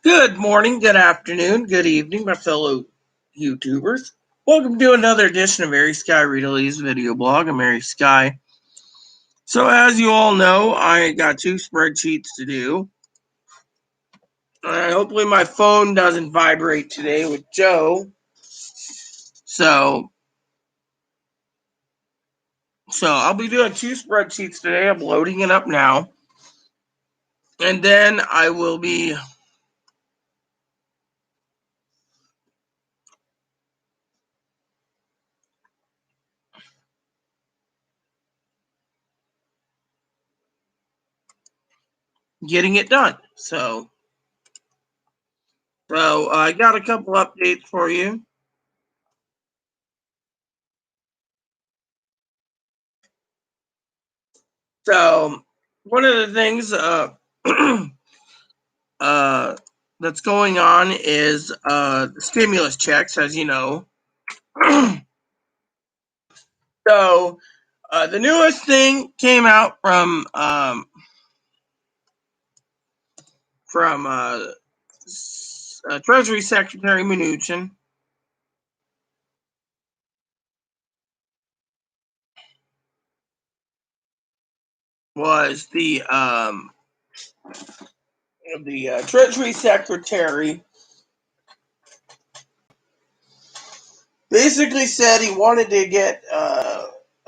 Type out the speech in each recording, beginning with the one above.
Good morning, good afternoon, good evening, my fellow YouTubers. Welcome to another edition of Mary Sky Readalese video blog. I'm Mary Sky. So, as you all know, I got two spreadsheets to do. Hopefully, my phone doesn't vibrate today with Joe. So I'll be doing two spreadsheets today. I'm loading it up now, and then I will be getting it done. So I got a couple updates for you. So one of the things that's going on is stimulus checks, as you know. So the newest thing came out from Treasury Secretary Mnuchin. Was the Treasury Secretary basically said he wanted to get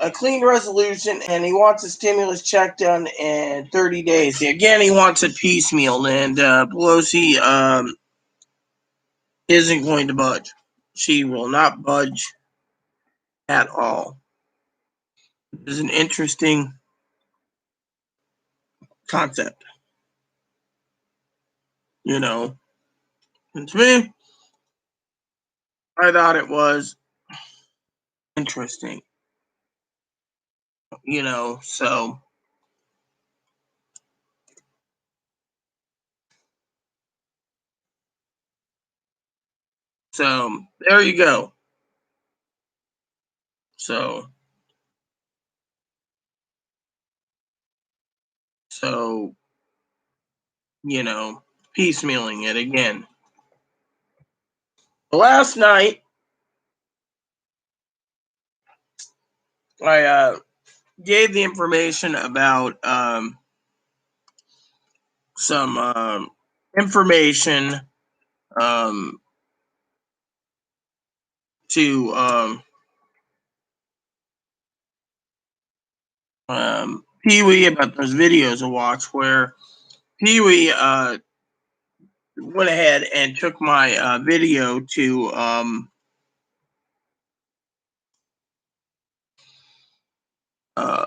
a clean resolution, and he wants a stimulus check done in 30 days. Again, he wants it piecemeal, and Pelosi isn't going to budge. She will not budge at all. It is an interesting concept, you know. And to me, I thought it was interesting, you know. So there you go. So so you know, piecemealing it again. Last night, I gave the information about some information um, to Pee Wee about those videos I watched where Pee Wee went ahead and took my video to uh,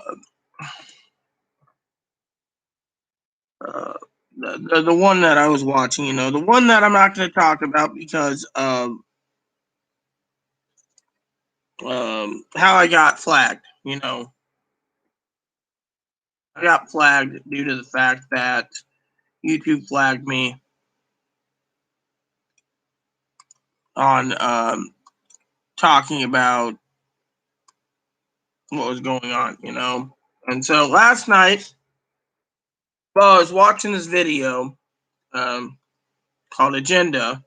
uh, the one that I was watching, you know, the one that I'm not going to talk about because of how I got flagged. You know, I got flagged due to the fact that YouTube flagged me on talking about what was going on, you know. And so last night, while I was watching this video called Agenda,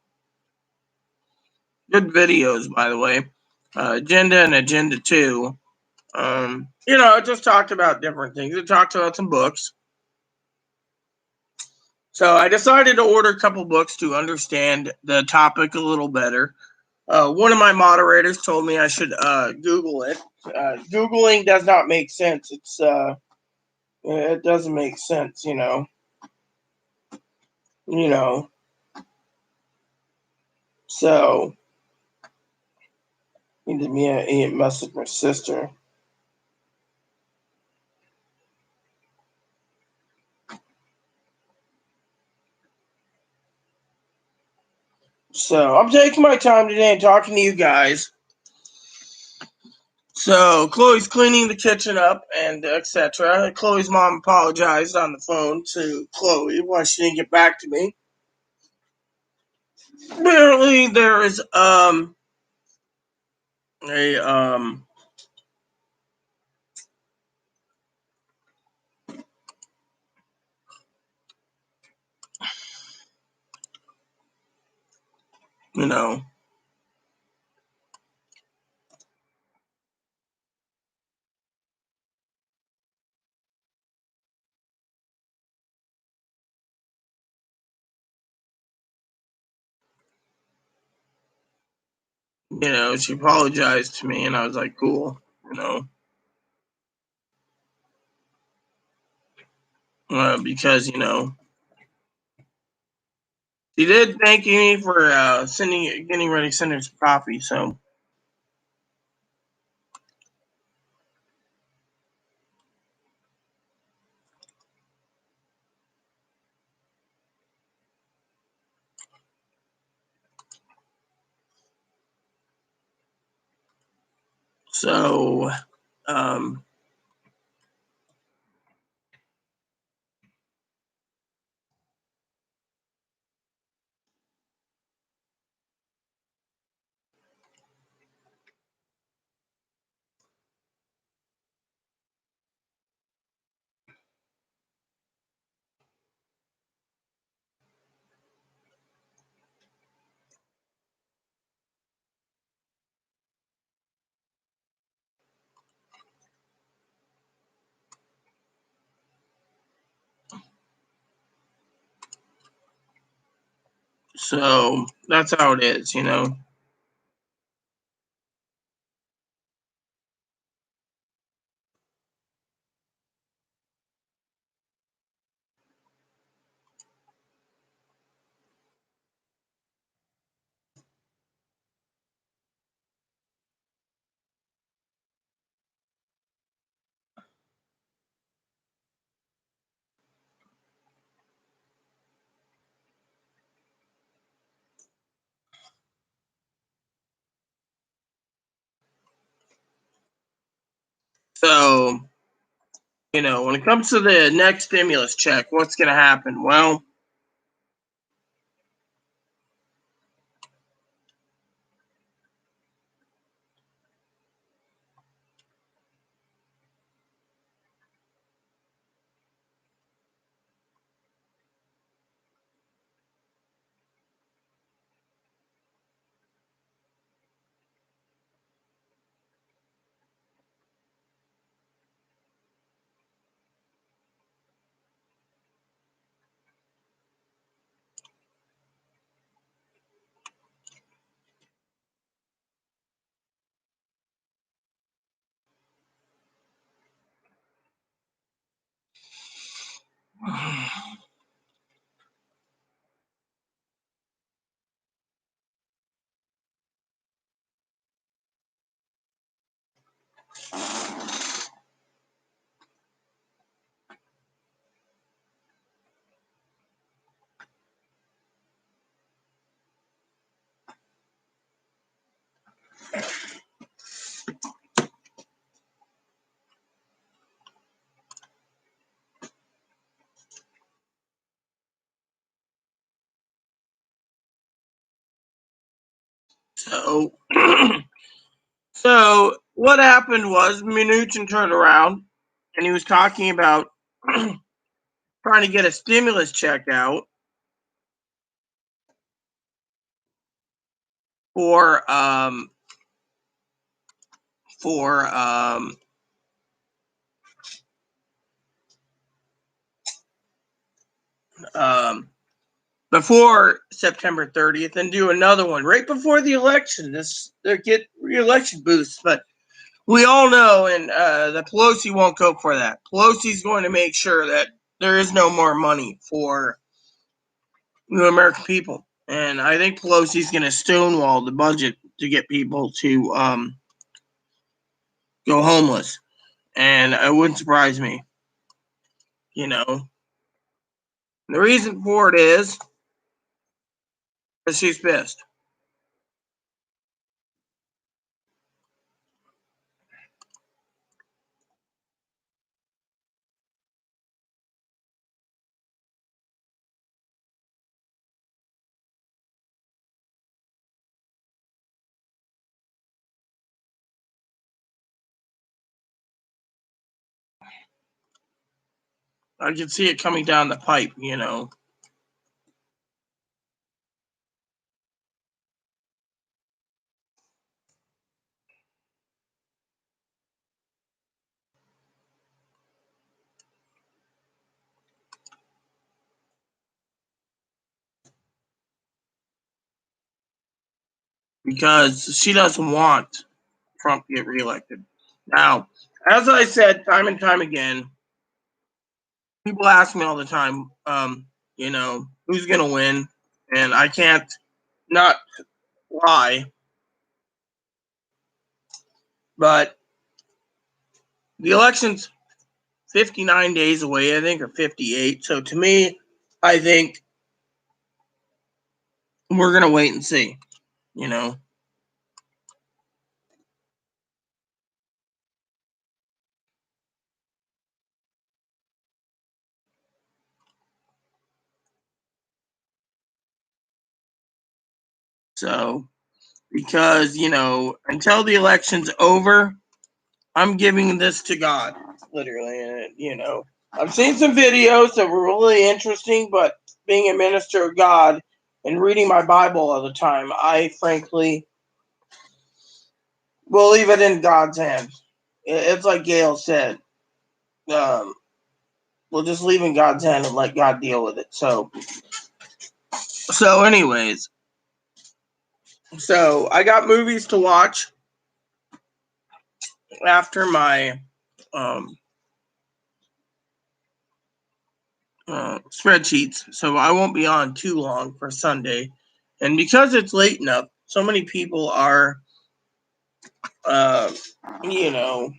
good videos, by the way, Agenda and Agenda 2, you know, it just talked about different things. It talked about some books. So I decided to order a couple books to understand the topic a little better. One of my moderators told me I should Google it. Googling does not make sense. It doesn't make sense, you know. You know. So he did me a message my sister. So I'm taking my time today and talking to you guys. So Chloe's cleaning the kitchen up and etc. Chloe's mom apologized on the phone to Chloe why she didn't get back to me. Apparently there is a you know. She apologized to me, and I was like, cool, because she did thank me for getting ready to send her some coffee. So, um, so that's how it is. So, when it comes to the next stimulus check, what's going to happen? Well, so, so what happened was Mnuchin turned around and he was talking about trying to get a stimulus check out for for um, before September 30th and do another one right before the election. They get re-election boosts, but we all know, and that Pelosi won't go for that. Pelosi's going to make sure that there is no more money for the American people, and I think Pelosi's going to stonewall the budget to get people to go homeless, and it wouldn't surprise me. You know, the reason for it is because she's pissed. I can see it coming down the pipe. because she doesn't want Trump to get reelected. Now, as I said time and time again, people ask me all the time, who's going to win? And I can't not lie, but the election's 59 days away, I think, or 58. So to me, I think we're going to wait and see, you know. So, because, until the election's over, I'm giving this to God, literally. And, I've seen some videos that were really interesting, but being a minister of God and reading my Bible all the time, I frankly will leave it in God's hands. It's like Gail said. Um, we'll just leave in God's hand and let God deal with it. Anyways, so I got movies to watch after my um, spreadsheets, so I won't be on too long for Sunday. And because it's late enough, so many people are, uh, you know,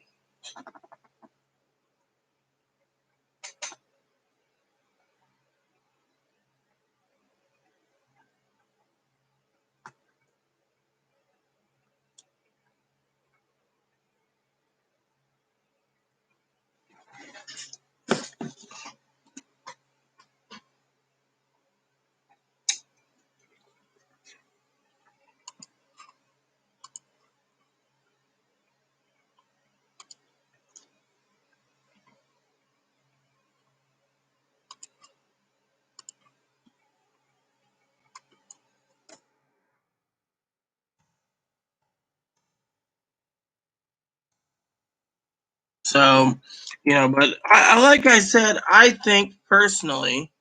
so, but like I said, I think personally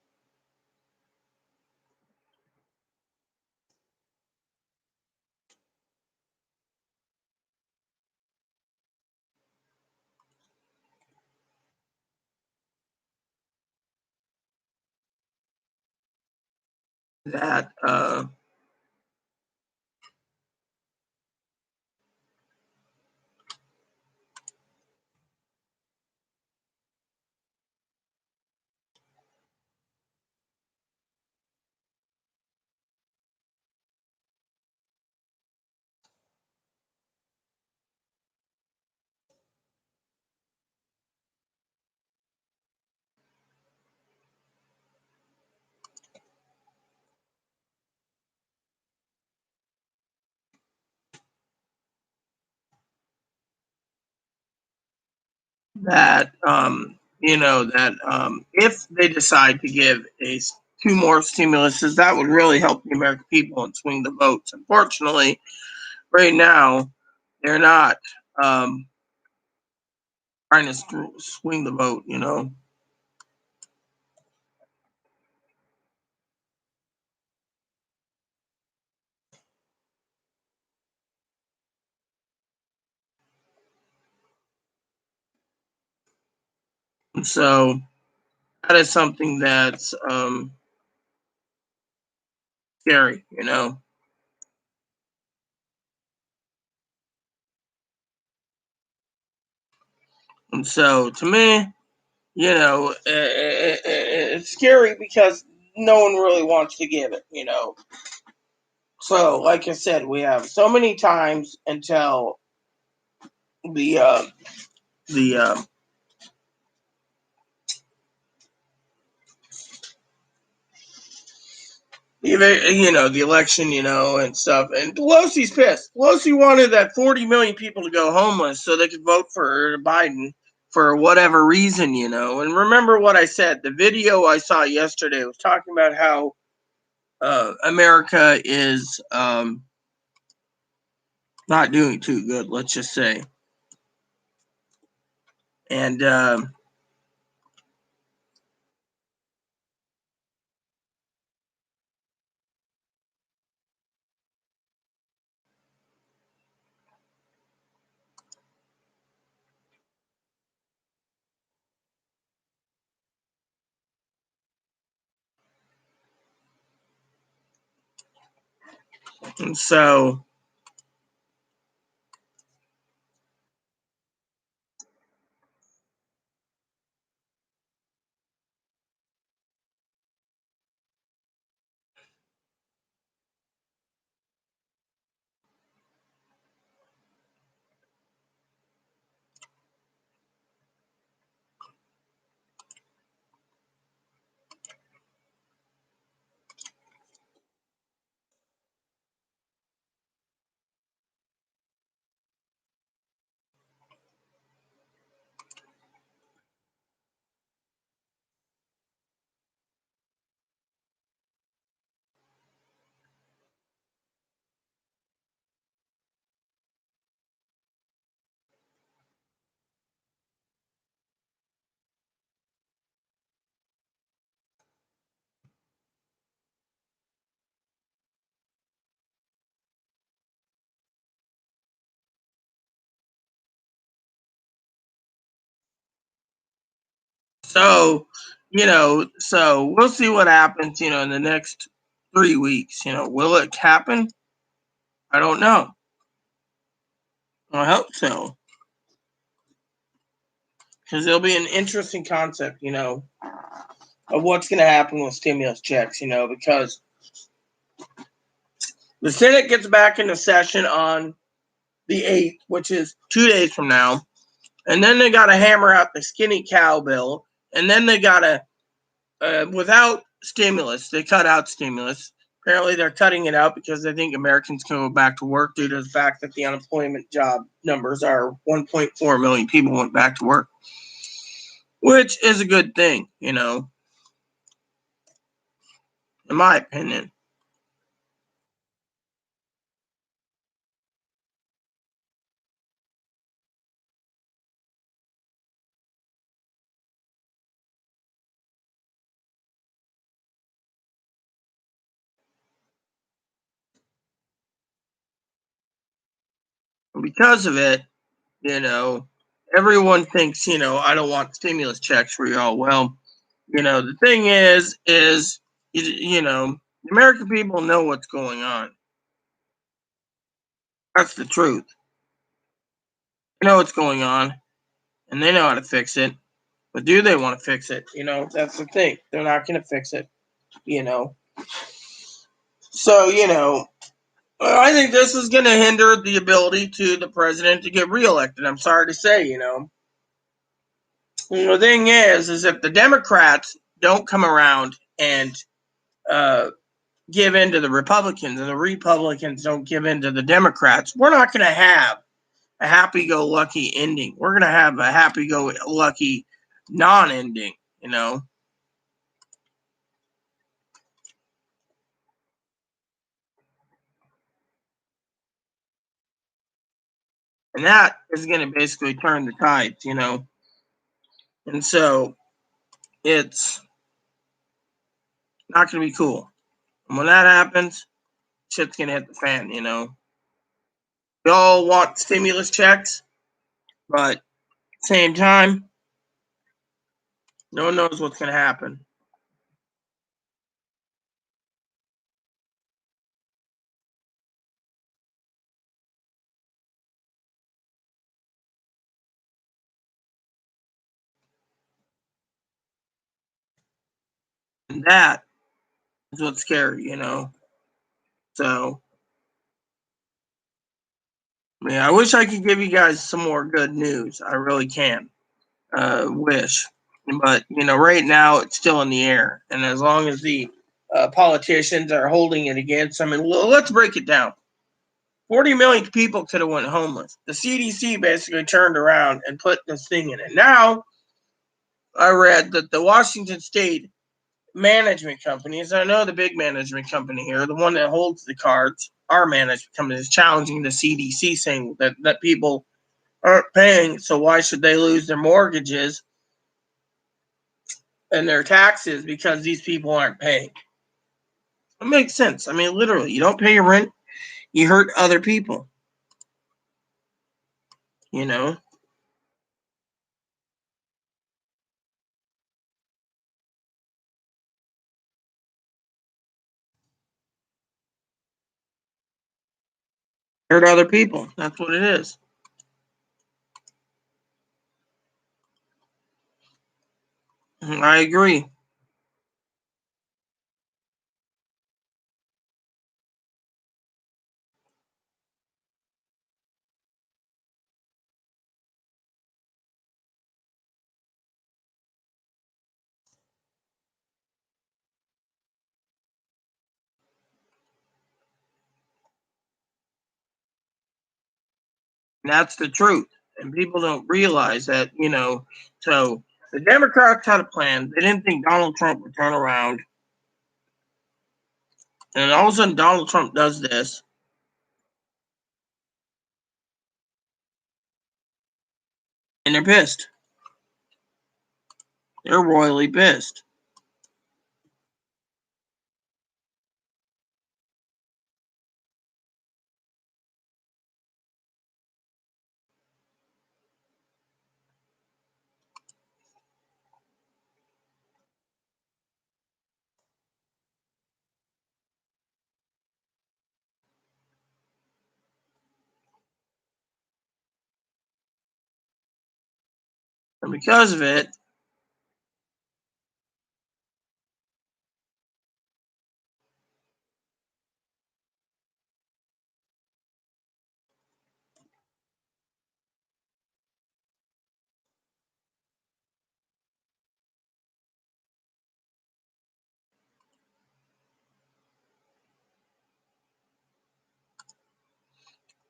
that, if they decide to give two more stimuluses, that would really help the American people and swing the votes. Unfortunately, right now, they're not trying to swing the vote. And so that is something that's scary. And so to me, it's scary because no one really wants to give it. So, like I said, we have so many times until the the the election, and stuff. And Pelosi's pissed. Pelosi wanted that 40 million people to go homeless so they could vote for Biden for whatever reason. And remember what I said. The video I saw yesterday was talking about how America is not doing too good. Let's just say, and And so, so we'll see what happens, in the next 3 weeks. Will it happen? I don't know. I hope so. Because it'll be an interesting concept, of what's going to happen with stimulus checks, because the Senate gets back into session on the 8th, which is 2 days from now. And then they got to hammer out the skinny cow bill. And then they got to, without stimulus, they cut out stimulus. Apparently, they're cutting it out because they think Americans can go back to work due to the fact that the unemployment job numbers are 1.4 million people went back to work, which is a good thing, in my opinion. And because of it, you know, everyone thinks, I don't want stimulus checks for y'all. Well, the thing is, the American people know what's going on. That's the truth. They know what's going on, and they know how to fix it. But do they want to fix it? That's the thing. They're not going to fix it. You know. So I think this is going to hinder the ability to the president to get reelected. I'm sorry to say. The thing is if the Democrats don't come around and uh, give in to the Republicans, and the Republicans don't give in to the Democrats, we're not going to have a happy-go-lucky ending. We're going to have a happy-go-lucky non-ending, and that is going to basically turn the tides. And so it's not going to be cool. And when that happens, shit's going to hit the fan. We all want stimulus checks, but at the same time, no one knows what's going to happen. And that is what's scary. So, I wish I could give you guys some more good news. I really can. Wish. But, right now it's still in the air. And as long as the politicians are holding it against, let's break it down. 40 million people could have went homeless. The CDC basically turned around and put this thing in it. Now, I read that the Washington State management companies, I know the big management company here, the one that holds the cards, our management company is challenging the CDC, saying that people aren't paying, so why should they lose their mortgages and their taxes because these people aren't paying? It makes sense. Literally, you don't pay your rent, you hurt other people, you know? hurt other people. That's what it is. I agree. That's the truth. And people don't realize that, So the Democrats had a plan. They didn't think Donald Trump would turn around. And all of a sudden, Donald Trump does this, and they're pissed. They're royally pissed. And because of it,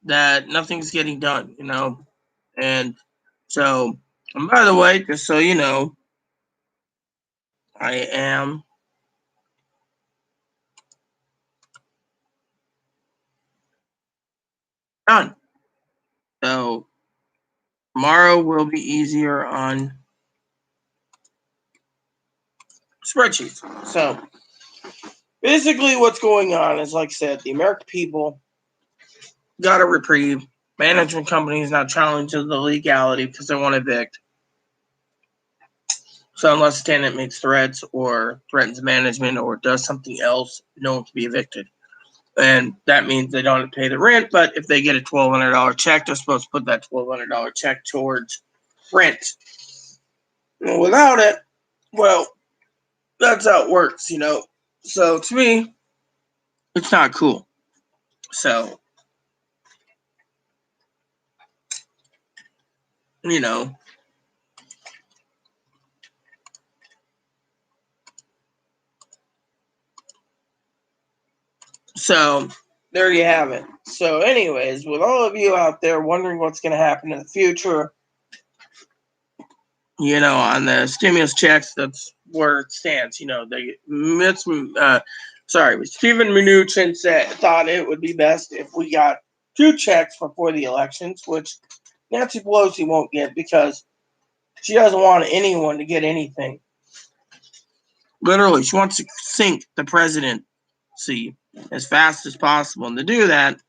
that nothing's getting done. And so, and by the way, just so you know, I am done. So tomorrow will be easier on spreadsheets. So basically, what's going on is, like I said, the American people got a reprieve. Management companies now challenge the legality because they want to evict. So unless a tenant makes threats or threatens management or does something else, no one can be evicted. And that means they don't have to pay the rent. But if they get a $1,200 check, they're supposed to put that $1,200 check towards rent. And without it, well, that's how it works. So to me, it's not cool. So, you know, so there you have it. So, anyways, with all of you out there wondering what's going to happen in the future, on the stimulus checks, that's where it stands. Stephen Mnuchin thought it would be best if we got two checks before the elections, which Nancy Pelosi won't get because she doesn't want anyone to get anything. Literally, she wants to sink the presidency as fast as possible. And to do that,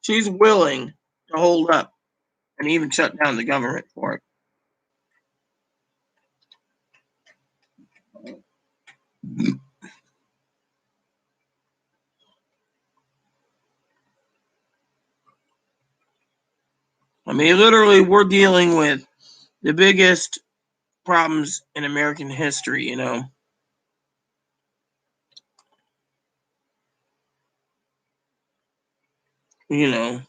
she's willing to hold up and even shut down the government for it. I mean, literally, we're dealing with the biggest problems in American history. You know.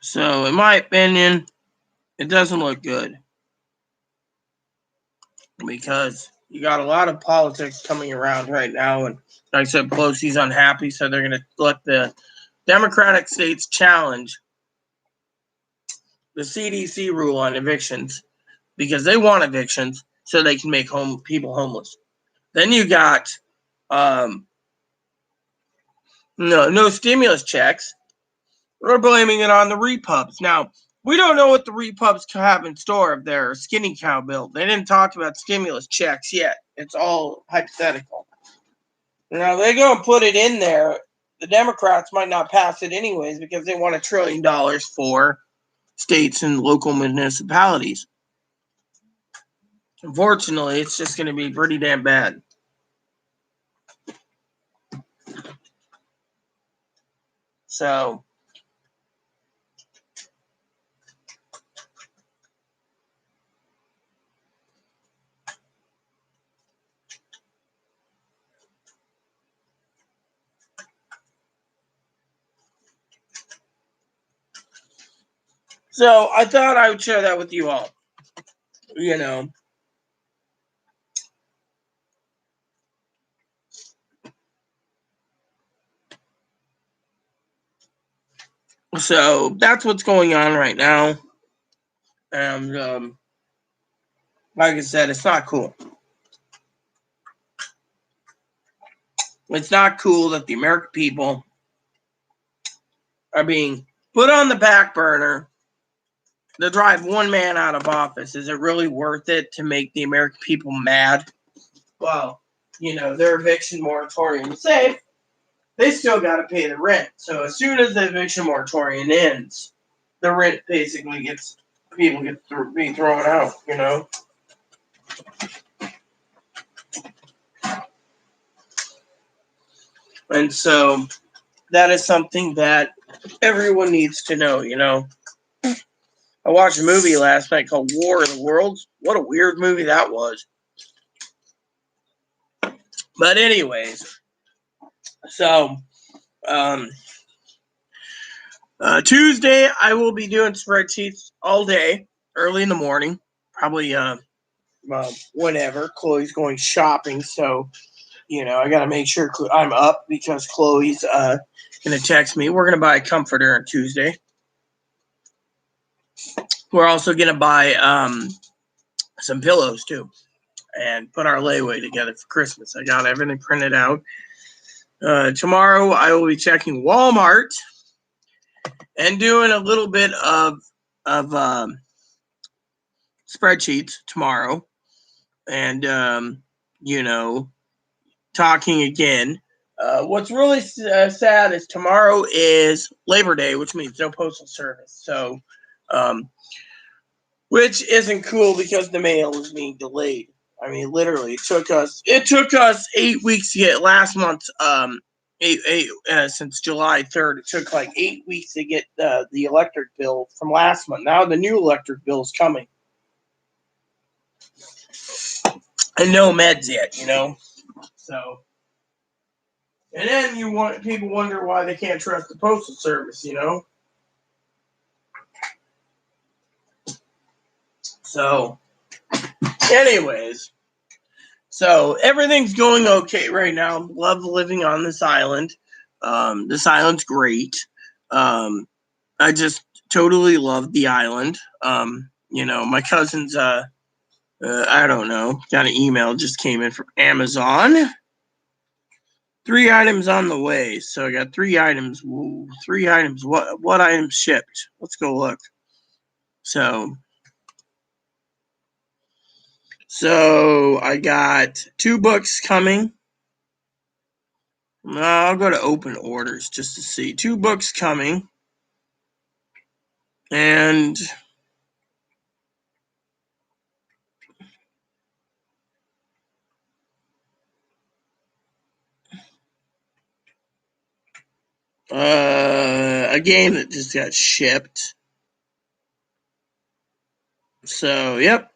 So, in my opinion, it doesn't look good because you got a lot of politics coming around right now. And like I said, Pelosi's unhappy, so they're going to let the Democratic states challenge the CDC rule on evictions because they want evictions so they can make people homeless. Then you got no stimulus checks. We're blaming it on the repubs. Now, we don't know what the repubs have in store of their skinny cow bill. They didn't talk about stimulus checks yet. It's all hypothetical. Now, they're going to put it in there. The Democrats might not pass it anyways because they want $1 trillion for states and local municipalities. Unfortunately, it's just going to be pretty damn bad. So, I thought I would share that with you all. You know. So that's what's going on right now. And like I said, it's not cool. It's not cool that the American people are being put on the back burner to drive one man out of office. Is it really worth it to make the American people mad? Well, their eviction moratorium is safe. They still got to pay the rent. So as soon as the eviction moratorium ends, the rent basically people get be thrown out, And so that is something that everyone needs to know, I watched a movie last night called War of the Worlds. What a weird movie that was. But anyways, so Tuesday I will be doing spreadsheets all day, early in the morning, probably whenever. Chloe's going shopping, so I got to make sure I'm up because Chloe's going to text me. We're going to buy a comforter on Tuesday. We're also going to buy some pillows too and put our layaway together for Christmas. I got everything printed out. Tomorrow I will be checking Walmart and doing a little bit of spreadsheets tomorrow, and talking again. What's really sad is tomorrow is Labor Day, which means no postal service. So, which isn't cool because the mail is being delayed. I mean, literally, it took us 8 weeks to get last month. Since July 3rd, it took like 8 weeks to get the electric bill from last month. Now the new electric bill is coming, and no meds yet. So. And then people wonder why they can't trust the postal service, So, anyways, so everything's going okay right now. Love living on this island. This island's great. I just totally love the island. My cousin's I don't know, got an email just came in from Amazon. 3 items on the way. So I got 3 items. Ooh, 3 items. What items shipped? Let's go look. So I got 2 books coming. I'll go to open orders just to see. 2 books coming. And a game that just got shipped. So, yep.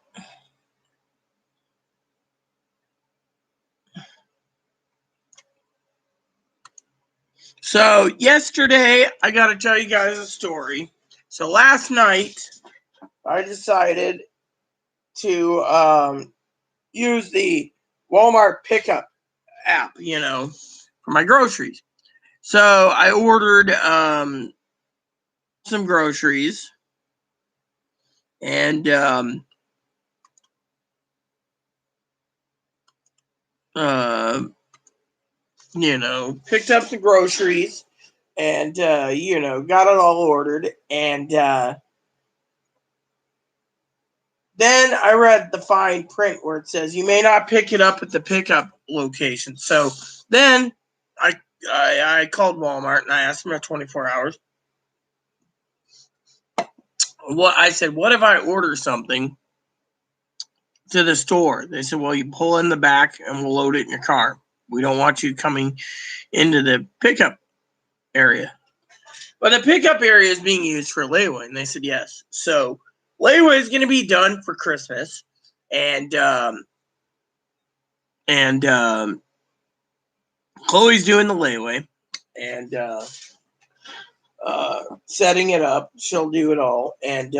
So, yesterday, I got to tell you guys a story. So, last night, I decided to use the Walmart pickup app, for my groceries. So, I ordered some groceries. and picked up the groceries and got it all ordered, and then I read the fine print where it says you may not pick it up at the pickup location. So then I called Walmart and I asked them about 24 hours. I said, what if I order something to the store? They said, well, you pull in the back and we'll load it in your car. We don't want you coming into the pickup area. But the pickup area is being used for layaway. And they said, yes. So layaway is going to be done for Christmas. And Chloe's doing the layaway and setting it up. She'll do it all. And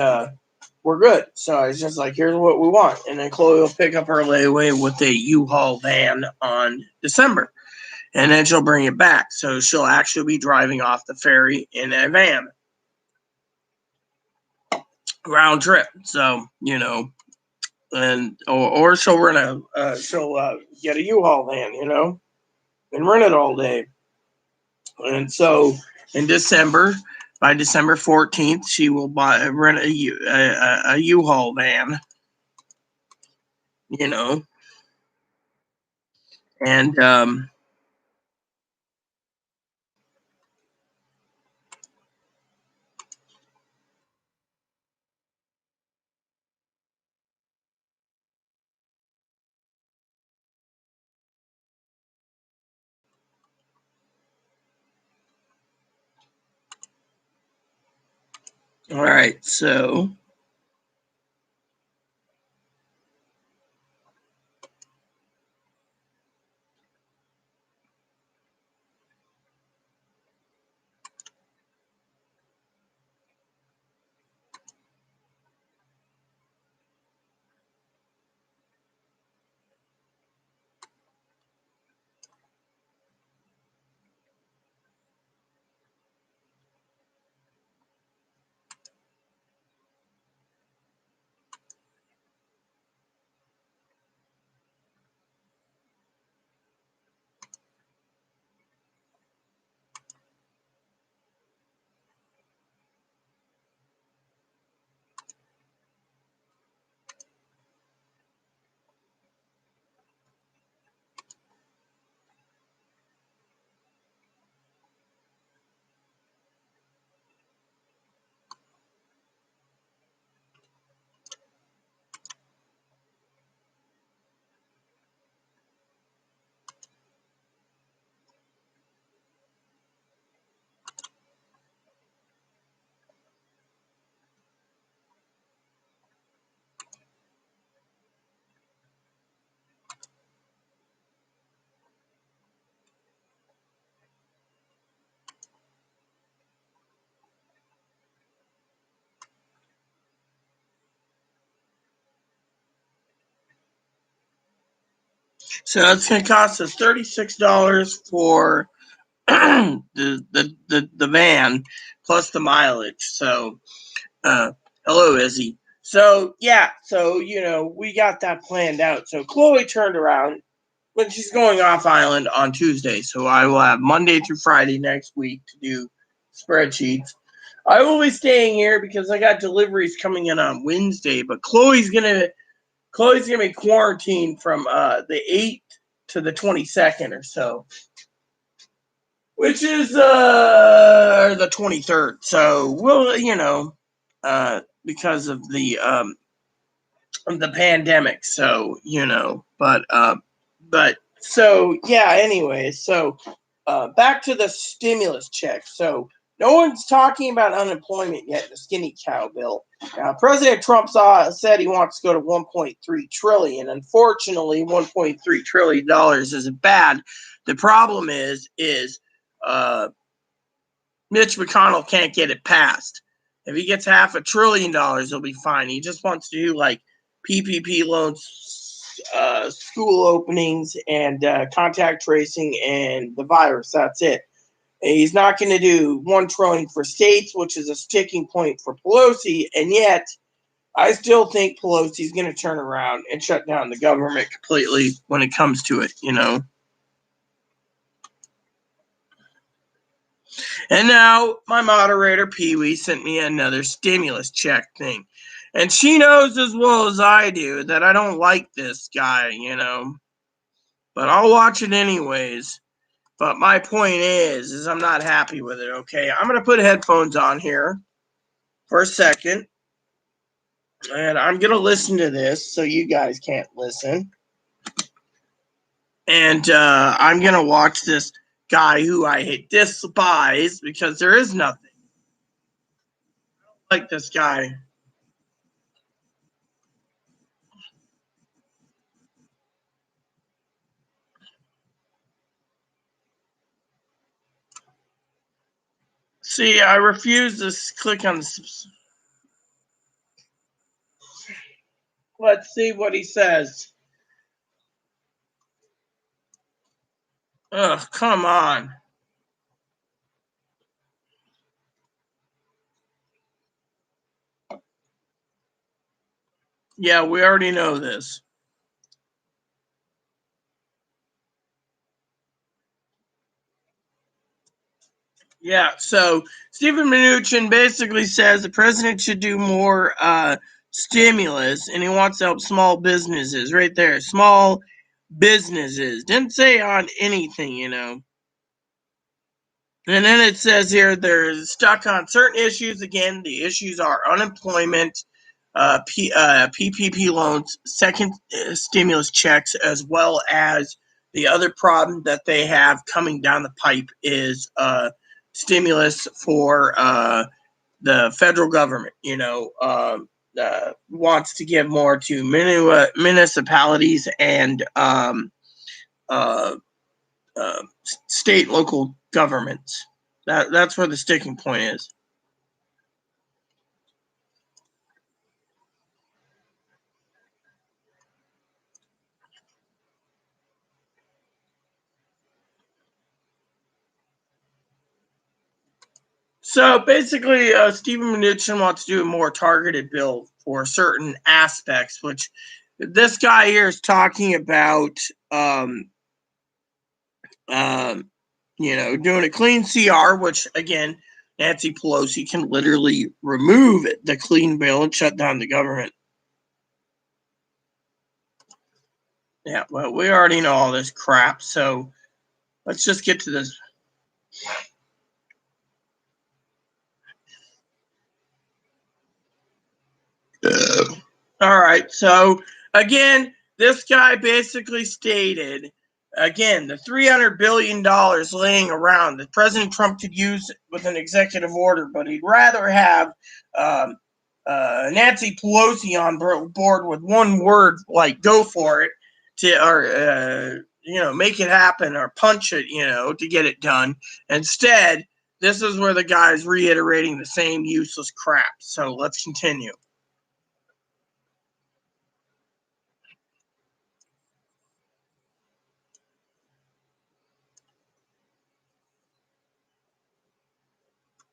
we're good. So I was just like, here's what we want. And then Chloe will pick up her layaway with a U-Haul van on December. And then she'll bring it back. So she'll actually be driving off the ferry in a van. Round trip. So, and or she'll rent she'll get a U-Haul van, and rent it all day. And so in December, by December 14th, she will rent a U-Haul van, and all right, so it's going to cost us $36 for the van plus the mileage. So, hello, Izzy. So yeah, so we got that planned out. So Chloe turned around when she's going off island on Tuesday. So I will have Monday through Friday next week to do spreadsheets. I will be staying here because I got deliveries coming in on Wednesday. But Chloe's gonna be quarantined from the 8th to the 22nd or so, which is the 23rd. So we'll because of the pandemic. So but so yeah. Anyway, so back to the stimulus check. So no one's talking about unemployment yet in the skinny cow bill. Now, President Trump said he wants to go to 1.3 trillion. Unfortunately, 1.3 trillion dollars isn't bad. The problem is Mitch McConnell can't get it passed. If he gets $500 billion, he'll be fine. He just wants to do like PPP loans, school openings, and contact tracing, and the virus. That's it. And he's not going to do $1 trillion for states, which is a sticking point for Pelosi. And yet, I still think Pelosi's going to turn around and shut down the government completely when it comes to it, you know. And now my moderator, Pee Wee, sent me another stimulus check thing. And she knows as well as I do that I don't like this guy, you know. But I'll watch it anyways. But my point is I'm not happy with it, okay? I'm going to put headphones on here for a second. And I'm going to listen to this so you guys can't listen. And I'm going to watch this guy who I despise because there is nothing like this guy. See, I refuse to click on this. Let's see what he says. Ugh, come on. Yeah, we already know this. Yeah, so Stephen Mnuchin basically says the president should do more stimulus, and he wants to help small businesses. Right there, small businesses. Didn't say on anything, you know. And then it says here they're stuck on certain issues. Again, the issues are unemployment, PPP loans, second stimulus checks, as well as the other problem that they have coming down the pipe is stimulus for the federal government. You know, wants to give more to municipalities and uh, state, local governments. That's where the sticking point is. So basically, Stephen Mnuchin wants to do a more targeted bill for certain aspects, which this guy here is talking about, um, you know, doing a clean CR, which again, Nancy Pelosi can literally remove the clean bill and shut down the government. Yeah, well, we already know all this crap, so let's just get to this. All right. So again, this guy basically stated again the $300 billion laying around that President Trump could use with an executive order, but he'd rather have um, Nancy Pelosi on board with one word like "go for it" to or you know, make it happen or punch it, you know, to get it done. Instead, this is where the guy's reiterating the same useless crap. So let's continue.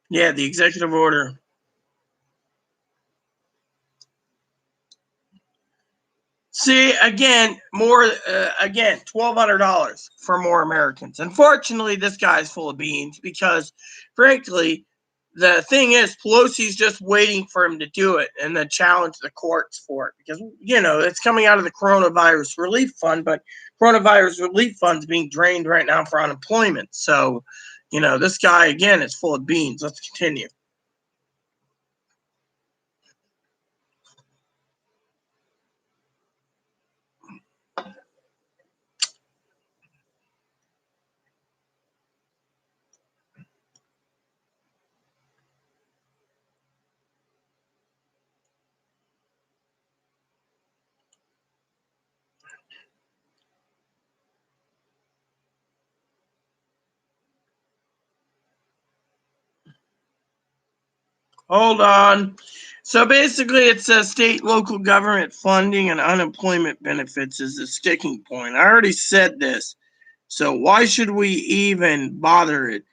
Yeah, the executive order. See, again, more, again, $1,200 for more Americans. Unfortunately, this guy's full of beans because, frankly, the thing is, Pelosi's just waiting for him to do it and then challenge the courts for it because, you know, it's coming out of the coronavirus relief fund, but coronavirus relief fund's being drained right now for unemployment. So, you know, this guy, again, is full of beans. Let's continue. Hold on. So basically, it says state local government funding and unemployment benefits is the sticking point. I already said this. So why should we even bother it?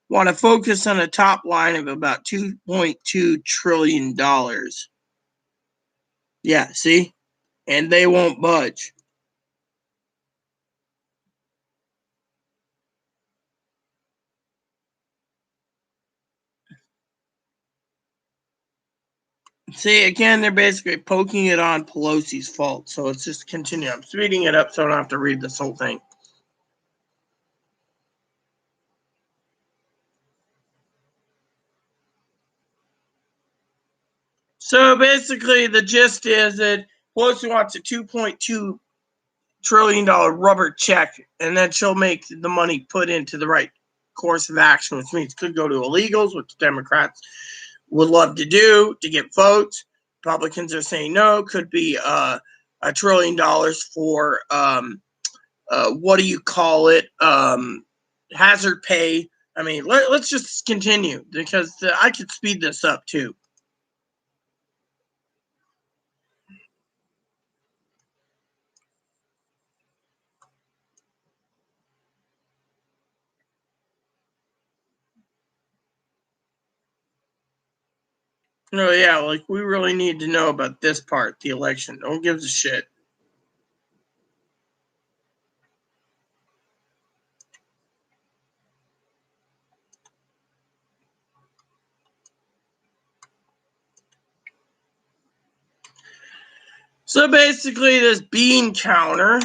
Want to focus on a top line of about $2.2 trillion. Yeah, see? And they won't budge. See, again, they're basically poking it on Pelosi's fault. So it's just continue. I'm speeding it up so I don't have to read this whole thing. So basically, the gist is that Pelosi wants a $2.2 trillion rubber check, and then she'll make the money put into the right course of action, which means it could go to illegals, which Democrats would love to do to get votes. Republicans are saying no. Could be $1 trillion for what do you call it? Hazard pay. I mean, let's just continue because I could speed this up too. No, yeah, like we really need to know about this part, the election. No one gives a shit. So basically, this bean counter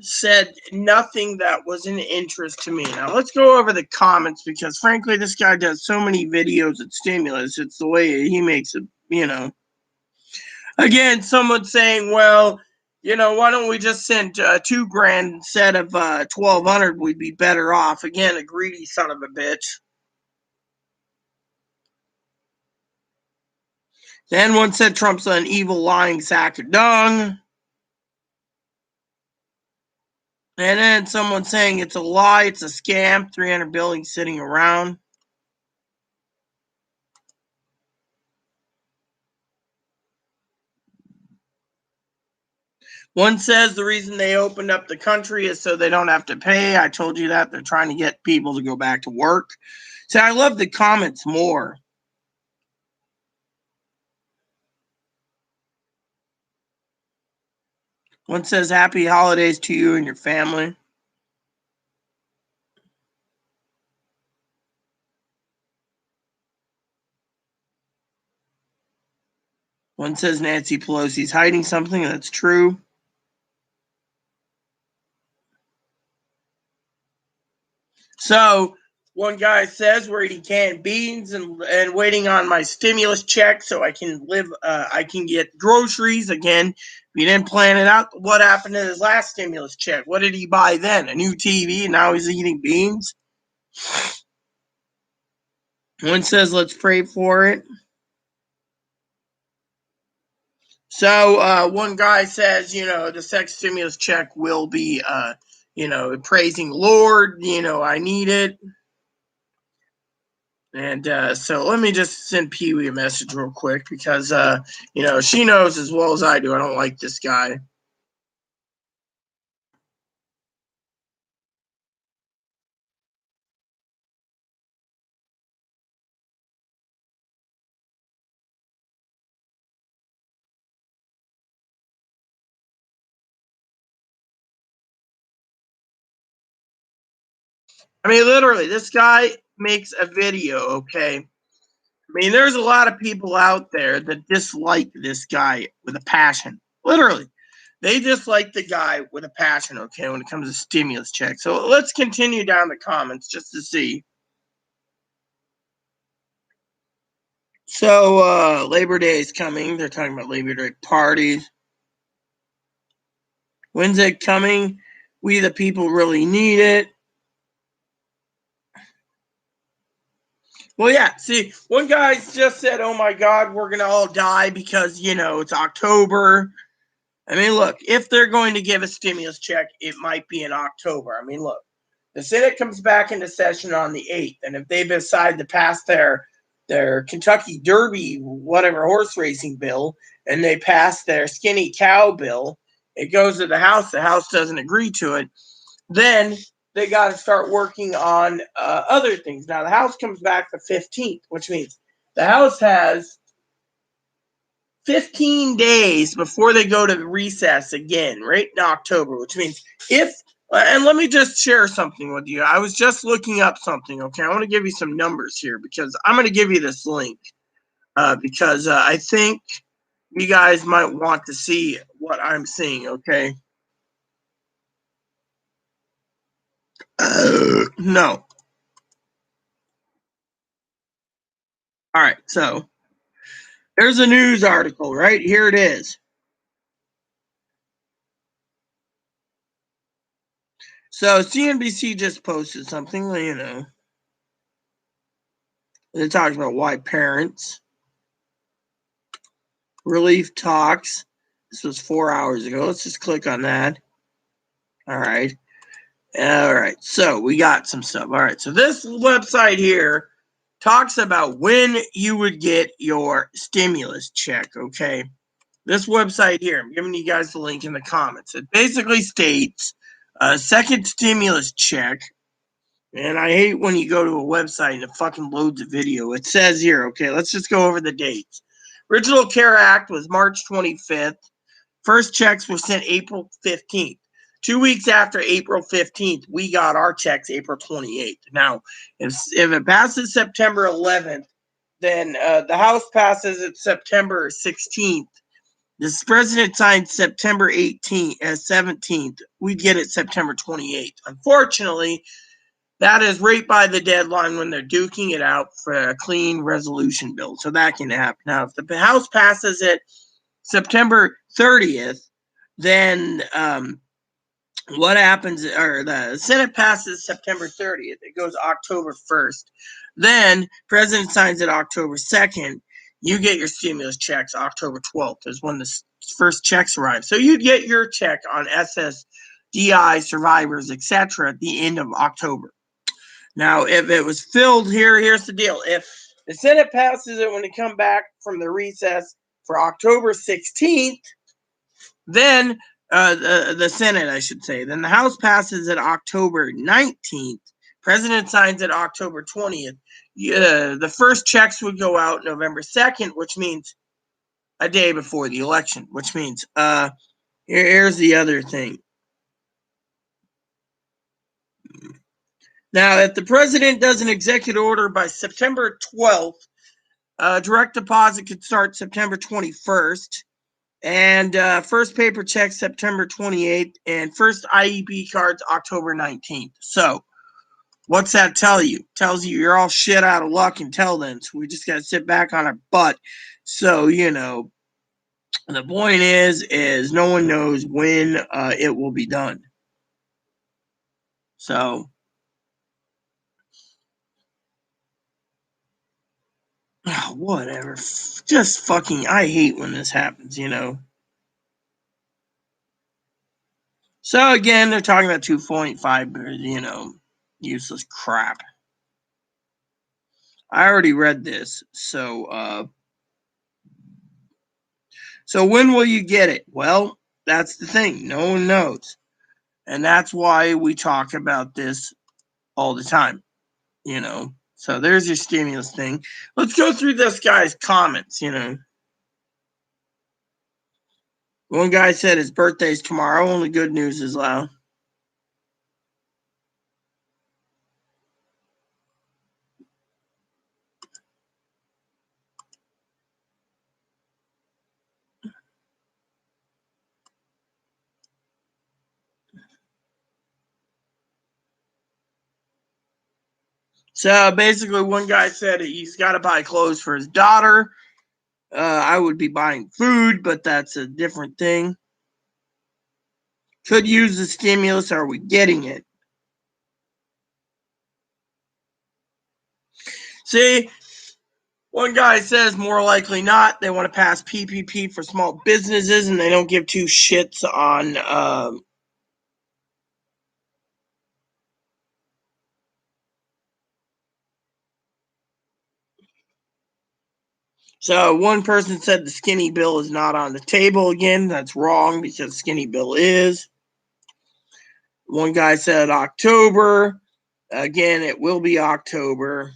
said nothing that was an interest to me. Now let's go over the comments because frankly, this guy does so many videos at stimulus. It's the way he makes it, you know. Again, someone saying, well, why don't we just send $2,000 instead of 1,200? We'd be better off. Again, a greedy son of a bitch. Then one said Trump's an evil, lying sack of dung. And then someone saying it's a lie, it's a scam, 300 buildings sitting around. One says the reason they opened up the country is so they don't have to pay. I told you that. They're trying to get people to go back to work. So I love the comments more. One says happy holidays to you and your family. One says Nancy Pelosi's hiding something. That's true. So one guy says we're eating canned beans and waiting on my stimulus check so I can live. I can get groceries again. We didn't plan it out. What happened to his last stimulus check? What did he buy then? A new TV. And now he's eating beans. One says let's pray for it. So one guy says, the sex stimulus check will be, praising Lord. I need it. And so let me just send Pee Wee a message real quick because, she knows as well as I do I don't like this guy. I mean, literally, this guy makes a video, okay? I mean, there's a lot of people out there that dislike this guy with a passion. Literally. They dislike the guy with a passion, okay, when it comes to stimulus checks. So let's continue down the comments just to see. So Labor Day is coming. They're talking about Labor Day parties. When's it coming? We the people really need it. Well, yeah. See, one guy just said, "Oh my God, we're gonna all die because it's October." I mean, look, if they're going to give a stimulus check, it might be in October. I mean, look, the Senate comes back into session on the 8th, and if they decide to pass their Kentucky Derby, whatever horse racing bill, and they pass their skinny cow bill, it goes to the House. The House doesn't agree to it. Then they got to start working on other things. Now, the House comes back the 15th, which means the House has 15 days before they go to recess again, right in October, which means and let me just share something with you. I was just looking up something, okay? I want to give you some numbers here because I'm going to give you this link because I think you guys might want to see what I'm seeing, okay? No. All right, so there's a news article, right? Here it is. So CNBC just posted something, it talks about why parents relief talks. This was 4 hours ago. Let's just click on that. All right. All right. So we got some stuff. All right. So this website here talks about when you would get your stimulus check. Okay. This website here, I'm giving you guys the link in the comments. It basically states a second stimulus check. And I hate when you go to a website and it fucking loads a video. It says here, okay, let's just go over the dates. Original Care Act was March 25th. First checks were sent April 15th. 2 weeks after April 15th, we got our checks April 28th. Now, if it passes September 11th, then the House passes it September 16th. This president signed September 17th. We'd get it September 28th. Unfortunately, that is right by the deadline when they're duking it out for a clean resolution bill. So that can happen. Now, if the House passes it September 30th, then what happens, or the Senate passes September 30th, it goes October 1st. Then President signs it October 2nd. You get your stimulus checks October 12th is when the first checks arrive. So you'd get your check on SSDI, survivors, etc. at the end of October. Now, if it was filled here's the deal. If the Senate passes it when they come back from the recess for October 16th, then the Senate, I should say, then the House passes it October 19th. President signs it October 20th. The first checks would go out November 2nd, which means a day before the election, which means here's the other thing. Now, if the president does an executive order by September 12th, direct deposit could start September 21st, and first paper check September 28th, and first IEP cards October 19th. So, what's that tell you? Tells you you're all shit out of luck until then. So we just got to sit back on our butt. So, the point is no one knows when it will be done. So, whatever. Just fucking, I hate when this happens, So again, they're talking about 2.5, useless crap. I already read this, so when will you get it? Well, that's the thing. No one knows. And that's why we talk about this all the time, So there's your stimulus thing. Let's go through this guy's comments, One guy said his birthday's tomorrow. Only good news is loud. So basically, one guy said he's got to buy clothes for his daughter. I would be buying food, but that's a different thing. Could use the stimulus. Are we getting it? See, one guy says more likely not. They want to pass PPP for small businesses, and they don't give two shits on. So one person said the skinny bill is not on the table again. That's wrong because skinny bill is. One guy said October. Again, it will be October.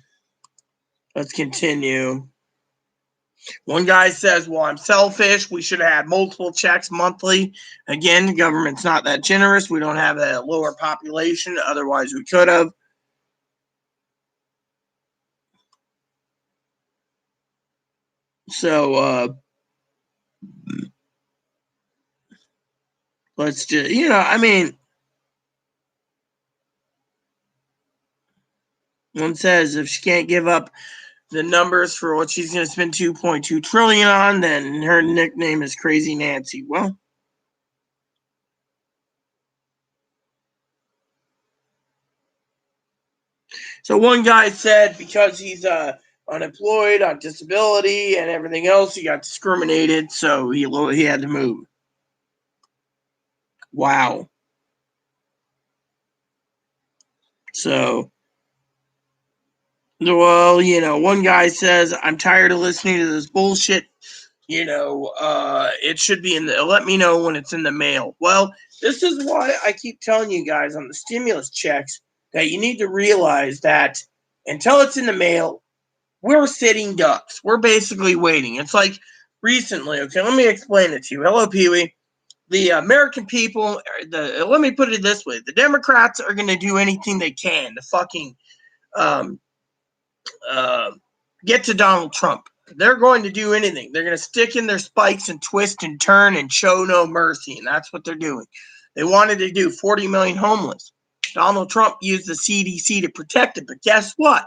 Let's continue. One guy says, well, I'm selfish. We should have had multiple checks monthly. Again, the government's not that generous. We don't have a lower population. Otherwise, we could have. So, let's just, I mean, one says if she can't give up the numbers for what she's going to spend 2.2 trillion on, then her nickname is Crazy Nancy. Well, so one guy said because he's unemployed, on disability, and everything else, he got discriminated, so he had to move. Wow. So, well, one guy says, I'm tired of listening to this bullshit. It should be let me know when it's in the mail. Well, this is why I keep telling you guys on the stimulus checks that you need to realize that until it's in the mail, we're sitting ducks. We're basically waiting. It's like recently, okay, let me explain it to you. Hello, Pee-wee. The American people, let me put it this way. The Democrats are going to do anything they can to fucking get to Donald Trump. They're going to do anything. They're going to stick in their spikes and twist and turn and show no mercy. And that's what they're doing. They wanted to do 40 million homeless. Donald Trump used the CDC to protect it. But guess what?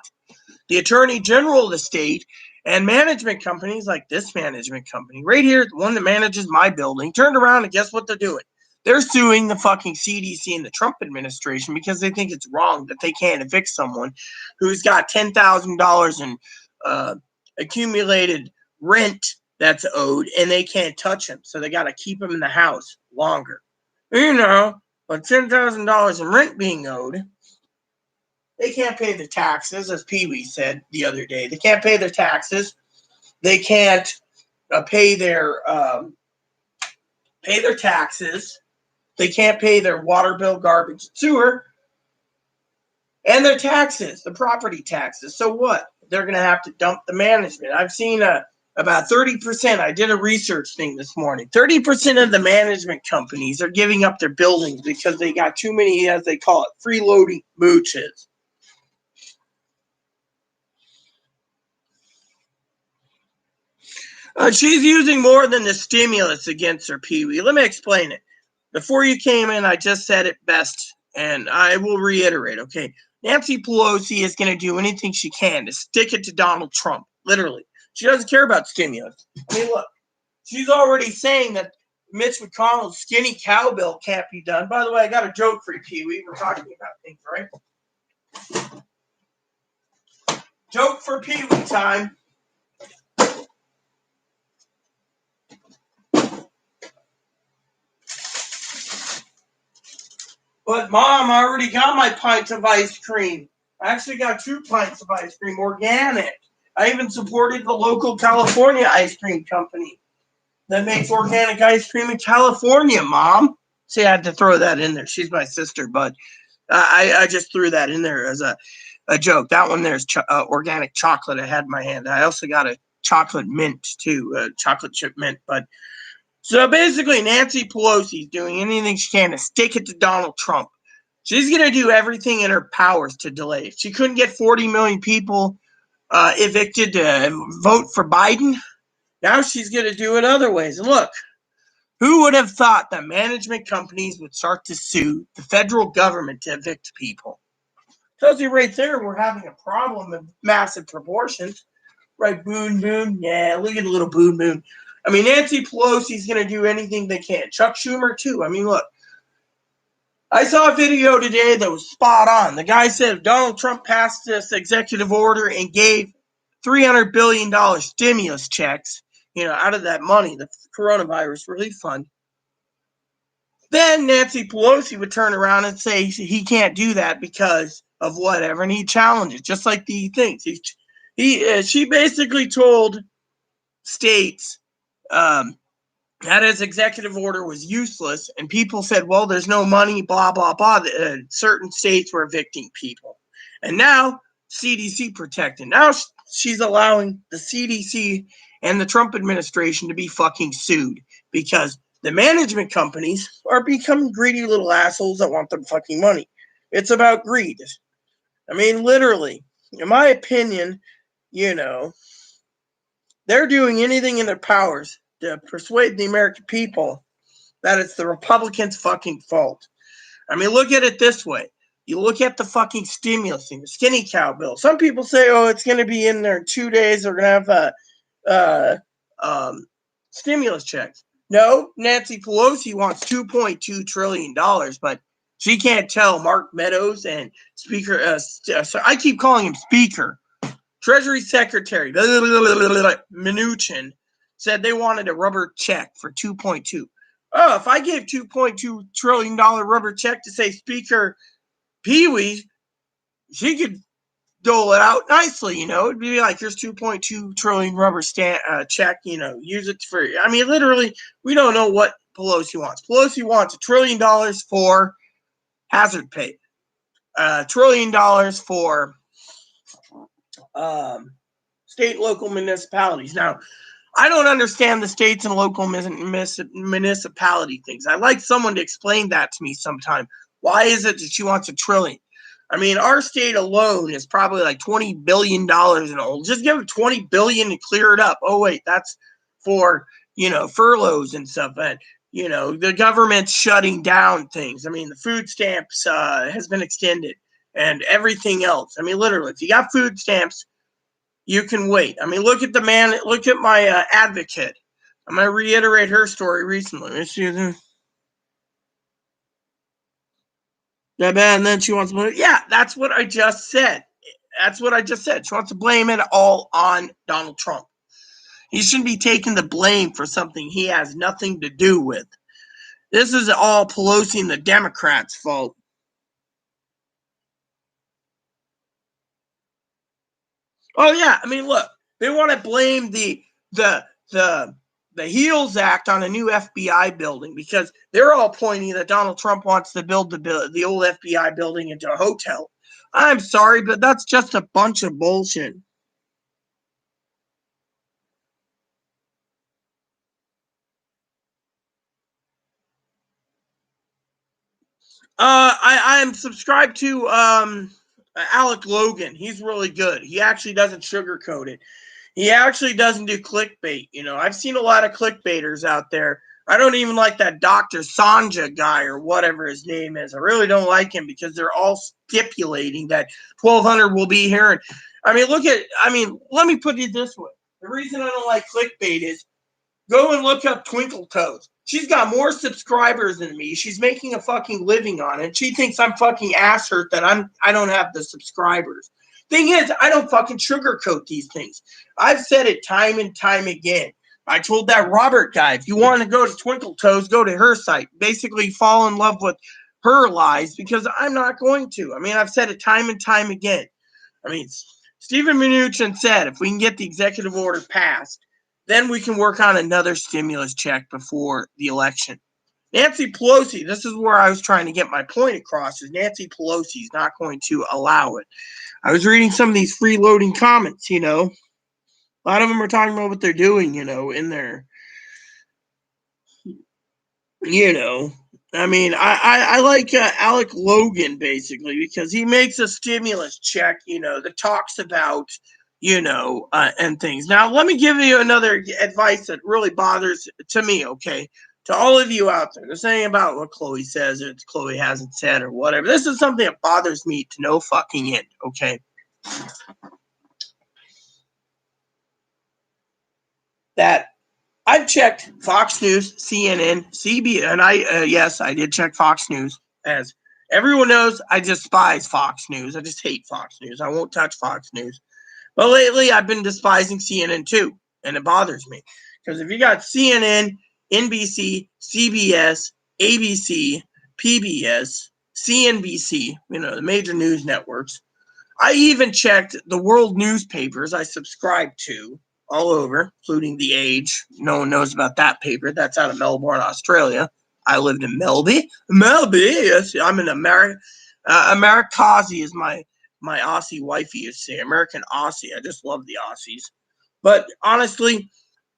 The Attorney General of the state and management companies like this management company right here, the one that manages my building, turned around and guess what they're doing? They're suing the fucking CDC and the Trump administration because they think it's wrong that they can't evict someone who's got $10,000 in accumulated rent that's owed, and they can't touch him. So they got to keep him in the house longer. But $10,000 in rent being owed, they can't pay their taxes, as Pee-wee said the other day. They can't pay their taxes. They can't pay their taxes. They can't pay their water bill, garbage, sewer, and their taxes, the property taxes. So what? They're going to have to dump the management. I've seen about 30%. I did a research thing this morning. 30% of the management companies are giving up their buildings because they got too many, as they call it, freeloading mooches. She's using more than the stimulus against her, Pee-wee. Let me explain it. Before you came in, I just said it best, and I will reiterate, okay? Nancy Pelosi is going to do anything she can to stick it to Donald Trump, literally. She doesn't care about stimulus. I mean, look, she's already saying that Mitch McConnell's skinny cow bill can't be done. By the way, I got a joke for you, Pee-wee. We're talking about things, right? Joke for Pee-wee time. But, Mom, I already got my pint of ice cream. I actually got 2 pints of ice cream, organic. I even supported the local California ice cream company that makes organic ice cream in California, Mom. See, I had to throw that in there. She's my sister, but I just threw that in there as a joke. That one there's organic chocolate I had in my hand. I also got a chocolate mint, too, chocolate chip mint, but so basically, Nancy Pelosi's doing anything she can to stick it to Donald Trump. She's going to do everything in her powers to delay it. She couldn't get 40 million people evicted to vote for Biden. Now she's going to do it other ways. And look, who would have thought that management companies would start to sue the federal government to evict people? Tells you right there we're having a problem of massive proportions. Right, Boon Boon? Yeah, look at the little Boon Boon. I mean, Nancy Pelosi's going to do anything they can. Chuck Schumer, too. I mean, look. I saw a video today that was spot on. The guy said if Donald Trump passed this executive order and gave $300 billion stimulus checks, out of that money, the coronavirus relief fund, then Nancy Pelosi would turn around and say he can't do that because of whatever, and he'd challenge it, just like the things. She basically told states that his executive order was useless, and people said, well, there's no money, blah, blah, blah. Certain states were evicting people. And now CDC protected. Now she's allowing the CDC and the Trump administration to be fucking sued because the management companies are becoming greedy little assholes that want their fucking money. It's about greed. I mean, literally, in my opinion, they're doing anything in their powers to persuade the American people that it's the Republicans' fucking fault. I mean, look at it this way. You look at the fucking stimulus thing, the skinny cow bill. Some people say, oh, it's going to be in there in 2 days. They're going to have stimulus checks. No, Nancy Pelosi wants $2.2 trillion, but she can't tell Mark Meadows and Speaker, so I keep calling him Speaker, Treasury Secretary Mnuchin said they wanted a rubber check for 2.2. Oh, if I gave $2.2 trillion rubber check to say Speaker Pee-wee, she could dole it out nicely, It'd be like, here's 2.2 trillion rubber check, use it for, I mean, literally, we don't know what Pelosi wants. Pelosi wants $1 trillion for hazard pay, $1 trillion for state and local municipalities. Now, I don't understand the states and local municipality things. I'd like someone to explain that to me sometime. Why is it that she wants $1 trillion? I mean, our state alone is probably like $20 billion and old. Just give it $20 billion and clear it up. Oh, wait, that's for, furloughs and stuff. And, the government's shutting down things. I mean, the food stamps has been extended and everything else. I mean, literally, if you got food stamps, you can wait. I mean, look at my advocate. I'm going to reiterate her story recently. And then she wants to blame it. Yeah, that's what I just said. She wants to blame it all on Donald Trump. He shouldn't be taking the blame for something he has nothing to do with. This is all Pelosi and the Democrats' fault. Oh yeah, I mean, look, they want to blame the HEALS Act on a new FBI building because they're all pointing that Donald Trump wants to build the old FBI building into a hotel. I'm sorry, but that's just a bunch of bullshit. I'm subscribed to Alec Logan. He's really good. He actually doesn't sugarcoat it. He actually doesn't do clickbait. I've seen a lot of clickbaiters out there. I don't even like that Dr. Sanja guy or whatever his name is. I really don't like him because they're all stipulating that 1,200 will be here. And let me put it this way. The reason I don't like clickbait is go and look up Twinkle Toes. She's got more subscribers than me. She's making a fucking living on it. She thinks I'm fucking ass hurt that I don't have the subscribers. Thing is, I don't fucking sugarcoat these things. I've said it time and time again. I told that Robert guy, if you want to go to Twinkle Toes, go to her site. Basically fall in love with her lies because I'm not going to. I mean, I've said it time and time again. I mean, Stephen Mnuchin said if we can get the executive order passed, then we can work on another stimulus check before the election. Nancy Pelosi, this is where I was trying to get my point across, is Nancy Pelosi is not going to allow it. I was reading some of these freeloading comments, A lot of them are talking about what they're doing, in their, I mean, I like Alec Logan, basically, because he makes a stimulus check, that talks about, and things. Now, let me give you another advice that really bothers to me, okay? To all of you out there, this ain't about what Chloe says or Chloe hasn't said or whatever. This is something that bothers me to no fucking end, okay? That I've checked Fox News, CNN, CBS, and yes, I did check Fox News. As everyone knows, I despise Fox News. I just hate Fox News. I won't touch Fox News. But lately, I've been despising CNN too, and it bothers me. Because if you got CNN, NBC, CBS, ABC, PBS, CNBC, the major news networks, I even checked the world newspapers I subscribe to all over, including The Age. No one knows about that paper. That's out of Melbourne, Australia. I lived in Melbourne. Yes, I'm in America. Americazi is my my Aussie wifey used to say, American Aussie. I just love the Aussies. But honestly,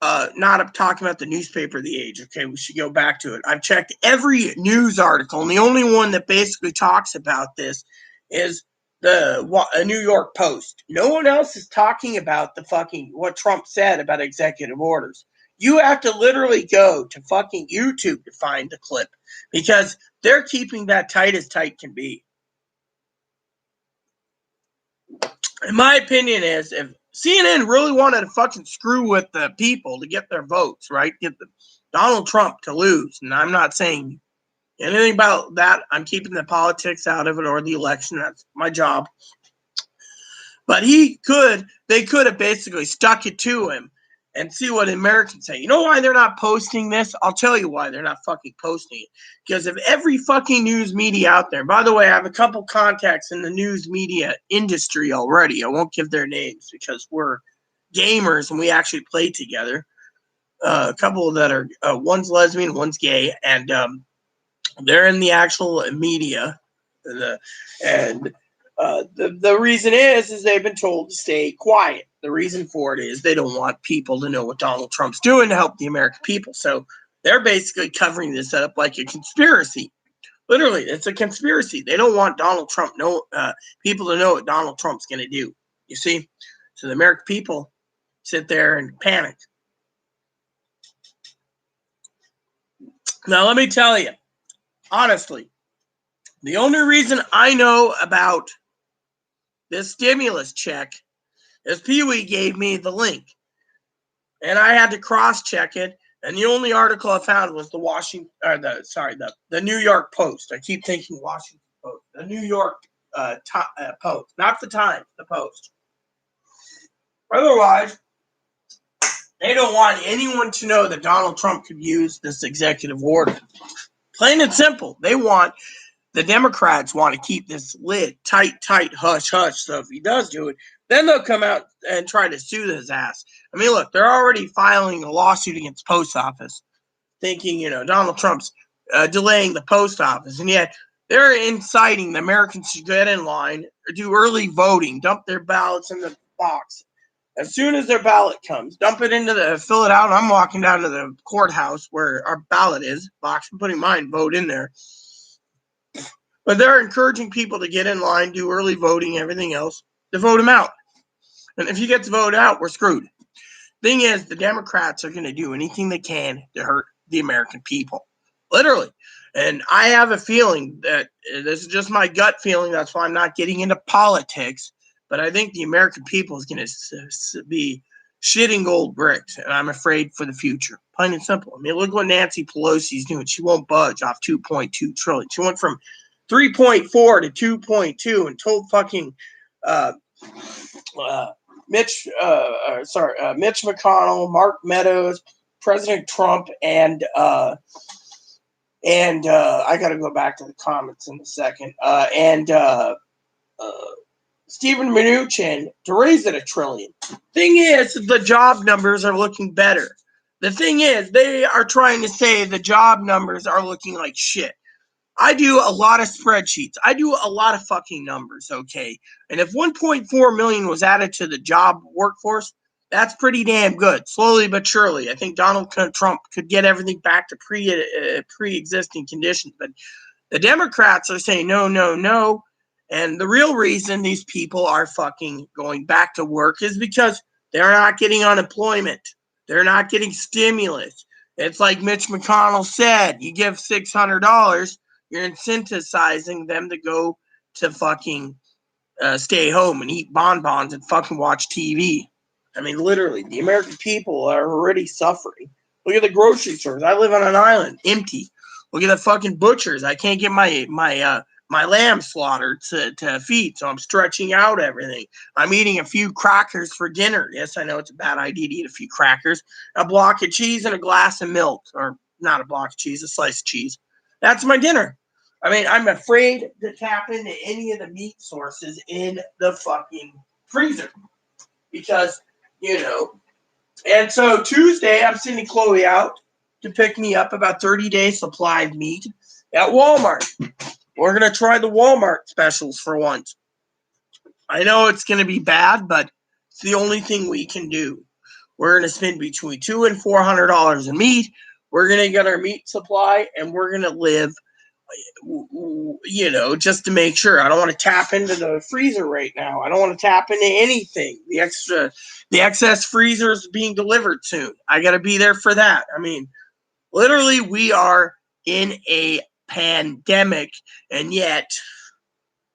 not talking about the newspaper of the age. Okay, we should go back to it. I've checked every news article, and the only one that basically talks about this is the New York Post. No one else is talking about the fucking what Trump said about executive orders. You have to literally go to fucking YouTube to find the clip because they're keeping that tight as tight can be. In my opinion is if CNN really wanted to fucking screw with the people to get their votes, right? Get Donald Trump to lose. And I'm not saying anything about that. I'm keeping the politics out of it or the election. That's my job. But they could have basically stuck it to him and see what Americans say. You know why they're not posting this? I'll tell you why they're not fucking posting it. Because of every fucking news media out there. By the way, I have a couple contacts in the news media industry already. I won't give their names because we're gamers and we actually play together. A couple that are, one's lesbian, one's gay, and they're in the actual media. The reason is they've been told to stay quiet. The reason for it is they don't want people to know what Donald Trump's doing to help the American people. So they're basically covering this up like a conspiracy. Literally, it's a conspiracy. They don't want Donald Trump people to know what Donald Trump's going to do. You see? So the American people sit there and panic. Now, let me tell you, honestly, the only reason I know about this stimulus check is Pee-wee gave me the link. And I had to cross-check it. And the only article I found was the New York Post. I keep thinking Washington Post. The New York Post. Not the Times, the Post. Otherwise, they don't want anyone to know that Donald Trump could use this executive order. Plain and simple. The Democrats want to keep this lid tight, hush. So if he does do it, then they'll come out and try to sue his ass. I mean, look, they're already filing a lawsuit against post office, thinking, Donald Trump's delaying the post office. And yet they're inciting the Americans to get in line or do early voting, dump their ballots in the box. As soon as their ballot comes, fill it out. I'm walking down to the courthouse where our ballot is, box, I'm putting mine, vote in there. But they're encouraging people to get in line, do early voting, everything else, to vote him out. And if he gets voted out, we're screwed. Thing is, the Democrats are going to do anything they can to hurt the American people. Literally. And I have a feeling that this is just my gut feeling. That's why I'm not getting into politics. But I think the American people is going to be shitting gold bricks. And I'm afraid for the future. Plain and simple. I mean, look what Nancy Pelosi's doing. She won't budge off $2.2 trillion. She went from 3.4 to 2.2 and told fucking Mitch McConnell, Mark Meadows, President Trump, and I got to go back to the comments in a second, and Stephen Mnuchin to raise it $1 trillion. Thing is, the job numbers are looking better. The thing is, they are trying to say the job numbers are looking like shit. I do a lot of spreadsheets. I do a lot of fucking numbers, okay? And if 1.4 million was added to the job workforce, that's pretty damn good. Slowly but surely. I think Donald Trump could get everything back to pre-existing conditions. But the Democrats are saying no. And the real reason these people are fucking going back to work is because they're not getting unemployment. They're not getting stimulus. It's like Mitch McConnell said, you give $600, you're incentivizing them to go to fucking stay home and eat bonbons and fucking watch TV. I mean, literally, the American people are already suffering. Look at the grocery stores. I live on an island, empty. Look at the fucking butchers. I can't get my lamb slaughtered to feed, so I'm stretching out everything. I'm eating a few crackers for dinner. Yes, I know it's a bad idea to eat a few crackers. A block of cheese and a glass of milk. Or not a block of cheese, a slice of cheese. That's my dinner. I mean, I'm afraid to tap into any of the meat sources in the fucking freezer. Because, And so Tuesday, I'm sending Chloe out to pick me up about 30-day supply of meat at Walmart. We're going to try the Walmart specials for once. I know it's going to be bad, but it's the only thing we can do. We're going to spend between $200 and $400 in meat. We're going to get our meat supply, and we're going to live, just to make sure. I don't want to tap into the freezer right now. I don't want to tap into anything. The excess freezer is being delivered soon. I got to be there for that. I mean, literally, we are in a pandemic, and yet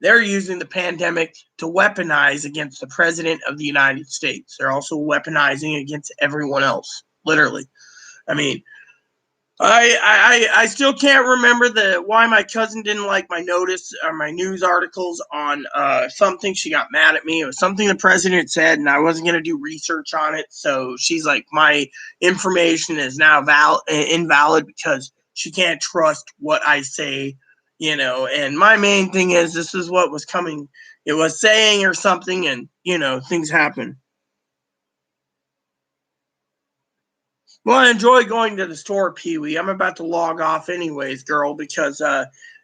they're using the pandemic to weaponize against the president of the United States. They're also weaponizing against everyone else, literally. I mean, I still can't remember why my cousin didn't like my notice or my news articles on something. She got mad at me. It was something the president said, and I wasn't going to do research on it. So she's like, my information is now invalid because she can't trust what I say, And my main thing is this is what was coming. It was saying or something, and things happen. Well, I enjoy going to the store, Pee Wee. I'm about to log off anyways, girl, because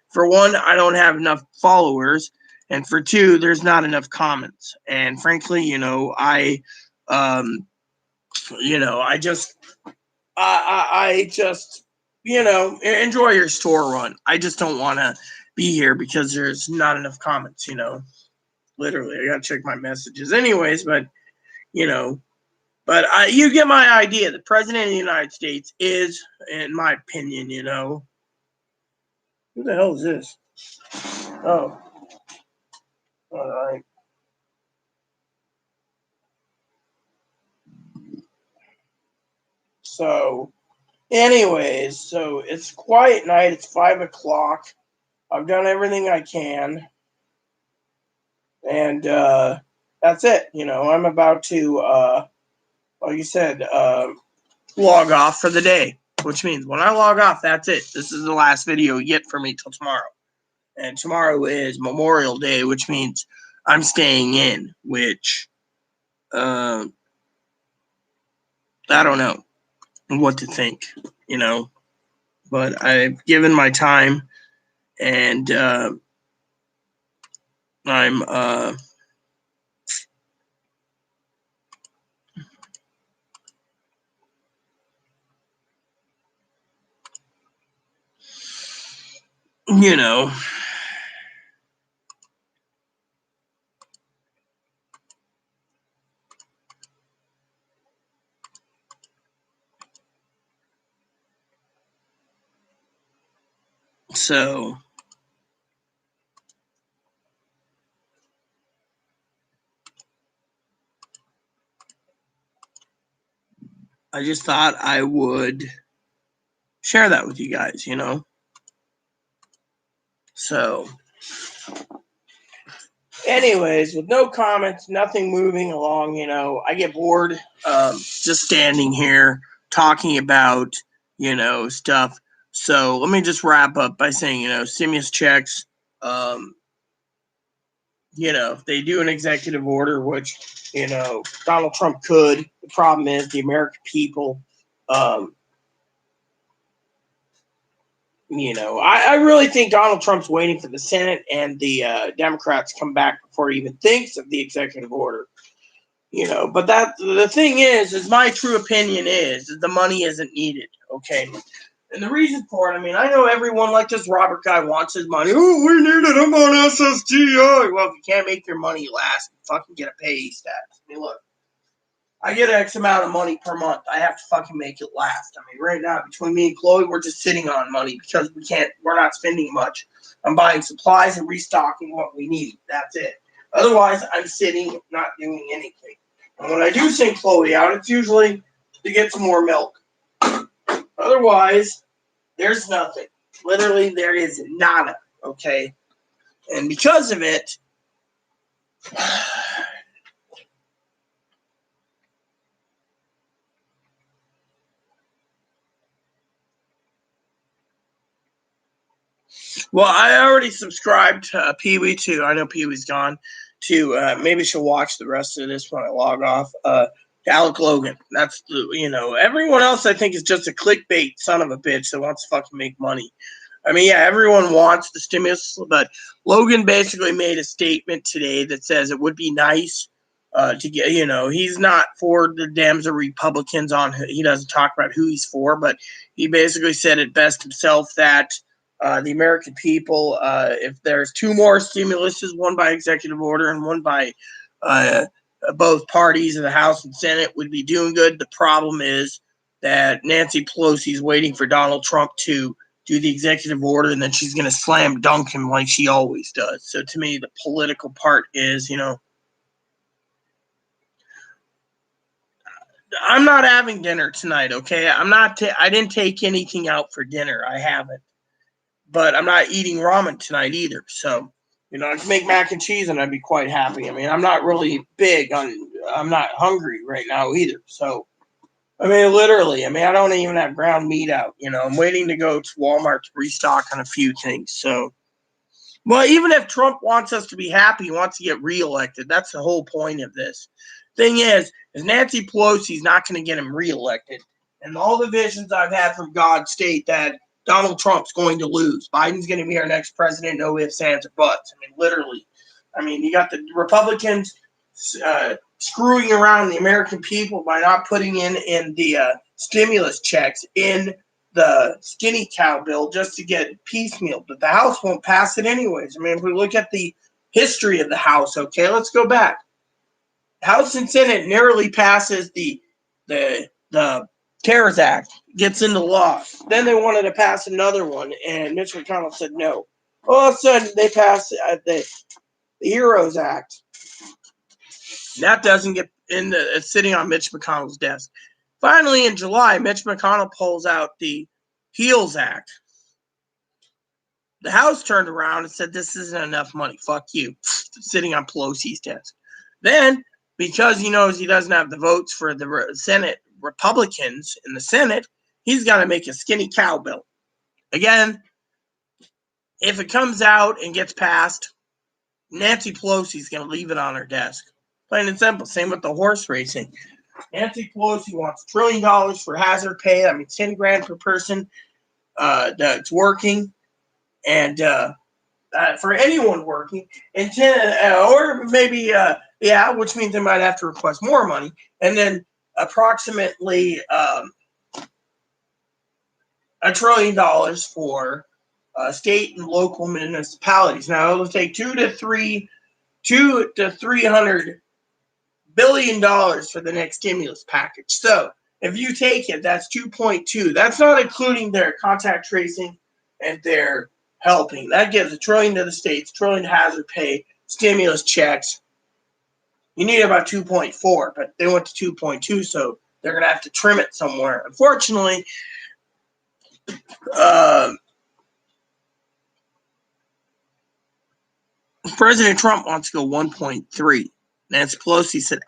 for one, I don't have enough followers, and for two, there's not enough comments. And frankly, I just, enjoy your store run. I just don't want to be here because there's not enough comments. Literally, I gotta check my messages, anyways. But you know, But you get my idea. The president of the United States is, in my opinion, who the hell is this? Oh, all right. So, anyways, so it's quiet night. It's 5 o'clock. I've done everything I can, and that's it. I'm about to, like you said, log off for the day. Which means when I log off, that's it. This is the last video you get from me till tomorrow. And tomorrow is Memorial Day, which means I'm staying in, which I don't know what to think, but I've given my time, and I'm you know so I just thought I would share that with you guys, so anyways, with no comments, nothing moving along, I get bored just standing here talking about, stuff. So let me just wrap up by saying, stimulus checks, if they do an executive order, which, Donald Trump could. The problem is the American people, I really think Donald Trump's waiting for the Senate and the Democrats to come back before he even thinks of the executive order. But the thing is my true opinion is that the money isn't needed. Okay. And the reason for it, I know everyone like this Robert guy wants his money. Oh, we need it. I'm on SSDI. Well, if you can't make your money last, fucking get a pay stats. Look, I get X amount of money per month. I have to fucking make it last. Right now, between me and Chloe, we're just sitting on money because we're not spending much. I'm buying supplies and restocking what we need. That's it. Otherwise, I'm sitting, not doing anything. And when I do send Chloe out, it's usually to get some more milk. Otherwise, there's nothing. Literally, there is nada. Okay? And because of it, well, I already subscribed to Pee Wee too. I know Pee Wee's gone. To maybe she'll watch the rest of this when I log off. To Alec Logan. That's everyone else I think is just a clickbait son of a bitch that wants to fucking make money. I mean, yeah, everyone wants the stimulus, but Logan basically made a statement today that says it would be nice to get, he's not for the Dems or Republicans he doesn't talk about who he's for, but he basically said it best himself that the American people, if there's two more stimuluses, one by executive order and one by uh, both parties in the House and Senate, would be doing good. The problem is that Nancy Pelosi is waiting for Donald Trump to do the executive order, and then she's going to slam dunk him like she always does. So to me, the political part is, I'm not having dinner tonight, okay? I didn't take anything out for dinner. I haven't. But I'm not eating ramen tonight either. So, I can make mac and cheese and I'd be quite happy. I mean, I'm not really I'm not hungry right now either. So, I mean, literally, I don't even have ground meat out. I'm waiting to go to Walmart to restock on a few things. So, well, even if Trump wants us to be happy, he wants to get reelected. That's the whole point of this. Thing is Nancy Pelosi's not going to get him reelected. And all the visions I've had from God state that Donald Trump's going to lose. Biden's going to be our next president, no ifs, ands, or buts. Literally. You got the Republicans screwing around the American people by not putting in the stimulus checks in the skinny cow bill just to get piecemeal, but the House won't pass it anyways. If we look at the history of the House, okay, let's go back. House and Senate narrowly passes the CARES Act, gets into law. Then they wanted to pass another one, and Mitch McConnell said no. All of a sudden, they pass the HEROES Act. That doesn't get it's sitting on Mitch McConnell's desk. Finally, in July, Mitch McConnell pulls out the HEALS Act. The House turned around and said, this isn't enough money. Fuck you. Sitting on Pelosi's desk. Then, because he knows he doesn't have the votes for the Senate Republicans in the Senate, he's got to make a skinny cow bill. Again, if it comes out and gets passed, Nancy Pelosi's going to leave it on her desk. Plain and simple. Same with the horse racing. Nancy Pelosi wants $1 trillion for hazard pay. I mean, $10,000 per person that's working, and for anyone working, and 10, or maybe which means they might have to request more money, and then approximately $1 trillion for state and local municipalities. Now it'll take $200 to $300 billion for the next stimulus package. So if you take it, that's 2.2. That's not including their contact tracing and their helping. That gives $1 trillion to the states, $1 trillion to hazard pay, stimulus checks. You need about 2.4, but they went to 2.2, so they're going to have to trim it somewhere. Unfortunately, President Trump wants to go 1.3. Nancy Pelosi said,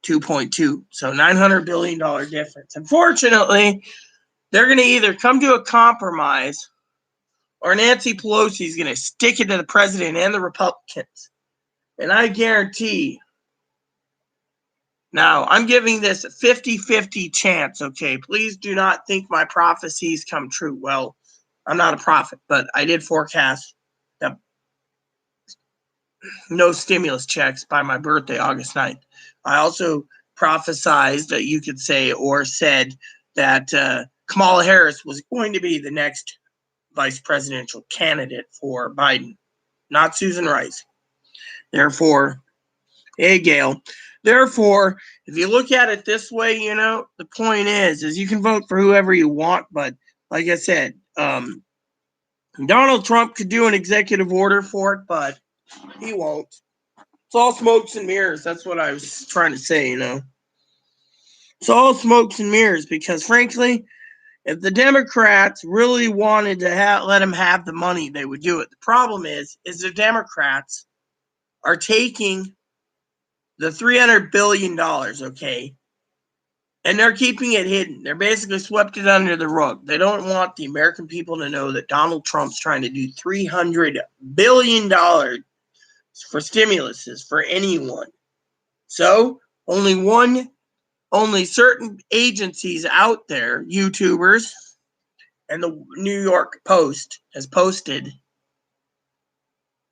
2.2. So $900 billion difference. Unfortunately, they're going to either come to a compromise or Nancy Pelosi is going to stick it to the president and the Republicans. And I guarantee, now I'm giving this a 50-50 chance, okay? Please do not think my prophecies come true. Well, I'm not a prophet, but I did forecast that no stimulus checks by my birthday, August 9th. I also prophesized that you could say or said that Kamala Harris was going to be the next vice presidential candidate for Biden, not Susan Rice. Therefore, hey, Gail. Therefore, if you look at it this way, the point is you can vote for whoever you want, but like I said, Donald Trump could do an executive order for it, but he won't. It's all smokes and mirrors. That's what I was trying to say, It's all smokes and mirrors because, frankly, if the Democrats really wanted to let him have the money, they would do it. The problem is the Democrats are taking the $300 billion, okay, and they're keeping it hidden. They're basically swept it under the rug. They don't want the American people to know that Donald Trump's trying to do $300 billion for stimuluses for anyone. So only certain agencies out there, YouTubers, and the New York Post has posted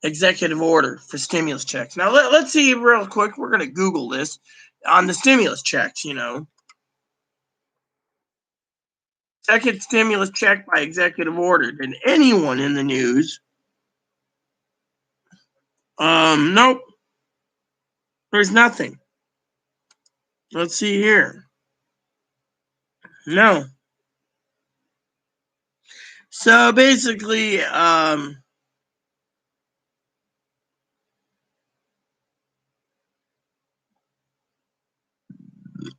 executive order for stimulus checks. Now, let's see real quick. We're going to Google this on the stimulus checks, Second stimulus check by executive order. Did anyone in the news? Nope. There's nothing. Let's see here. No. So basically,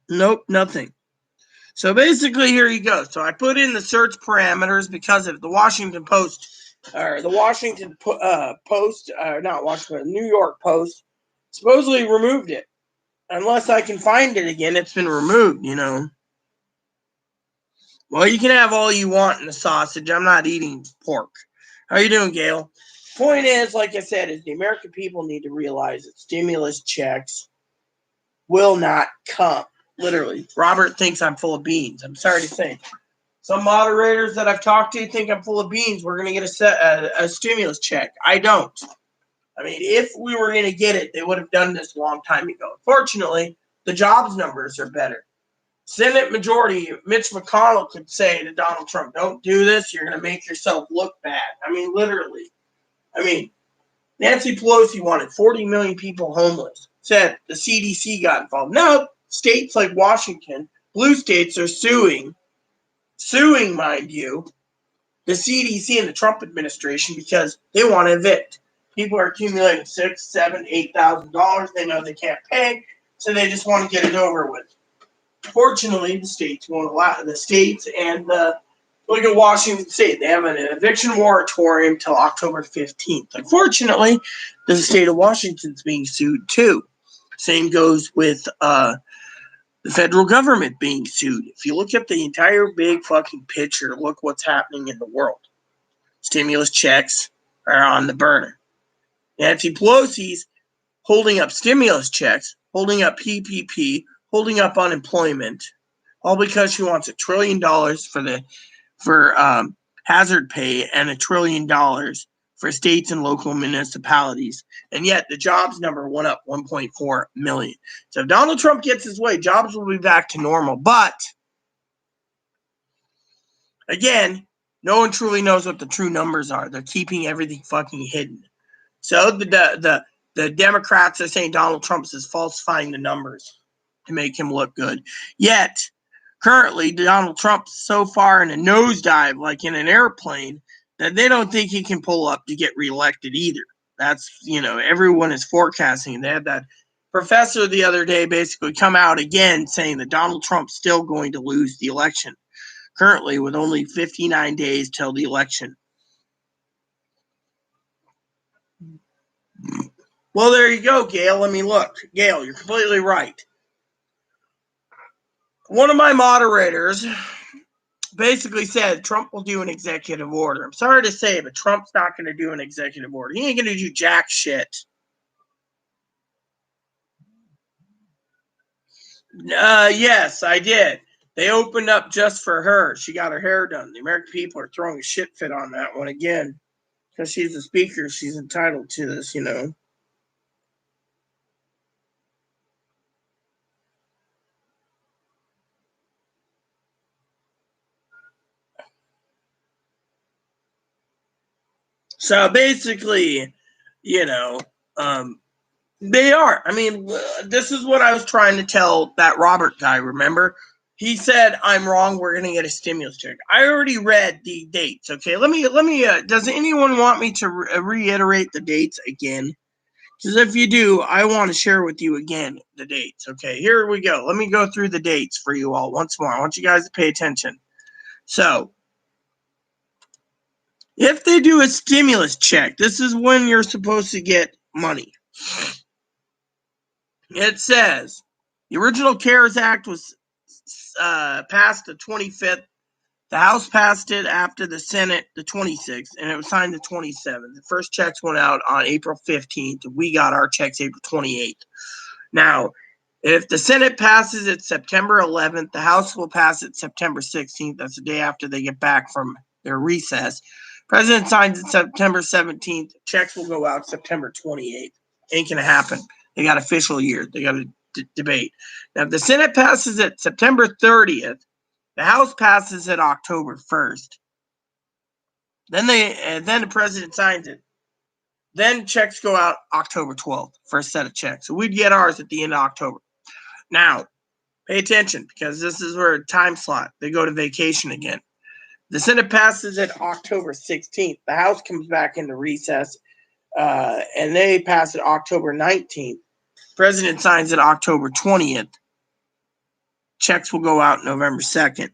nope, nothing. So basically, here you go. So I put in the search parameters because of the Washington Post, or the Washington Post, not Washington, New York Post, supposedly removed it. Unless I can find it again, it's been removed, Well, you can have all you want in the sausage. I'm not eating pork. How you doing, Gail? Point is, like I said, is the American people need to realize that stimulus checks will not come. Literally. Robert thinks I'm full of beans. I'm sorry to say. Some moderators that I've talked to think I'm full of beans. We're going to get a stimulus check. I don't. I mean, if we were going to get it, they would have done this a long time ago. Fortunately, the jobs numbers are better. Senate Majority Mitch McConnell could say to Donald Trump, don't do this. You're going to make yourself look bad. I mean, literally. I mean, Nancy Pelosi wanted 40 million people homeless. Said the CDC got involved. Now, states like Washington, blue states are suing, mind you, the CDC and the Trump administration because they want to evict. People are accumulating $6,000, $7,000, $8,000. They know they can't pay, so they just want to get it over with. Fortunately, the states won't allow the states and look at Washington State. They have an eviction moratorium till October 15th. Unfortunately, the state of Washington's being sued too. Same goes with the federal government being sued. If you look at the entire big fucking picture, look what's happening in the world. Stimulus checks are on the burner. Nancy Pelosi's holding up stimulus checks, holding up PPP, holding up unemployment, all because she wants $1 trillion for hazard pay and $1 trillion for states and local municipalities. And yet the jobs number went up 1.4 million. So if Donald Trump gets his way, jobs will be back to normal. But again, no one truly knows what the true numbers are. They're keeping everything fucking hidden. So the Democrats are saying Donald Trump is falsifying the numbers to make him look good. Yet, currently, Donald Trump's so far in a nosedive, like in an airplane, that they don't think he can pull up to get reelected either. That's, everyone is forecasting. They had that professor the other day basically come out again saying that Donald Trump's still going to lose the election, currently with only 59 days till the election. Well, there you go, Gail. I mean, look, Gail, you're completely right. One of my moderators basically said Trump will do an executive order. I'm sorry to say, but Trump's not going to do an executive order. He ain't going to do jack shit. Yes, I did. They opened up just for her. She got her hair done. The American people are throwing a shit fit on that one again. Because she's the speaker, she's entitled to this, So basically, they are. I mean, this is what I was trying to tell that Robert guy, remember? He said, I'm wrong, we're going to get a stimulus check. I already read the dates, okay? Let me, does anyone want me to reiterate the dates again? Because if you do, I want to share with you again the dates, okay? Here we go. Let me go through the dates for you all once more. I want you guys to pay attention. So, if they do a stimulus check, this is when you're supposed to get money. It says the original CARES Act was passed the 25th. The House passed it after the Senate the 26th, and it was signed the 27th. The first checks went out on April 15th. We got our checks April 28th. Now, if the Senate passes it September 11th, the House will pass it September 16th. That's the day after they get back from their recess. President signs it September 17th. Checks will go out September 28th. Ain't going to happen. They got official year. They got to debate. Now, if the Senate passes it September 30th, the House passes it October 1st. Then the president signs it. Then checks go out October 12th, first set of checks. So we'd get ours at the end of October. Now, pay attention, because this is where time slot. They go to vacation again. The Senate passes it October 16th. The House comes back into recess, and they pass it October 19th. President signs it October 20th. Checks will go out November 2nd.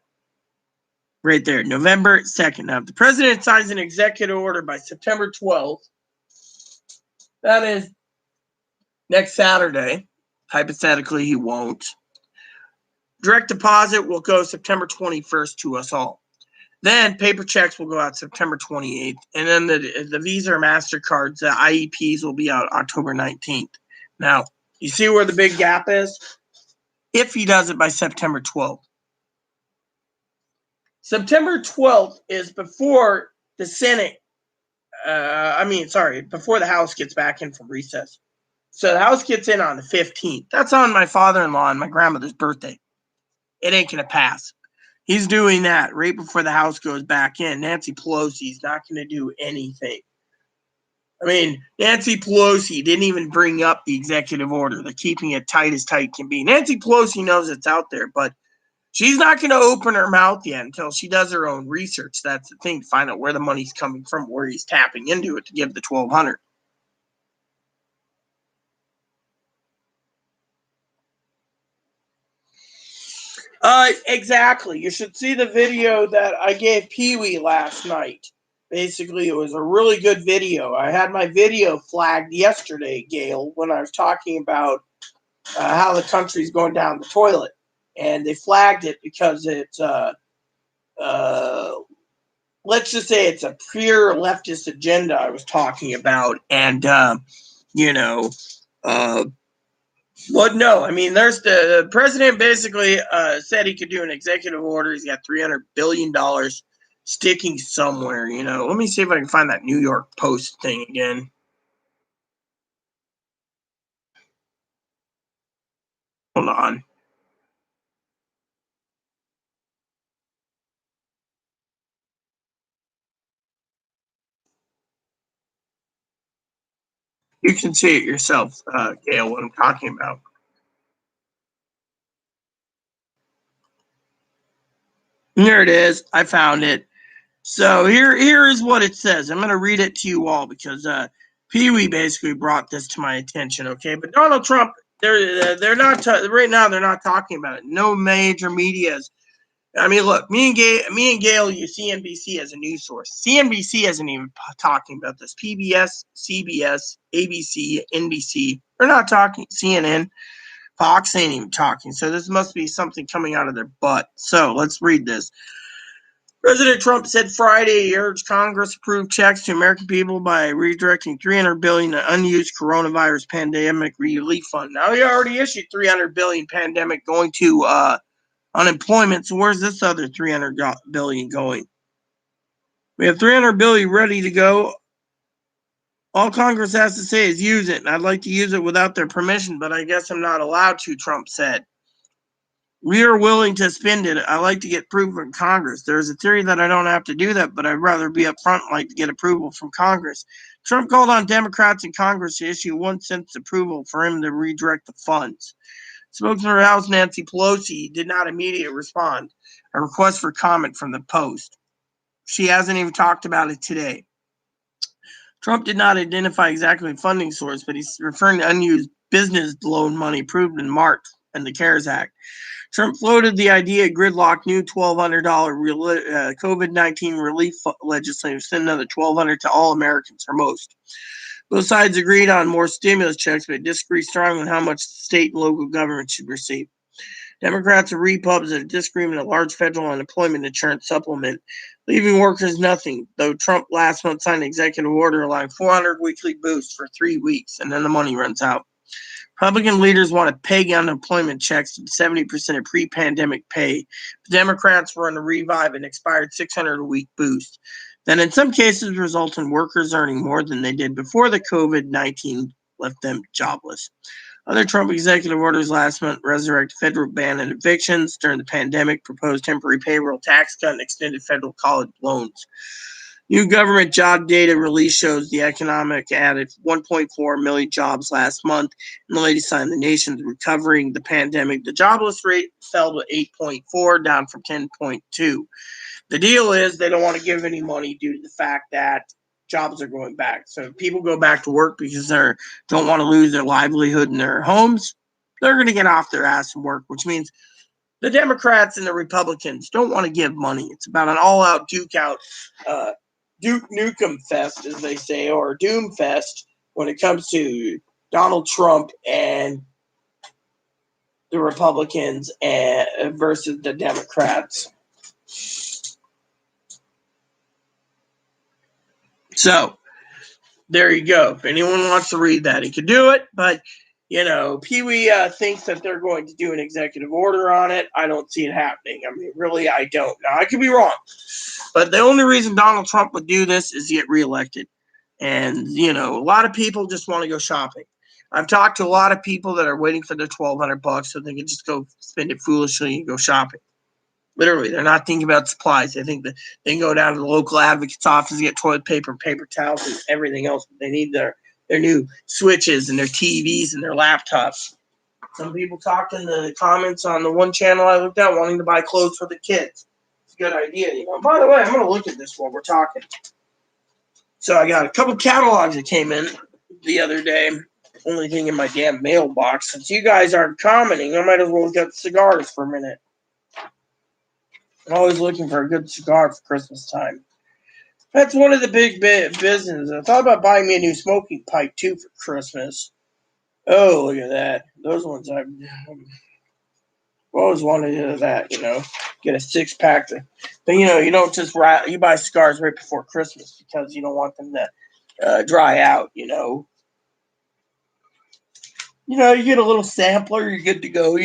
Right there, November 2nd. Now, if the president signs an executive order by September 12th, that is next Saturday. Hypothetically, he won't. Direct deposit will go September 21st to us all. Then paper checks will go out September 28th. And then the Visa or MasterCards, the IEPs will be out October 19th. Now, you see where the big gap is? If he does it by September 12th. September 12th is before the Senate, before the House gets back in from recess. So the House gets in on the 15th. That's on my father-in-law and my grandmother's birthday. It ain't going to pass. He's doing that right before the House goes back in. Nancy Pelosi's not going to do anything. I mean, Nancy Pelosi didn't even bring up the executive order. They're keeping it tight as tight can be. Nancy Pelosi knows it's out there, but she's not going to open her mouth yet until she does her own research. That's the thing, to find out where the money's coming from, where he's tapping into it to give the $1,200. Exactly. You should see the video that I gave Pee Wee last night. Basically, it was a really good video. I had my video flagged yesterday, Gail, when I was talking about how the country's going down the toilet. And they flagged it because it's, let's just say it's a pure leftist agenda I was talking about. And, well, no, I mean, there's the president basically said he could do an executive order. He's got $300 billion sticking somewhere, Let me see if I can find that New York Post thing again. Hold on. You can see it yourself, Gail, what I'm talking about. There it is. I found it. So here is what it says. I'm going to read it to you all because Pee Wee basically brought this to my attention. Okay, but Donald Trump, they're not right now. They're not talking about it. No major media's. I mean, look, me and Gail use CNBC as a news source. CNBC isn't even talking about this. PBS, CBS, ABC, NBC, they're not talking. CNN, Fox ain't even talking. So this must be something coming out of their butt. So let's read this. President Trump said Friday he urged Congress to approve checks to American people by redirecting $300 billion to unused coronavirus pandemic relief fund. Now, he already issued $300 billion pandemic going to unemployment. So where's this other $300 billion going? We have $300 billion ready to go. All Congress has to say is use it. And I'd like to use it without their permission, but I guess I'm not allowed to, Trump said. We are willing to spend it. I like to get approval from Congress. There's a theory that I don't have to do that, but I'd rather be upfront and like to get approval from Congress. Trump called on Democrats in Congress to issue 1 cent's approval for him to redirect the funds. Spokesman for House Nancy Pelosi did not immediately respond. A request for comment from the Post. She hasn't even talked about it today. Trump did not identify exactly the funding source, but he's referring to unused business loan money approved in March and the CARES Act. Trump floated the idea of gridlock new $1,200 COVID-19 relief legislation, send another $1,200 to all Americans or most. Both sides agreed on more stimulus checks, but disagreed strongly on how much state and local governments should receive. Democrats and Republicans have disagreement on a large federal unemployment insurance supplement, leaving workers nothing, though Trump last month signed an executive order allowing $400 weekly boosts for 3 weeks, and then the money runs out. Republican leaders want to peg unemployment checks to 70% of pre-pandemic pay. The Democrats want to revive an expired $600 a week boost. That in some cases result in workers earning more than they did before the COVID-19 left them jobless. Other Trump executive orders last month resurrect federal ban on evictions during the pandemic, proposed temporary payroll tax cut, and extended federal college loans. New government job data release shows the economic added 1.4 million jobs last month. In the latest sign, the nation's recovering the pandemic. The jobless rate fell to 8.4, down from 10.2. The deal is they don't want to give any money due to the fact that jobs are going back. So if people go back to work because they don't want to lose their livelihood in their homes, they're going to get off their ass and work, which means the Democrats and the Republicans don't want to give money. It's about an all-out Duke Nukem fest, as they say, or Doom fest when it comes to Donald Trump and the Republicans versus the Democrats. So there you go. If anyone wants to read that, he could do it. But, Pee-wee thinks that they're going to do an executive order on it. I don't see it happening. I mean, really, I don't. Now, I could be wrong. But the only reason Donald Trump would do this is to get reelected. And, a lot of people just want to go shopping. I've talked to a lot of people that are waiting for their $1,200 so they can just go spend it foolishly and go shopping. Literally, they're not thinking about supplies. They think that they can go down to the local advocate's office and get toilet paper, paper towels, and everything else. But they need their new switches and their TVs and their laptops. Some people talked in the comments on the one channel I looked at wanting to buy clothes for the kids. It's a good idea. By the way, I'm going to look at this while we're talking. So I got a couple catalogs that came in the other day. Only thing in my damn mailbox. Since you guys aren't commenting, I might as well look at cigars for a minute. I'm always looking for a good cigar for Christmas time. That's one of the big businesses. I thought about buying me a new smoking pipe, too, for Christmas. Oh, look at that. Those ones I've always wanted to do that, get a 6-pack. But, you don't just you buy cigars right before Christmas because you don't want them to dry out, You get a little sampler, you're good to go,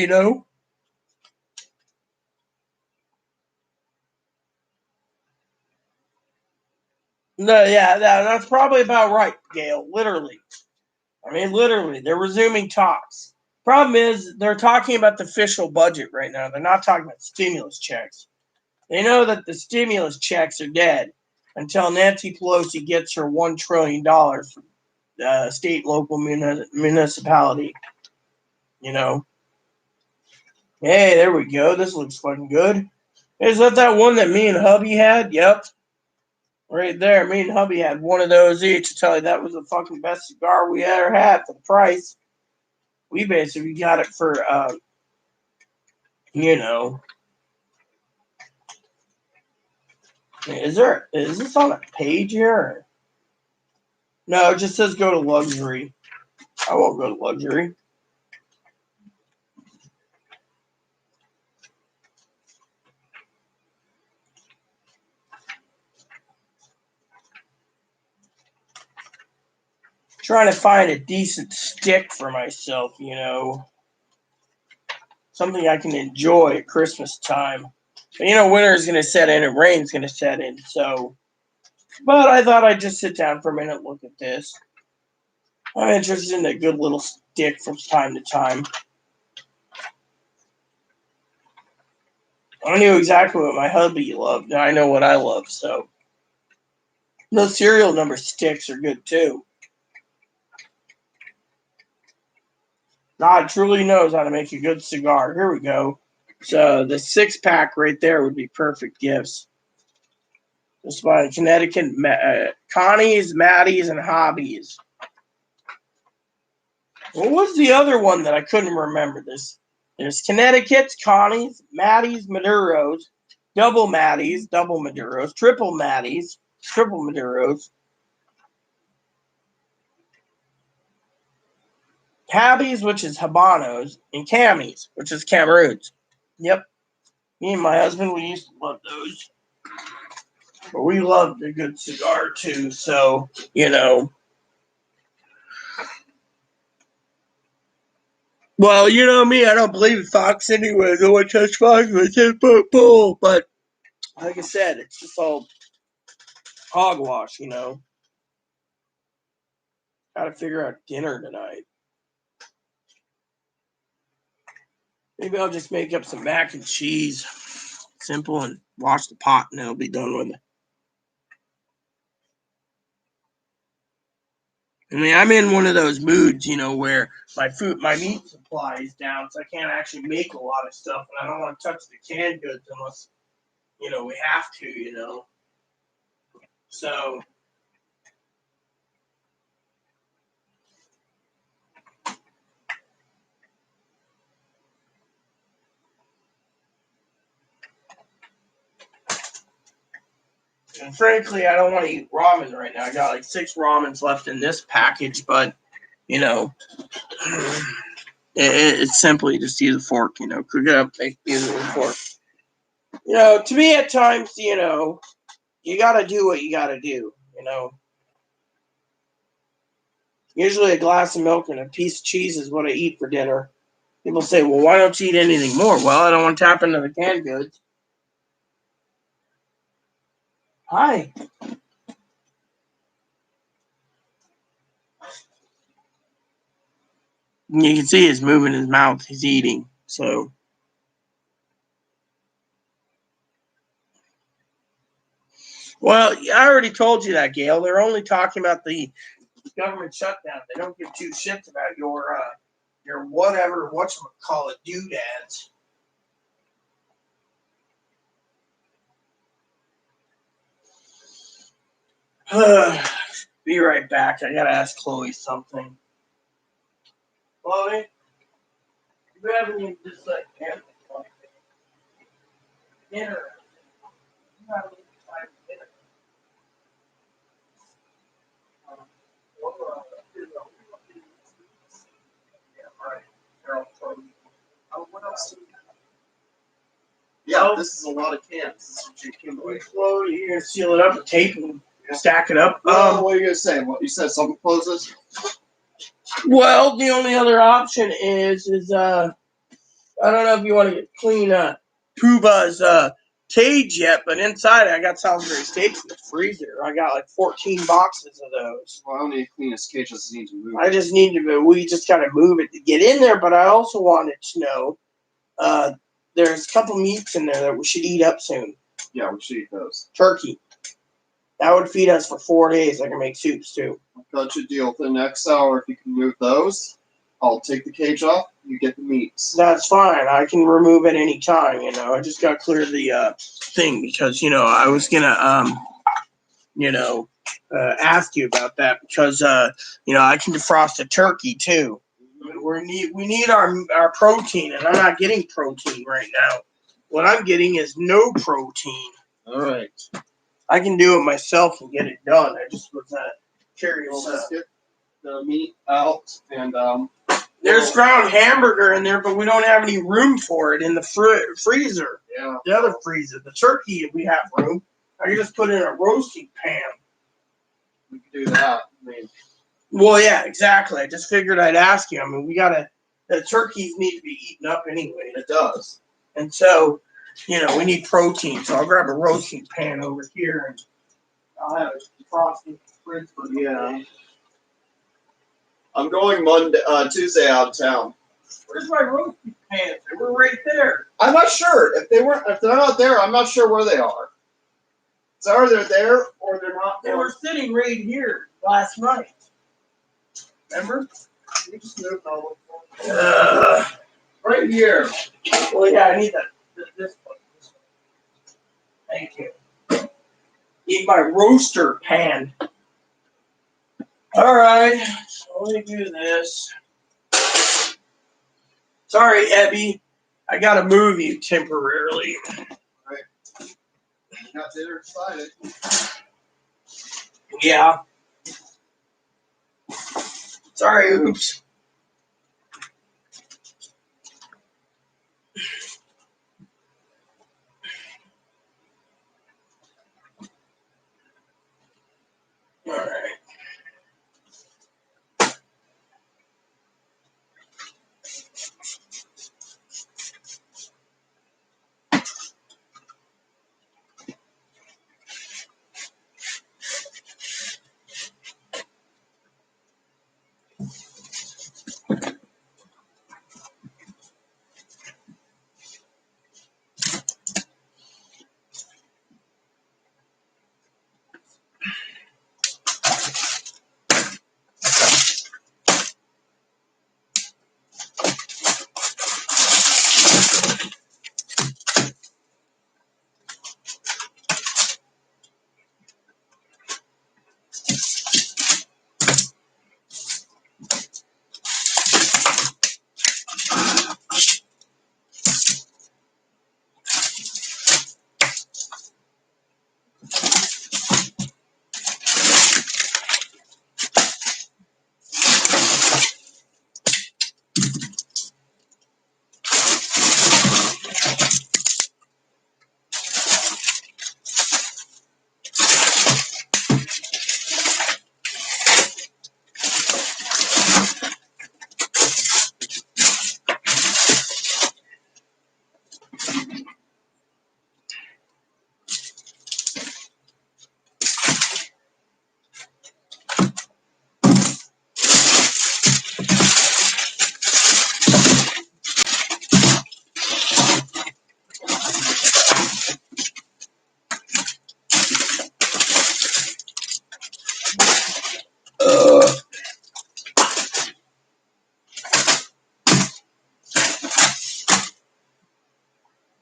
No, yeah, that's probably about right, Gail. Literally. I mean, literally, they're resuming talks. Problem is, they're talking about the official budget right now. They're not talking about stimulus checks. They know that the stimulus checks are dead until Nancy Pelosi gets her $1 trillion from state, local, municipality. Hey, there we go. This looks fucking good. Is that one that me and hubby had? Yep. Right there. Me and hubby had one of those each. I tell you, that was the fucking best cigar we ever had for the price. We basically got it for, is this on a page here? No, it just says go to luxury. I won't go to luxury. Trying to find a decent stick for myself, something I can enjoy at Christmas time. But, winter's going to set in and rain's going to set in, so. But I thought I'd just sit down for a minute and look at this. I'm interested in a good little stick from time to time. I knew exactly what my hubby loved. Now I know what I love, so. Those serial number sticks are good, too. God truly knows how to make a good cigar. Here we go. So the 6-pack right there would be perfect gifts. Just by Connecticut, Connie's, Maddie's, and Hobbies. What was the other one that I couldn't remember? There's Connecticut's, Connie's, Maddie's, Maduro's, double Maddie's, double Maduro's, triple Maddie's, triple Maduro's, Habbies, which is Habanos, and Camis, which is Cameroons. Yep. Me and my husband, we used to love those. But we loved a good cigar, too, so, Well, you know me, I don't believe in Fox anyway. No one touch Fox with 10-foot pole. But like I said, it's just all hogwash, you know. Gotta figure out dinner tonight. Maybe I'll just make up some mac and cheese. Simple, and wash the pot and I'll be done with it. I mean, I'm in one of those moods, you know, where my meat supply is down, so I can't actually make a lot of stuff, and I don't want to touch the canned goods unless, you know, we have to, you know. So, and frankly, I don't want to eat ramen right now. I got like 6 ramens left in this package, but, you know, it's simply just use a fork, you know, cook it up, use it with a fork. You know, to me at times, you know, you got to do what you got to do, you know. Usually a glass of milk and a piece of cheese is what I eat for dinner. People say, well, why don't you eat anything more? Well, I don't want to tap into the canned goods. Hi. You can see he's moving his mouth. He's eating. So, well, I already told you that, Gail. They're only talking about the government shutdown. They don't give two shits about your whatever, whatchamacallit, doodads. Be right back. I gotta ask Chloe something. Chloe, you haven't even just like dinner. You haven't even tried dinner. What else do we have? Yeah, this is a lot of cans. Chloe, you're gonna seal it up with tape and stack it up. What are you gonna say? What you said? Something closes. Well, the only other option is I don't know if you want to clean Puba's cage yet, but inside I got Salisbury steaks in the freezer. I got like 14 boxes of those. Well, I don't need to clean his cage. I just need to move. I just need to. We just gotta move it to get in there. But I also wanted to know there's a couple meats in there that we should eat up soon. Yeah, we should eat those. Turkey. That would feed us for 4 days. I can make soups too. I'll cut you a deal for the next hour. If you can move those, I'll take the cage off. You get the meats. That's fine. I can remove it any time. You know, I just got to clear the thing because you know I was gonna ask you about that because you know I can defrost a turkey too. We need our protein, and I'm not getting protein right now. What I'm getting is no protein. All right. I can do it myself and get it done. I just was curious. Well, let's get the meat out and There's ground hamburger in there, but we don't have any room for it in the freezer. Yeah. The other freezer. The turkey, we have room. I can just put it in a roasting pan. We can do that. I mean, well, yeah, exactly. I just figured I'd ask you. I mean, the turkeys need to be eaten up anyway. It does. And so, you know, we need protein. So I'll grab a roasting pan over here and I'll have it frosting fridge for yeah. I'm going Tuesday out of town. Where's my roasting pans? They were right there. I'm not sure if they're not there. I'm not sure where they are. It's either they're there or they're not. They were sitting right here last night. Remember? You just moved all Right here. Well, yeah, I need this one. Thank you. Need my roaster pan. All right, so let me do this. Sorry, Abby. I got to move you temporarily. Right. You got dinner excited. Yeah. Sorry, oops. All right.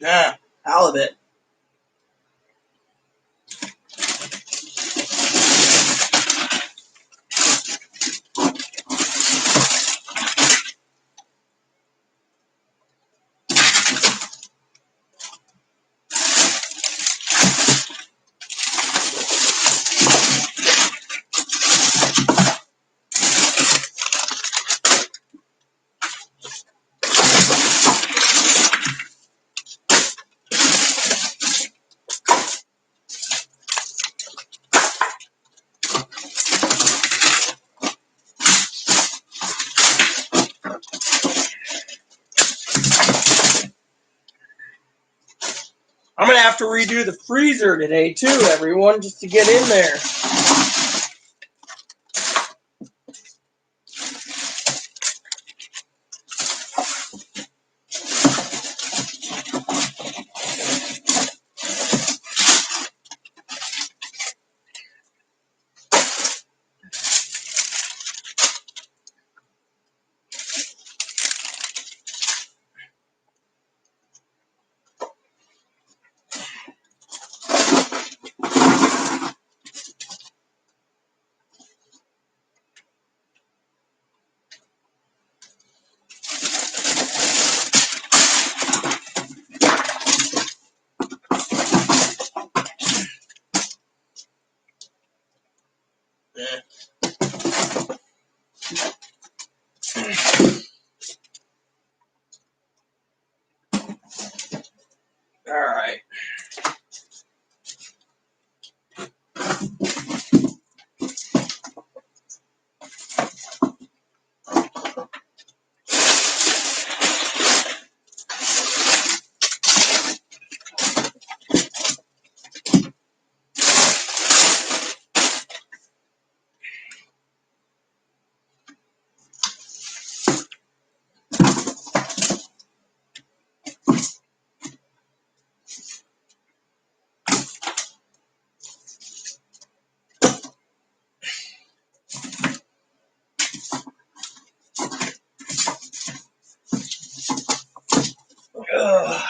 Yeah, halibut. I'm going to have to redo the freezer today, too, everyone, just to get in there. All right. Ugh.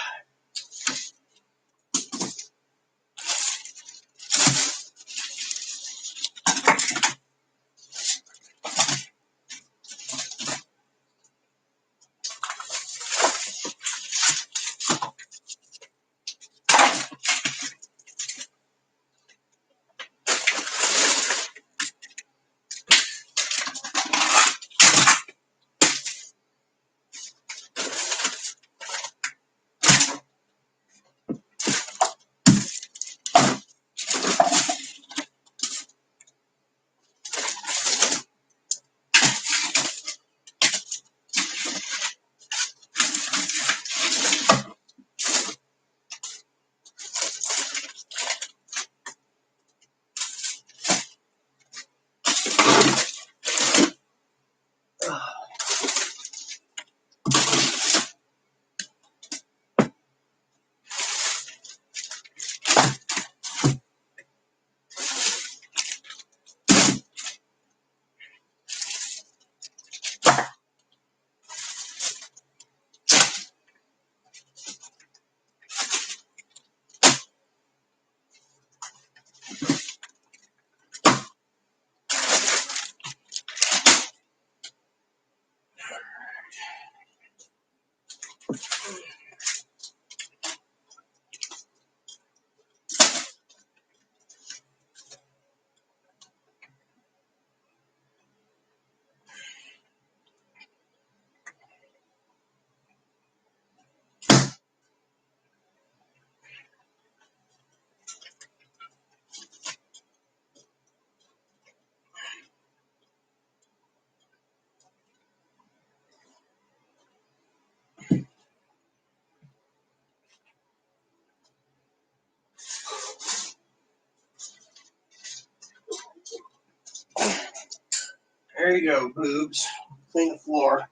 There you go, boobs. Clean the floor.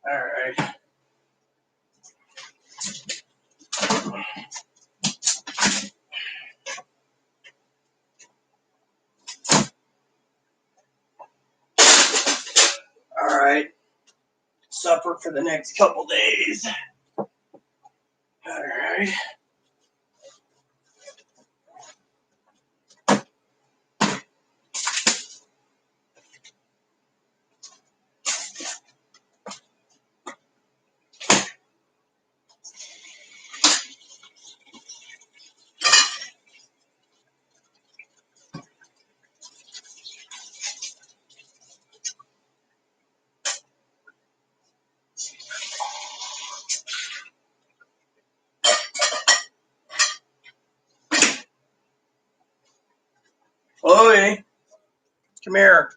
All right. All right. Supper for the next couple days. All right. Chloe, come here.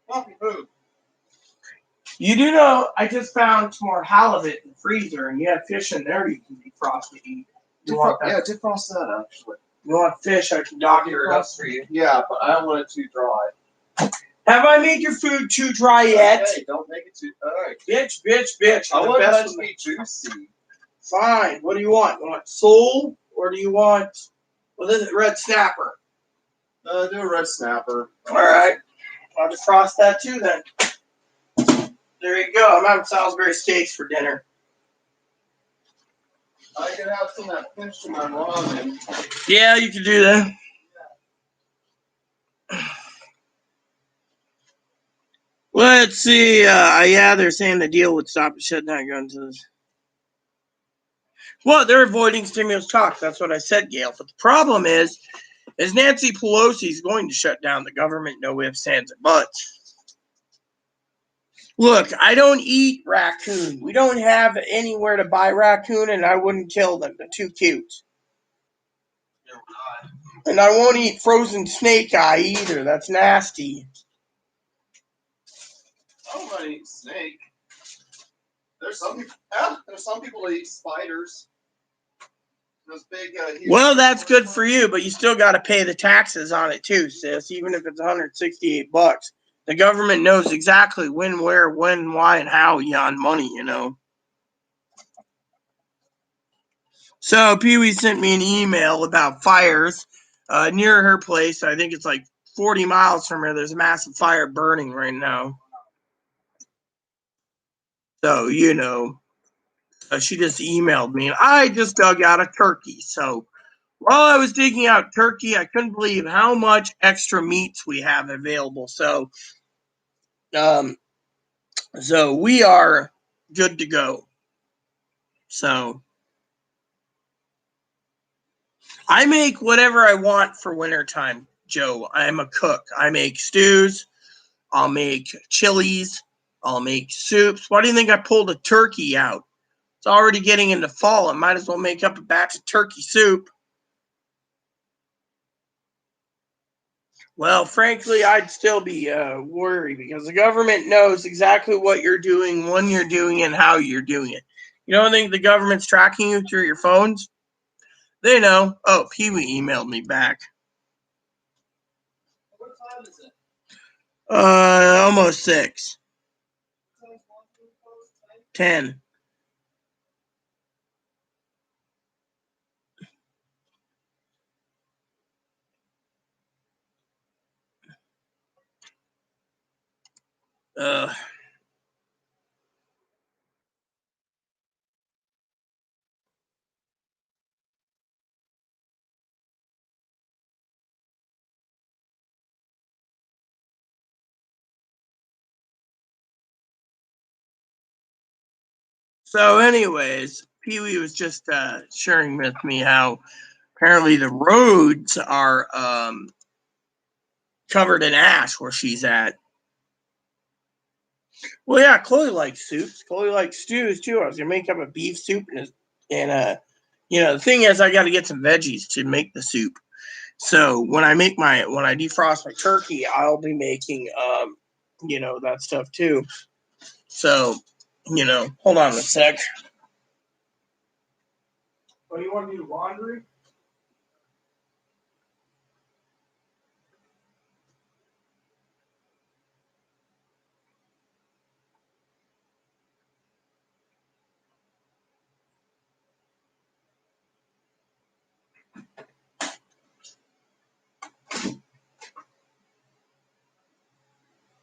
Coffee food. You do know I just found some more halibut in the freezer, and you have fish in there you can defrost to eat. Defrost that actually. You want fish? I can doctor it up for you. Yeah, but I don't want it too dry. Have I made your food too dry yet? Hey, don't make it too. All right. Bitch. I The want best it to one. be juicy. Fine. What do you want? You want sole, or do you want, what is it, red snapper? Do a red snapper. All right. I'll defrost that too then. There you go. I'm having Salisbury steaks for dinner. I can have some of that fish in my ramen. Yeah, you can do that. Let's see. Yeah, they're saying the deal would stop and shut down guns. Well, they're avoiding stimulus talks. That's what I said, Gail. But the problem is Nancy Pelosi is going to shut down the government. No ifs, ands, or buts. Look, I don't eat raccoon. We don't have anywhere to buy raccoon, and I wouldn't kill them. They're too cute. And I won't eat frozen snake eye either. That's nasty. I don't want to eat snake. There's some people. There's some people that eat spiders. Those big. Well, that's good for you, but you still got to pay the taxes on it too, sis. Even if it's $168, the government knows exactly when, where, when, why, and how you on money. You know. So Pee Wee sent me an email about fires near her place. I think it's like 40 miles from her. There's a massive fire burning right now. So, you know, she just emailed me, and I just dug out a turkey. So while I was digging out turkey, I couldn't believe how much extra meats we have available. So we are good to go. So I make whatever I want for wintertime, Joe. I'm a cook. I make stews. I'll make chilies. I'll make soups. Why do you think I pulled a turkey out? It's already getting into fall. I might as well make up a batch of turkey soup. Well, frankly, I'd still be worried because the government knows exactly what you're doing, when you're doing it, and how you're doing it. You don't think the government's tracking you through your phones? They know. Oh, Pee Wee emailed me back. What time is it? Almost 6. 10. Uh, so, anyways, Pee Wee was just sharing with me how apparently the roads are covered in ash where she's at. Well, yeah, Chloe likes soups. Chloe likes stews too. I was gonna make up a beef soup and the thing is, I got to get some veggies to make the soup. So when I defrost my turkey, I'll be making that stuff too. So, hold on a sec. Oh, you want to do laundry?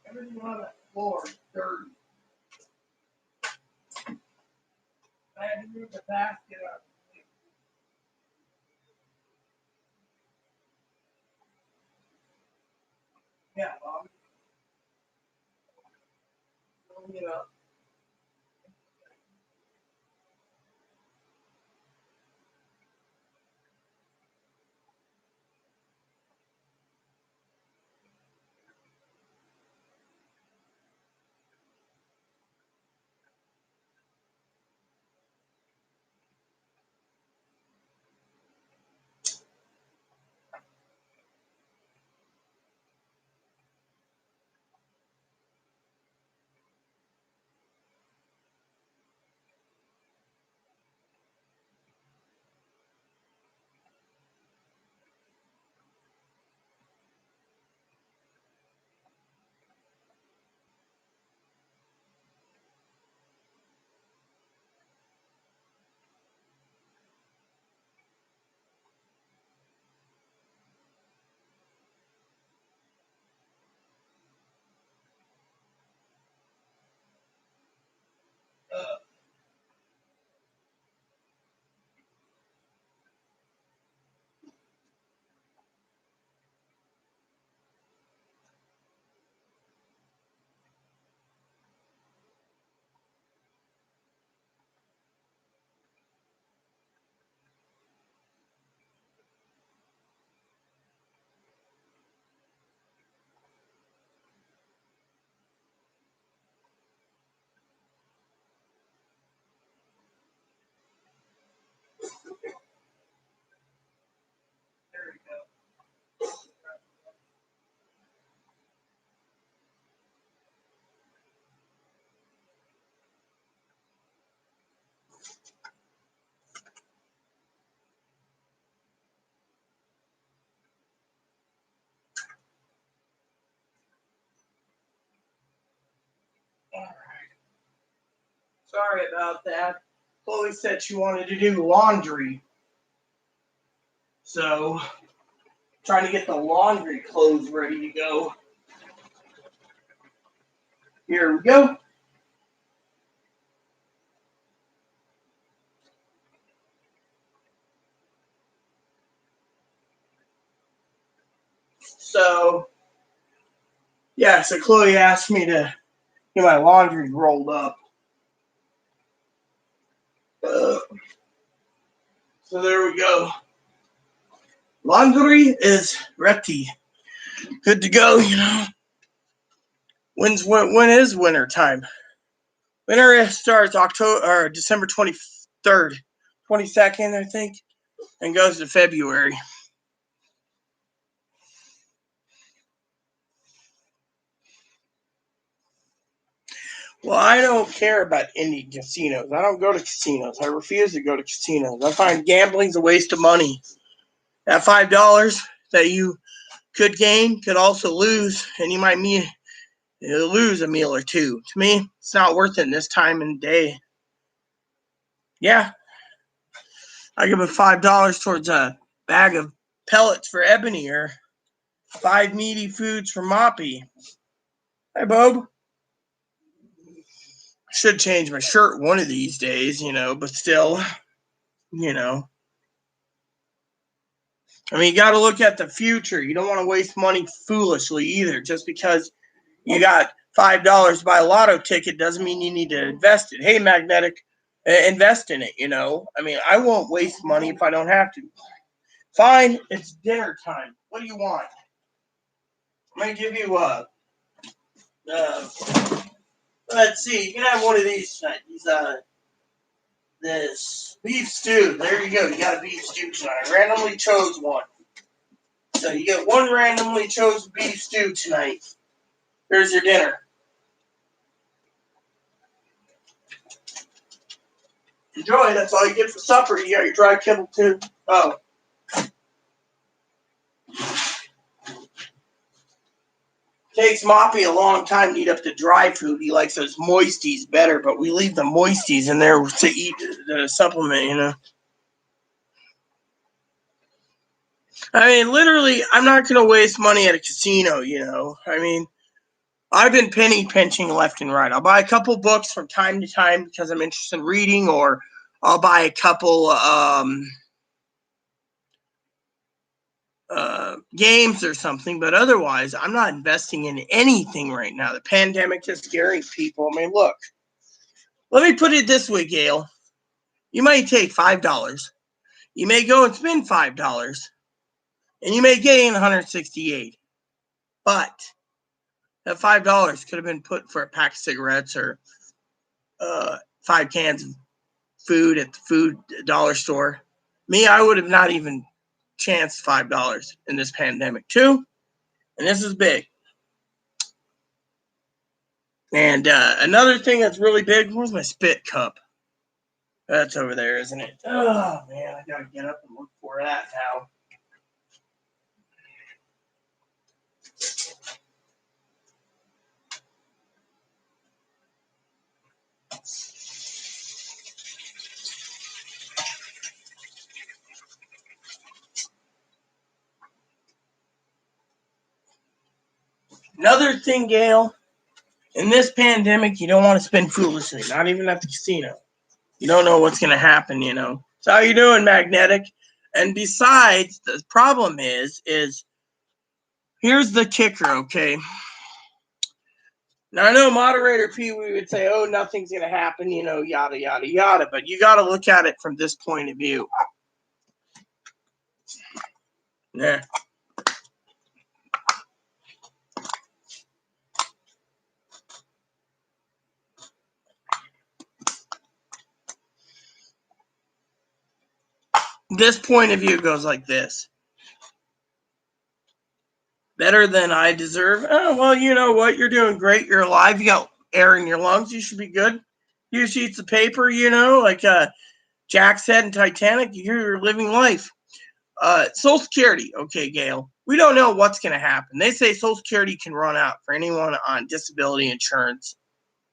Everything on that floor is dirty. I had to move the basket up. Yeah, Bob. You know. There we go. All right. Sorry about that. Chloe said she wanted to do laundry. So, trying to get the laundry clothes ready to go. Here we go. So, yeah, so Chloe asked me to get my laundry rolled up. So there we go. Laundry is ready. Good to go, when is winter time? Winter starts October or December 23rd, 22nd, I think, and goes to February. Well, I don't care about Indian casinos. I don't go to casinos. I refuse to go to casinos. I find gambling's a waste of money. That $5 that you could gain could also lose, and you might lose a meal or two. To me, it's not worth it in this time and day. Yeah, I give it $5 towards a bag of pellets for Ebony or 5 meaty foods for Moppy. Hi, Bob. Should change my shirt one of these days, but still, you know. I mean, you got to look at the future. You don't want to waste money foolishly either. Just because you got $5 to buy a lotto ticket doesn't mean you need to invest it. Hey, Magnetic, invest in it, I mean, I won't waste money if I don't have to. Fine, it's dinner time. What do you want? I'm going to give you let's see, you can have one of these tonight. This beef stew. There you go. You got a beef stew tonight. I randomly chose one. So you get one randomly chosen beef stew tonight. Here's your dinner. Enjoy. That's all you get for supper. You got your dry kibble too. Oh. Takes Moppy a long time to eat up the dry food. He likes those moisties better, but we leave the moisties in there to eat the supplement, you know. I mean, literally, I'm not going to waste money at a casino, you know. I mean, I've been penny pinching left and right. I'll buy a couple books from time to time because I'm interested in reading, or I'll buy a couple games or something, but otherwise, I'm not investing in anything right now. The pandemic is scaring people. I mean, look, let me put it this way, Gail. You might take $5. You may go and spend $5, and you may gain 168. But that $5 could have been put for a pack of cigarettes or 5 cans of food at the food dollar store. Me, I would have not even chanced $5 in this pandemic too, and this is big. And another thing that's really big, where's my spit cup? That's over there, isn't it? Oh, man, I got to get up and look for that now. Another thing, Gail, in this pandemic, you don't want to spend foolishly, not even at the casino. You don't know what's going to happen, you know. So how you doing, Magnetic? And besides, the problem is here's the kicker, okay? Now, I know moderator P, we would say, oh, nothing's going to happen, you know, yada, yada, yada. But you got to look at it from this point of view. Yeah. This point of view goes like this. Better than I deserve. Oh, well, you know what? You're doing great. You're alive. You got air in your lungs. You should be good. Few sheets of paper, you know, like Jack said in Titanic, you're living life. Social Security. Okay, Gail. We don't know what's going to happen. They say Social Security can run out for anyone on disability insurance,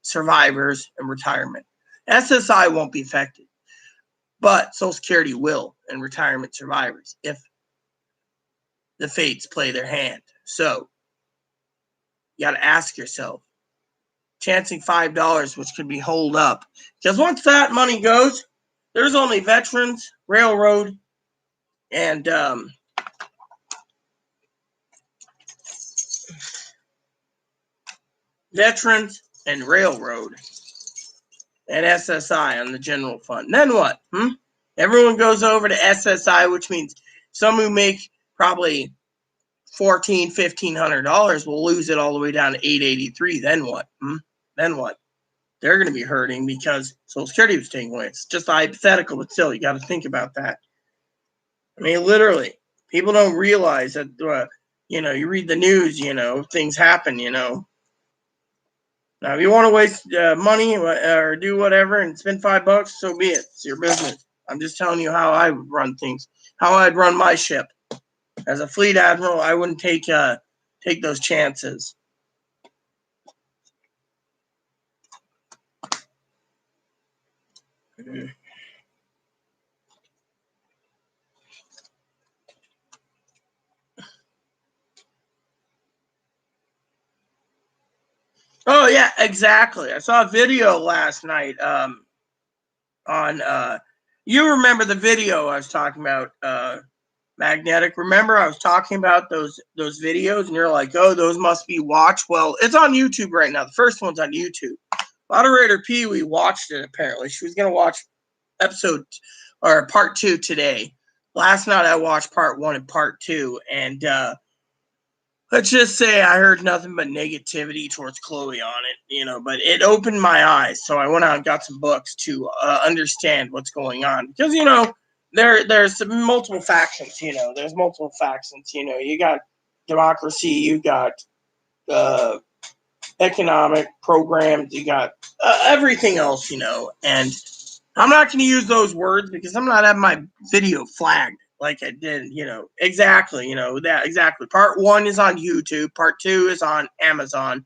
survivors, and retirement. SSI won't be affected, but Social Security will, and retirement survivors, if the fates play their hand. So you got to ask yourself, chancing $5, which could be holed up, because once that money goes, there's only veterans, railroad, and veterans and railroad and SSI on the general fund. Then what? Everyone goes over to SSI, which means some who make probably $1,400, $1,500 will lose it all the way down to $883. Then what? Then what? They're going to be hurting because Social Security was taken away. It's just a hypothetical, but still, you got to think about that. I mean, literally, people don't realize that, you know, you read the news, you know, things happen, you know. Now, if you want to waste money or do whatever and spend $5, so be it. It's your business. I'm just telling you how I would run things, how I'd run my ship. As a fleet admiral, I wouldn't take those chances. Oh yeah, exactly. I saw a video last night on you remember the video I was talking about, Magnetic. Remember I was talking about those videos and you're like, oh, those must be watched. Well, it's on YouTube right now. The first one's on YouTube. Moderator P, we watched it apparently. She was gonna watch episode or part 2 today. Last night I watched part 1 and part 2, and let's just say I heard nothing but negativity towards Chloe on it, you know, but it opened my eyes. So I went out and got some books to understand what's going on. Because, you know, there's multiple factions. There's multiple factions. You got democracy, you got economic programs, you got everything else. And I'm not going to use those words because I'm not having my video flagged like I did. Exactly. That exactly. Part 1 is on YouTube. Part 2 is on Amazon,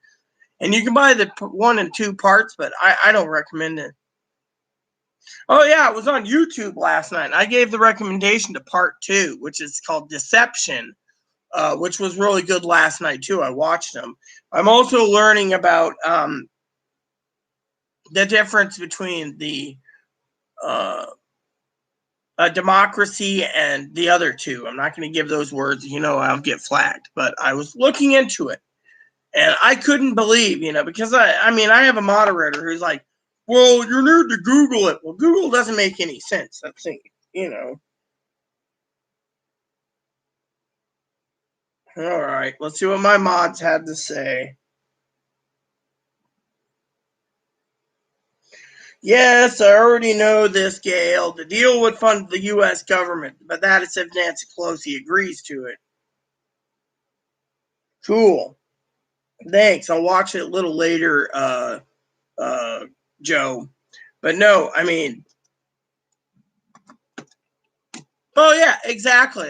and you can buy the 1 and 2 parts, but I don't recommend it. Oh yeah, it was on YouTube last night. I gave the recommendation to part 2, which is called Deception, which was really good last night too. I watched them. I'm also learning about the difference between the democracy and the other two. I'm not going to give those words. I'll get flagged. But I was looking into it, and I couldn't believe, because I have a moderator who's like, well, you need to Google it. Well, Google doesn't make any sense. That's it. All right, let's see what my mods had to say. Yes, I already know this, Gail. The deal would fund the U.S. government, but that is if Nancy Pelosi agrees to it. Cool. Thanks. I'll watch it a little later, Joe. But no, oh yeah, exactly.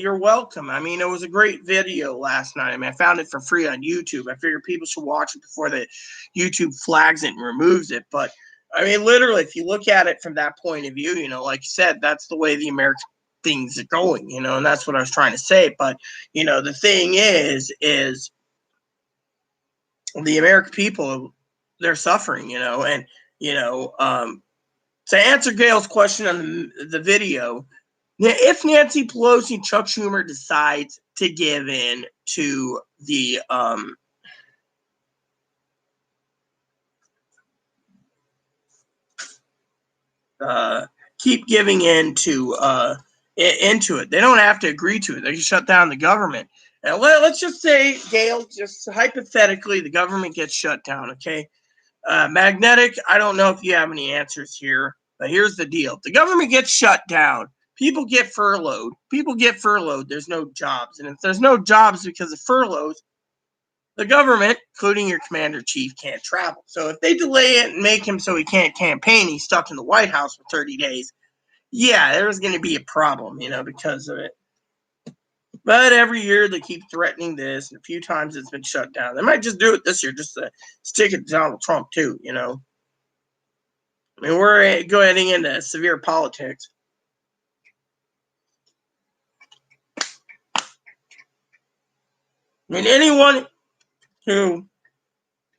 You're welcome. It was a great video last night. I found it for free on YouTube. I figured people should watch it before the YouTube flags it and removes it. But literally, if you look at it from that point of view, like you said, that's the way the American things are going, and that's what I was trying to say. But the thing is the American people, they're suffering, and to answer Gail's question on the video. Now, if Nancy Pelosi and Chuck Schumer decides to give in to the keep giving into it, they don't have to agree to it. They can shut down the government. And let's just say, Gail, just hypothetically, the government gets shut down. Okay, Magnetic. I don't know if you have any answers here, but here's the deal: if the government gets shut down, people get furloughed. There's no jobs, and if there's no jobs because of furloughs, the government, including your commander chief, can't travel. So if they delay it and make him so he can't campaign, he's stuck in the White House for 30 days. Yeah, there's going to be a problem, because of it. But every year they keep threatening this, and a few times it's been shut down. They might just do it this year, just to stick it to Donald Trump too. We're going into severe politics. Anyone who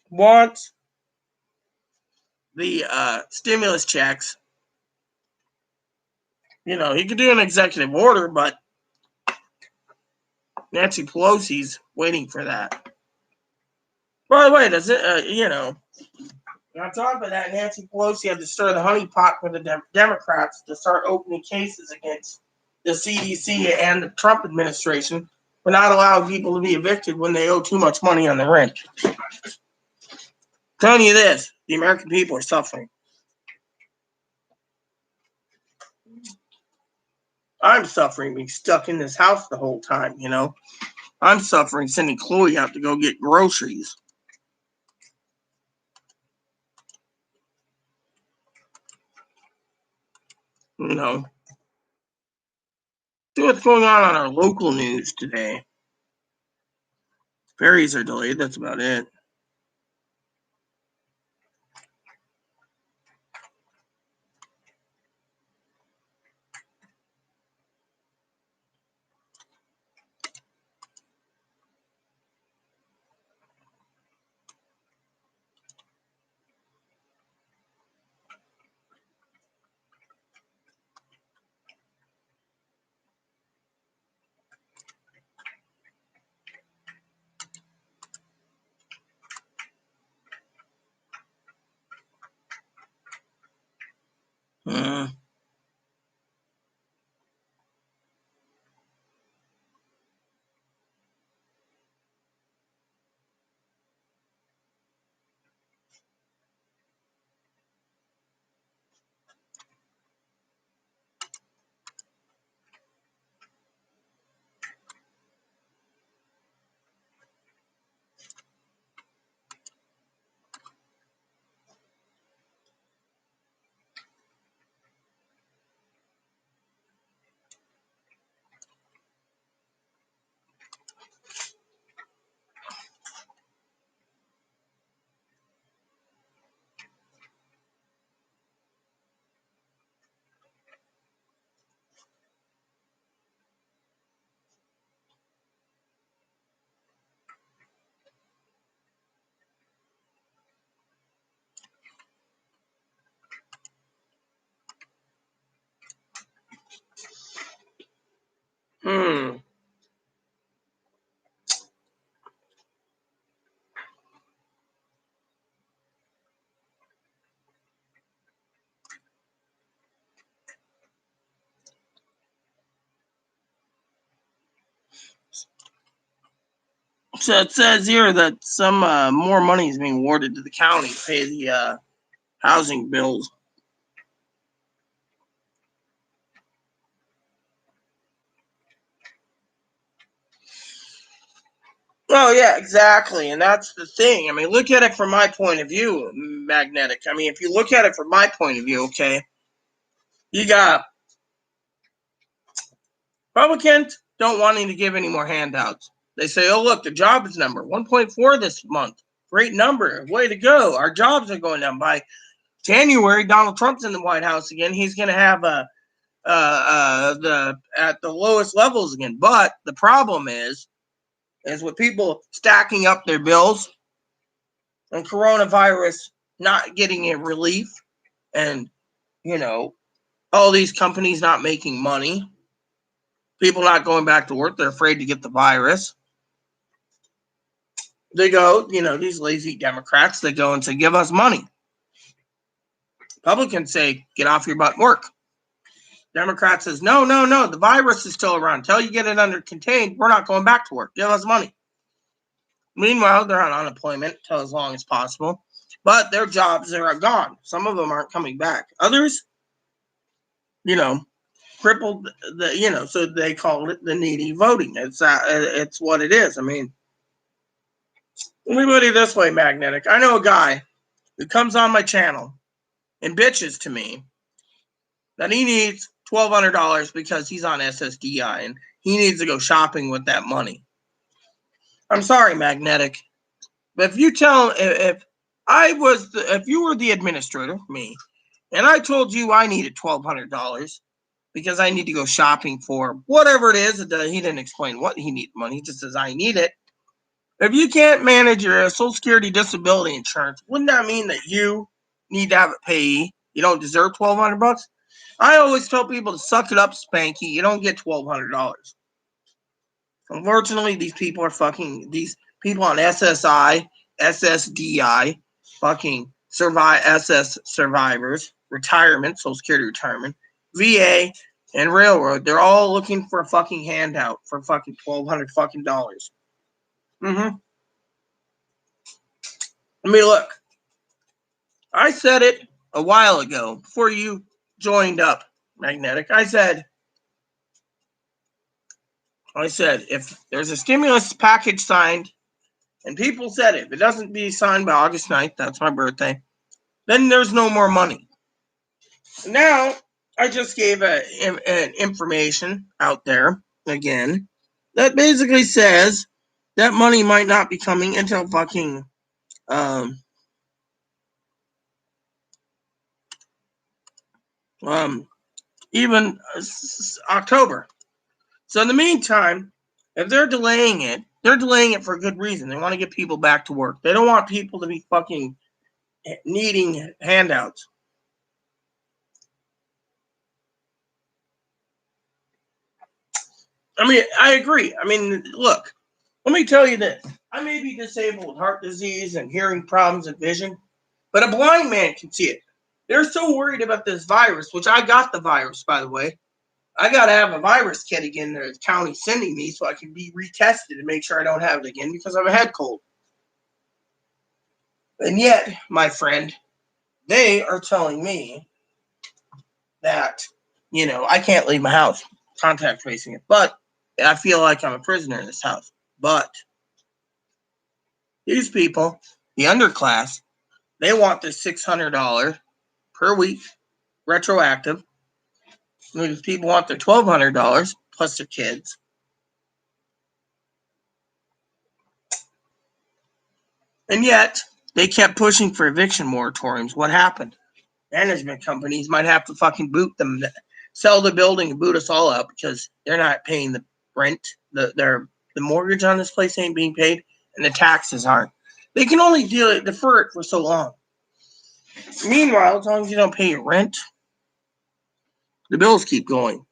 wants the stimulus checks, he could do an executive order, but Nancy Pelosi's waiting for that. By the way, does it, on top of that, Nancy Pelosi had to stir the honeypot for the Democrats to start opening cases against the CDC and the Trump administration for not allowing people to be evicted when they owe too much money on the rent. Telling you this, the American people are suffering. I'm suffering being stuck in this house the whole time, I'm suffering sending Chloe out to go get groceries. See what's going on our local news today. Ferries are delayed, that's about it. So it says here that some more money is being awarded to the county to pay the housing bills. Oh yeah, exactly, and that's the thing. I mean, look at it from my point of view, Magnetic. I mean, if you look at it from my point of view, okay, you got Republicans don't wanting to give any more handouts. They say, "Oh look, the jobs number 1.4 this month, great number, way to go. Our jobs are going down by January. Donald Trump's in the White House again. He's going to have the at the lowest levels again." But the problem is with people stacking up their bills and coronavirus not getting a relief, and all these companies not making money, people not going back to work, they're afraid to get the virus. They go, these lazy Democrats, they go and say, give us money. Republicans say, get off your butt and work. Democrats says, no, the virus is still around. Until you get it under contained, we're not going back to work. Give us money. Meanwhile, they're on unemployment until as long as possible. But their jobs are gone. Some of them aren't coming back. Others, crippled, so they call it the needy voting. It's what it is. I mean, let me put it this way, Magnetic. I know a guy who comes on my channel and bitches to me that he needs $1,200 because he's on SSDI and he needs to go shopping with that money. I'm sorry, Magnetic, but if you if you were the administrator, me, and I told you I needed $1,200 because I need to go shopping for whatever it is, he didn't explain what he needs money. He just says I need it. If you can't manage your Social Security disability insurance, wouldn't that mean that you need to have it payee? You don't deserve $1,200? I always tell people to suck it up, Spanky. You don't get $1,200. Unfortunately, these people on SSI, SSDI, fucking SS survivors, retirement, Social Security retirement, VA, and railroad. They're all looking for a fucking handout for fucking $1,200 fucking dollars. I mean, look, I said it a while ago before you joined up, Magnetic. I said, if there's a stimulus package signed, and people said if it doesn't be signed by August 9th, that's my birthday, then there's no more money. Now, I just gave an information out there again that basically says that money might not be coming until fucking even October. So in the meantime, if they're delaying it for a good reason. They want to get people back to work. They don't want people to be fucking needing handouts. I mean, I agree. I mean, look, let me tell you this. I may be disabled with heart disease and hearing problems and vision, but a blind man can see it. They're so worried about this virus, which I got the virus, by the way. I got to have a virus kit again that the county's sending me so I can be retested and make sure I don't have it again because I have a head cold. And yet, my friend, they are telling me that, I can't leave my house, contact tracing it. But I feel like I'm a prisoner in this house. But these people, the underclass, they want this $600 per week retroactive. These people want their $1,200 plus their kids. And yet, they kept pushing for eviction moratoriums. What happened? Management companies might have to fucking boot them, sell the building and boot us all out because they're not paying the rent. The mortgage on this place ain't being paid, and the taxes aren't. They can only defer it for so long. Meanwhile, as long as you don't pay your rent, the bills keep going,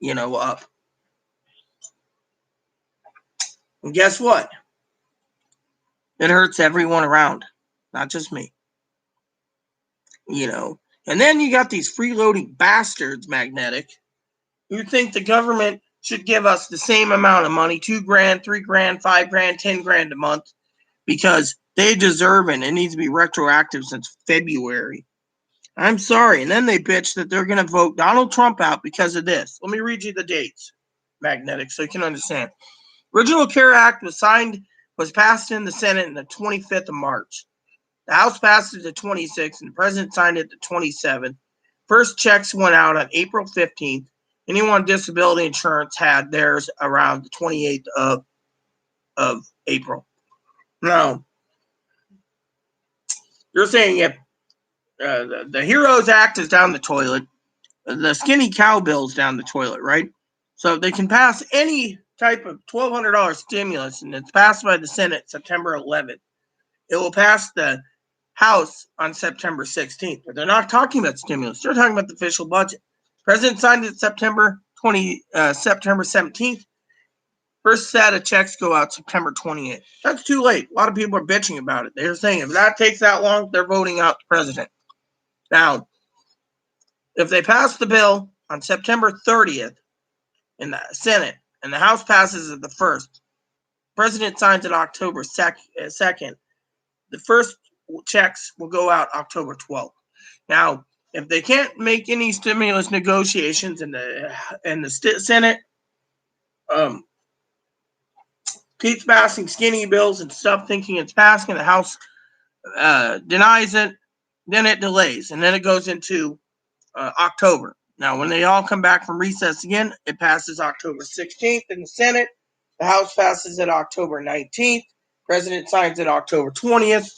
up. And guess what? It hurts everyone around, not just me. And then you got these freeloading bastards, Magnetic, who think the government should give us the same amount of money, $2 grand, $3 grand, $5 grand, $10 grand a month, because they deserve it. It needs to be retroactive since February. I'm sorry. And then they bitch that they're going to vote Donald Trump out because of this. Let me read you the dates, Magnetic, so you can understand. Original CARE Act was passed in the Senate on the 25th of March. The House passed it the 26th, and the President signed it the 27th. First checks went out on April 15th. Anyone with disability insurance had theirs around the 28th of April. Now, you're saying if the HEROES Act is down the toilet, the skinny cow bill's down the toilet, right? So they can pass any type of $1,200 stimulus, and it's passed by the Senate September 11th. It will pass the House on September 16th, but they're not talking about stimulus. They're talking about the official budget. President signed it September 17th. First set of checks go out September 28th. That's too late. A lot of people are bitching about it. They're saying if that takes that long, they're voting out the president. Now, if they pass the bill on September 30th in the Senate and the House passes it the 1st, President signs it October 2nd, the first checks will go out October 12th. Now, if they can't make any stimulus negotiations in the Senate, keeps passing skinny bills and stuff, thinking it's passing, and the House denies it, then it delays, and then it goes into October. Now, when they all come back from recess again, it passes October 16th in the Senate. The House passes it October 19th. President signs it October 20th.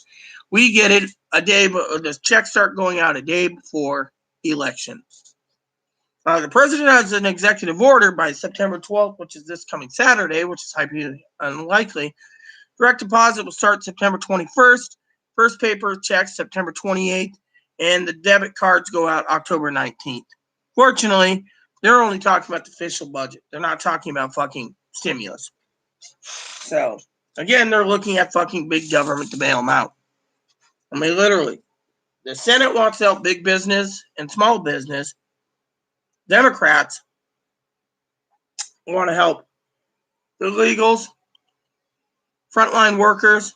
We get it a day, the checks start going out a day before the election. The president has an executive order by September 12th, which is this coming Saturday, which is highly unlikely. Direct deposit will start September 21st. First paper checks September 28th, and the debit cards go out October 19th. Fortunately, they're only talking about the official budget. They're not talking about fucking stimulus. So, again, they're looking at fucking big government to bail them out. I mean, literally, the Senate wants to help big business and small business. Democrats want to help the illegals, frontline workers,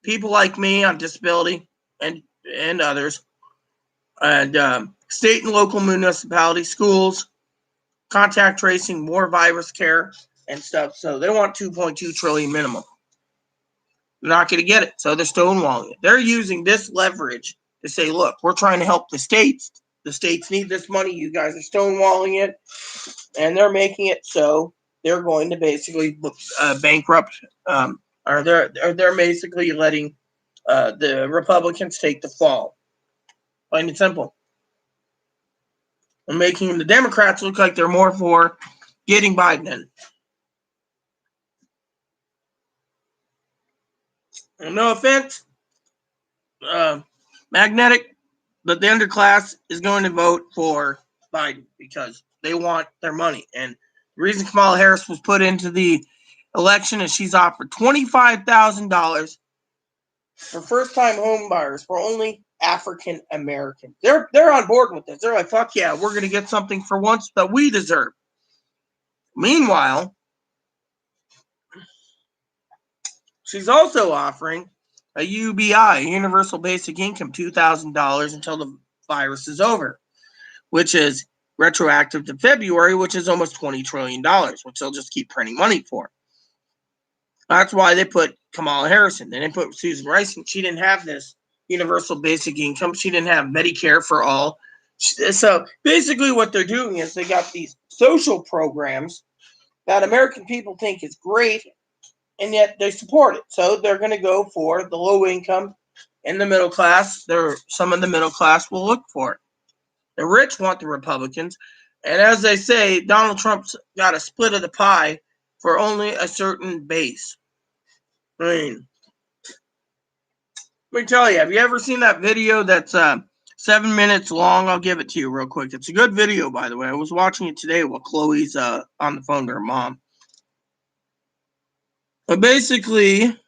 people like me on disability, and others, and state and local municipalities, schools, contact tracing, more virus care, and stuff. So they want 2.2 trillion minimum. They're not going to get it, so they're stonewalling it. They're using this leverage to say, look, we're trying to help the states. The states need this money. You guys are stonewalling it, and they're making it so they're going to basically bankrupt, or they're basically letting the Republicans take the fall. Plain and simple. And making the Democrats look like they're more for getting Biden in. And no offense, Magnetic, but the underclass is going to vote for Biden because they want their money. And the reason Kamala Harris was put into the election is she's offered $25,000 for first-time home buyers for only African Americans. They're on board with this. They're like, fuck yeah, we're going to get something for once that we deserve. Meanwhile, she's also offering a UBI, Universal Basic Income, $2,000 until the virus is over, which is retroactive to February, which is almost $20 trillion, which they'll just keep printing money for. That's why they put Kamala Harris in. They didn't put Susan Rice in. She didn't have this Universal Basic Income. She didn't have Medicare for all. So basically what they're doing is they got these social programs that American people think is great, and yet they support it. So they're going to go for the low income and the middle class. Some of the middle class will look for it. The rich want the Republicans. And as they say, Donald Trump's got a split of the pie for only a certain base. I mean, let me tell you, have you ever seen that video that's 7 minutes long? I'll give it to you real quick. It's a good video, by the way. I was watching it today while Chloe's on the phone to her mom. But basically,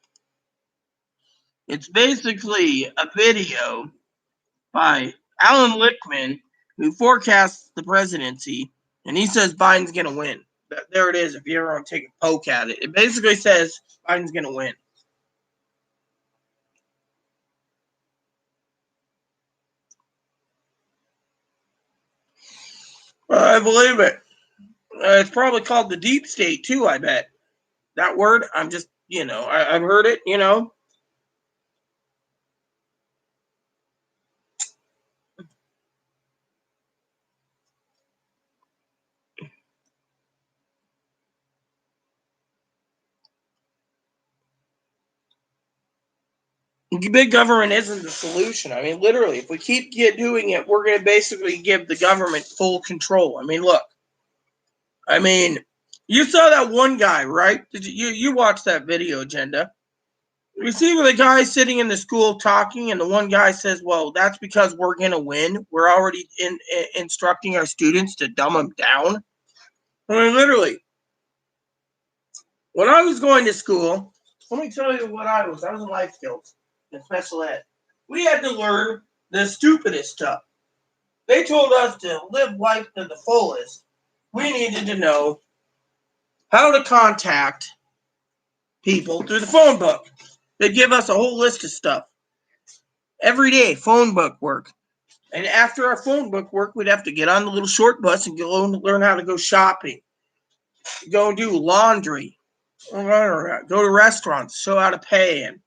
it's basically a video by Alan Lichtman, who forecasts the presidency And he says Biden's going to win. There it is, if you ever want to take a poke at it. It basically says Biden's going to win. I believe it. It's probably called the deep state, too, I bet. That word, I'm just, I've heard it, Big government isn't the solution. I mean, literally, if we keep doing it, we're going to basically give the government full control. I mean, look. I mean, you saw that one guy, right? Did you watched that video, Agenda? You see where the guy sitting in the school talking, and the one guy says, "Well, that's because we're going to win. We're already instructing our students to dumb them down." I mean, literally, when I was going to school, let me tell you what I was. I was in life skills and special ed. We had to learn the stupidest stuff. They told us to live life to the fullest. We needed to know how to contact people through the phone book. They'd give us a whole list of stuff. Every day, phone book work. And after our phone book work, we'd have to get on the little short bus and go and learn how to go shopping. Go and do laundry. Go to restaurants, show how to pay. And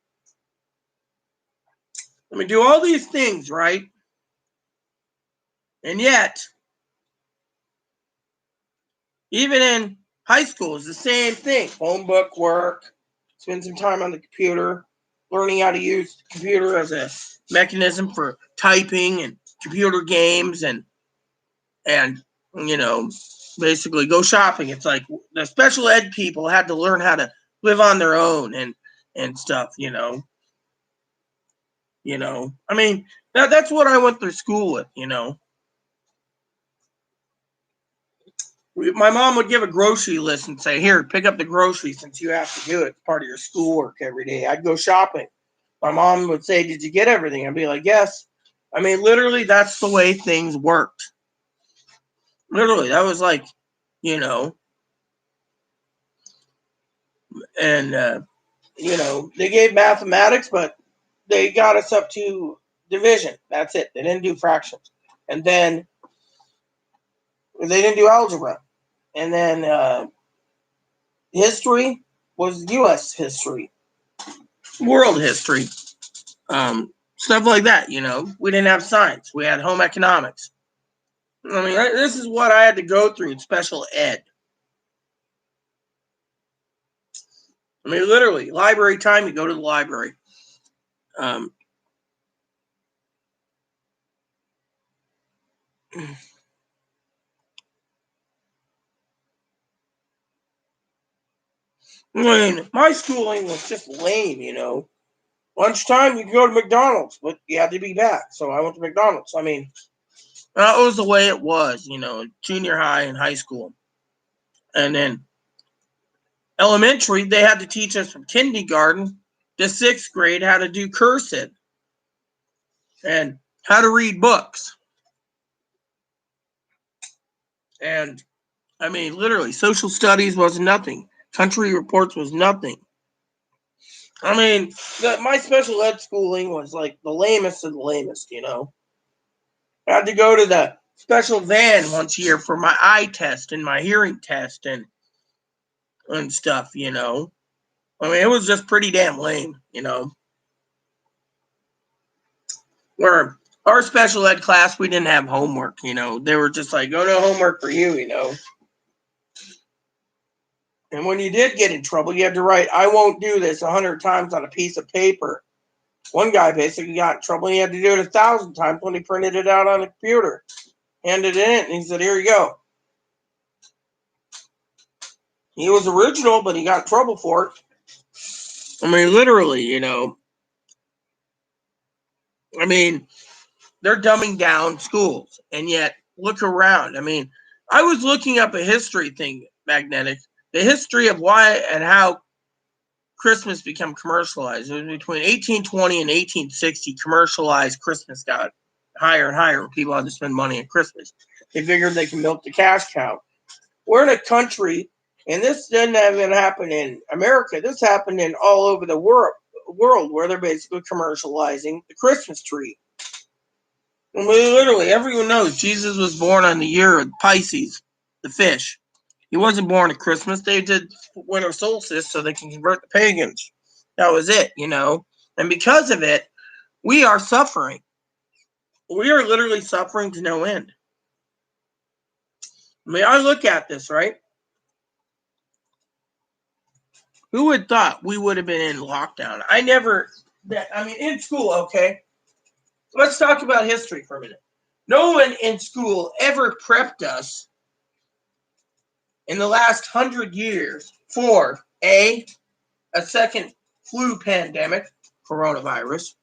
do all these things, right? And yet, even in high school, it's the same thing. Phone book work, spend some time on the computer, learning how to use the computer as a mechanism for typing and computer games and basically go shopping. It's like the special ed people had to learn how to live on their own and stuff, I mean, that's what I went through school with, My mom would give a grocery list and say, "Here, pick up the groceries since you have to do it. It's part of your schoolwork every day." I'd go shopping. My mom would say, "Did you get everything?" I'd be like, "Yes." I mean, literally, that's the way things worked. Literally, that was like, and, they gave mathematics, but they got us up to division. That's it. They didn't do fractions. And then they didn't do algebra. And then history was U.S. history, world history, stuff like that. We didn't have science. We had home economics. I mean, this is what I had to go through in special ed. I mean, literally, library time, you go to the library. I mean, my schooling was just lame. Lunchtime, you could go to McDonald's, but you had to be back. So I went to McDonald's. I mean, that was the way it was, junior high and high school. And then elementary, they had to teach us from kindergarten to 6th grade how to do cursive and how to read books. And I mean, literally, social studies was nothing. Country reports was nothing. I mean, my special ed schooling was like the lamest of the lamest, I had to go to the special van once a year for my eye test and my hearing test and stuff, I mean, it was just pretty damn lame, Where our special ed class, we didn't have homework, They were just like, "Oh, no homework for you," And when you did get in trouble, you had to write, "I won't do this" 100 times on a piece of paper. One guy basically got in trouble. And he had to do it 1,000 times when he printed it out on the computer, handed it in, and he said, "Here you go." He was original, but he got in trouble for it. I mean, literally, I mean, they're dumbing down schools, and yet look around. I mean, I was looking up a history thing, Magnetic, the history of why and how Christmas became commercialized. It was between 1820 and 1860, commercialized Christmas got higher and higher when people had to spend money on Christmas. They figured they can milk the cash cow. we're in a country, and this didn't even happen in America. This happened in all over the world where they're basically commercializing the Christmas tree. I mean, literally, everyone knows Jesus was born on the year of Pisces, the fish. He wasn't born at Christmas. They did winter solstice so they can convert the pagans. That was it, you know. And because of it, we are suffering. We are literally suffering to no end. I mean, I look at this, right? Who would thought we would have been in lockdown? In school, okay? Let's talk about history for a minute. No one in school ever prepped us in the last 100 years for a second flu pandemic, coronavirus.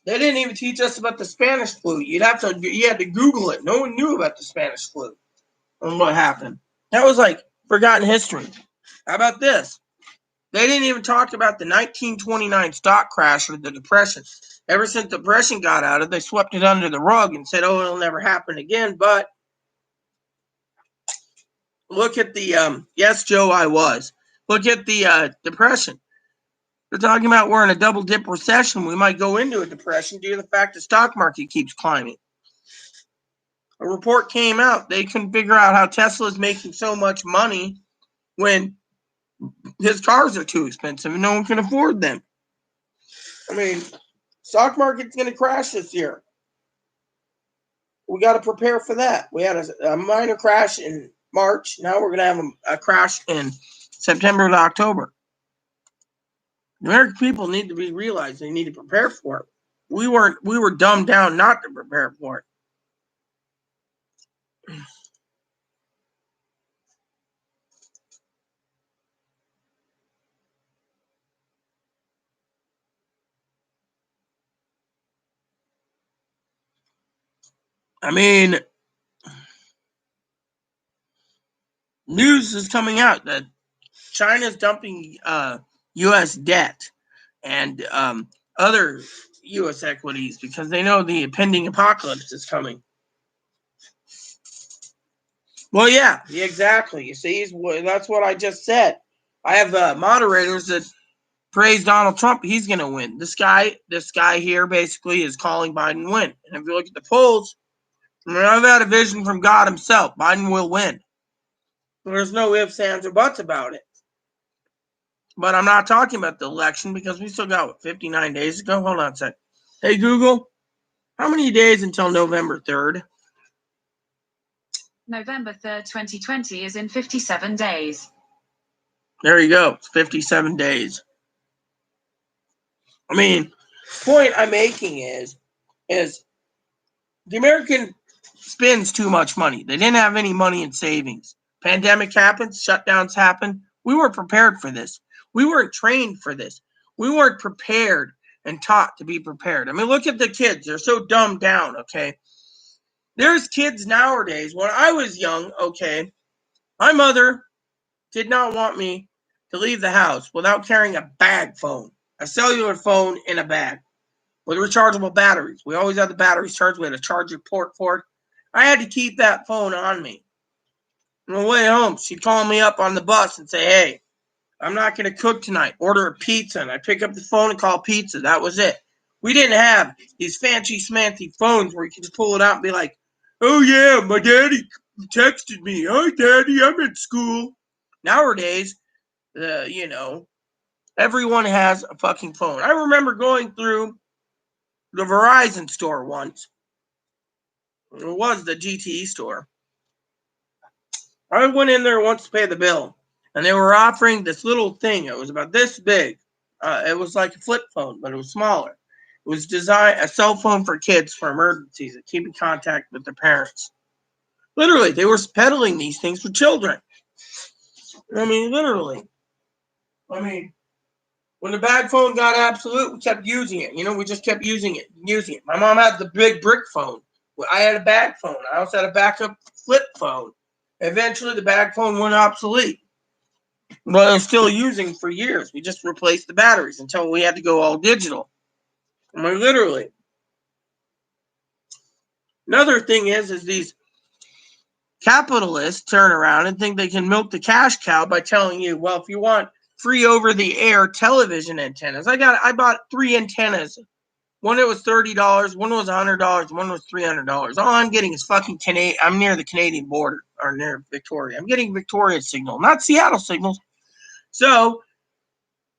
They didn't even teach us about the Spanish flu. You had to Google it. No one knew about the Spanish flu and what happened. That was like forgotten history. How about this? They didn't even talk about the 1929 stock crash or the Depression. Ever since the Depression got out of it, they swept it under the rug and said, oh, it'll never happen again. But look at the, yes, Joe, I was. Look at the Depression. They're talking about we're in a double dip recession. We might go into a depression due to the fact the stock market keeps climbing. A report came out. They couldn't figure out how Tesla is making so much money when his cars are too expensive and no one can afford them. I mean, stock market's going to crash this year. We got to prepare for that. We had a minor crash in March. Now we're going to have a crash in September to October. The American people need to be realized they need to prepare for it. We were dumbed down not to prepare for it. I mean, news is coming out that China's dumping U.S. debt and other U.S. equities because they know the impending apocalypse is coming. Well, yeah, exactly. You see, that's what I just said. I have moderators that praise Donald Trump. He's going to win. This guy here basically is calling Biden win. And if you look at the polls, I've had a vision from God himself. Biden will win. There's no ifs, ands, or buts about it. But I'm not talking about the election because we still got 59 days to go. Hold on a sec. Hey, Google, how many days until November 3rd? November 3rd, 2020 is in 57 days. There you go. It's 57 days. I mean, point I'm making is the American spends too much money. They didn't have any money in savings. Pandemic happens, shutdowns happen. We weren't prepared for this. We weren't trained for this. We weren't prepared and taught to be prepared. I mean, look at the kids. They're so dumbed down, okay? There's kids nowadays. When I was young, okay, my mother did not want me to leave the house without carrying a bag phone, a cellular phone in a bag with rechargeable batteries. We always had the batteries charged. We had a charger port for it. I had to keep that phone on me. On the way home, she'd call me up on the bus and say, hey, I'm not going to cook tonight. Order a pizza. And I pick up the phone and call pizza. That was it. We didn't have these fancy smancy phones where you can just pull it out and be like, oh, yeah, my daddy texted me. Hi, daddy, I'm in school. Nowadays, everyone has a fucking phone. I remember going through the Verizon store once. It was the GTE store. I went in there once to pay the bill, and they were offering this little thing. It was about this big. It was like a flip phone, but it was smaller. It was designed a cell phone for kids for emergencies and keeping contact with their parents. Literally, they were peddling these things for children. I mean, literally. I mean, when the bag phone got absolute, we kept using it. We just kept using it. My mom had the big brick phone. I had a bag phone. I also had a backup flip phone. Eventually, the bag phone went obsolete. But I was still using for years. We just replaced the batteries until we had to go all digital. I mean, literally. Another thing is these capitalists turn around and think they can milk the cash cow by telling you, well, if you want free over-the-air television antennas, I bought 3 antennas. One it was $30, one was $100, one was $300. All I'm getting is fucking Canadian. I'm near the Canadian border, or near Victoria. I'm getting Victoria signal, not Seattle signals. So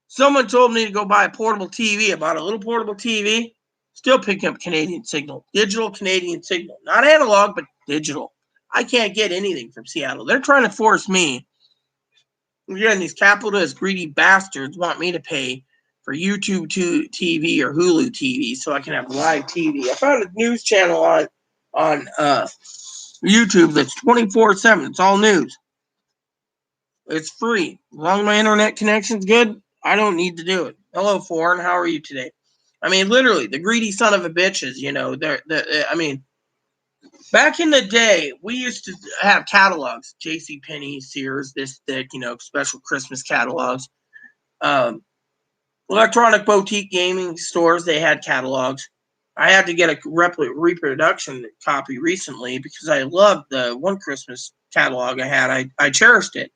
someone told me to go buy a portable TV. I bought a little portable TV, still picking up Canadian signal, digital Canadian signal, not analog, but digital. I can't get anything from Seattle. They're trying to force me. Again, these capitalist greedy bastards want me to pay for YouTube TV or Hulu TV so I can have live TV. I found a news channel on YouTube that's 24/7. It's all news. It's free. As long as my internet connection's good, I don't need to do it. Hello, Foreign. How are you today? I mean, literally, the greedy son of a bitches, back in the day, we used to have catalogs. JCPenney, Sears, this thick, special Christmas catalogs. Electronic boutique gaming stores, they had catalogs. I had to get a reproduction copy recently because I loved the one Christmas catalog I had. I cherished it.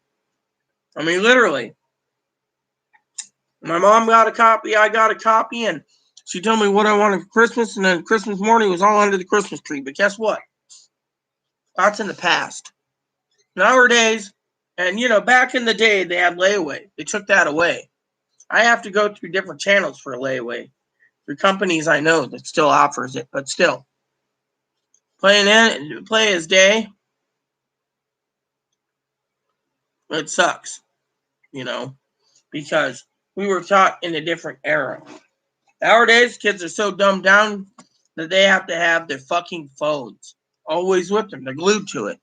I mean, literally. My mom got a copy, I got a copy, and she told me what I wanted for Christmas, and then Christmas morning was all under the Christmas tree. But guess what? That's in the past. Nowadays, and back in the day, they had layaway. They took that away. I have to go through different channels for a layaway. Through companies I know that still offers it, but still. Play as day, it sucks, because we were taught in a different era. Nowadays, kids are so dumbed down that they have to have their fucking phones always with them. They're glued to it.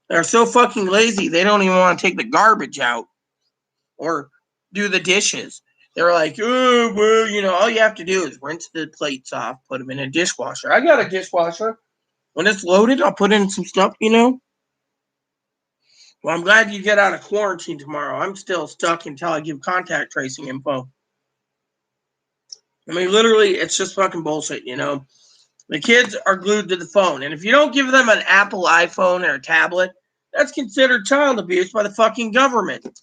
They're so fucking lazy, they don't even want to take the garbage out or do the dishes. They're like, oh, well, all you have to do is rinse the plates off, put them in a dishwasher. I got a dishwasher. When it's loaded, I'll put in some stuff, Well, I'm glad you get out of quarantine tomorrow. I'm still stuck until I give contact tracing info. I mean, literally, it's just fucking bullshit, The kids are glued to the phone. And if you don't give them an Apple iPhone or a tablet, that's considered child abuse by the fucking government.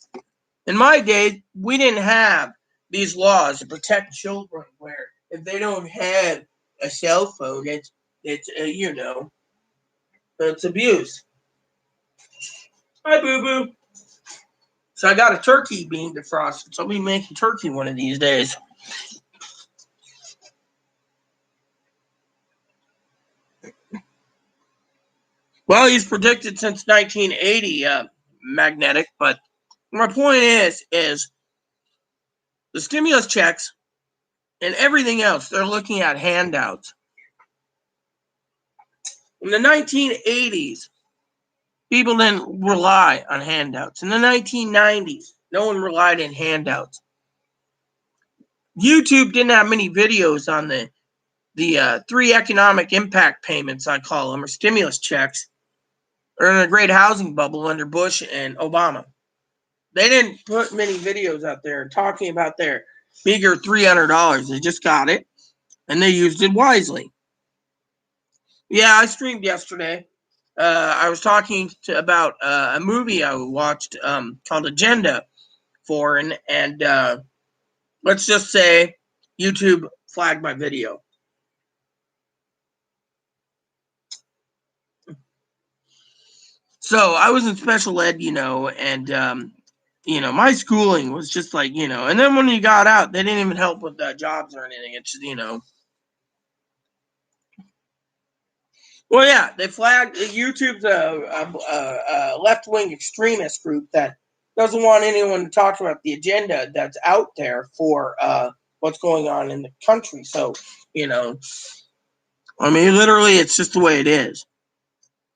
In my day, we didn't have these laws to protect children where if they don't have a cell phone, it's abuse. Hi, boo-boo. So I got a turkey being defrosted. So I'll be making turkey one of these days. Well, he's predicted since 1980 magnetic, but my point is the stimulus checks and everything else, they're looking at handouts. In the 1980s, people didn't rely on handouts. In the 1990s, no one relied on handouts. YouTube didn't have many videos on the 3 economic impact payments, I call them, or stimulus checks, or in a great housing bubble under Bush and Obama. They didn't put many videos out there talking about their meager $300. They just got it, and they used it wisely. Yeah, I streamed yesterday. I was talking about a movie I watched called Agenda Foreign, and let's just say YouTube flagged my video. So I was in special ed, and my schooling was just like, and then when you got out, they didn't even help with jobs or anything. It's just, Well, yeah, they flagged YouTube's a left-wing extremist group that doesn't want anyone to talk about the agenda that's out there for what's going on in the country. So, I mean, literally, it's just the way it is.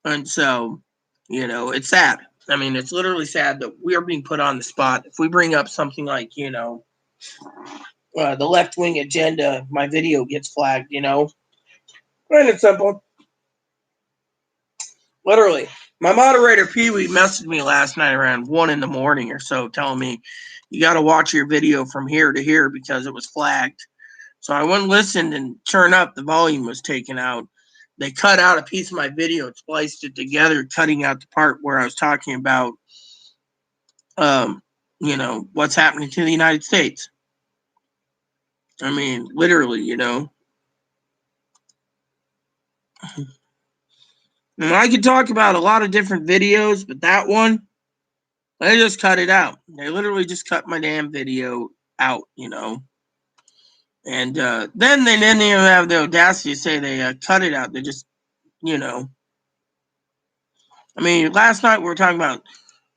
And so, it's sad. I mean, it's literally sad that we are being put on the spot. If we bring up something like, the left-wing agenda, my video gets flagged, Plain and simple. Literally. My moderator, Pee Wee, messaged me last night around 1 a.m. or so, telling me, you got to watch your video from here to here because it was flagged. So I went and listened, and sure enough, the volume was taken out. they cut out a piece of my video and spliced it together, cutting out the part where I was talking about, what's happening to the United States. I mean, literally, And I could talk about a lot of different videos, but that one, they just cut it out. They literally just cut my damn video out, And then they didn't even have the audacity to say they cut it out. They just, I mean, last night we were talking about,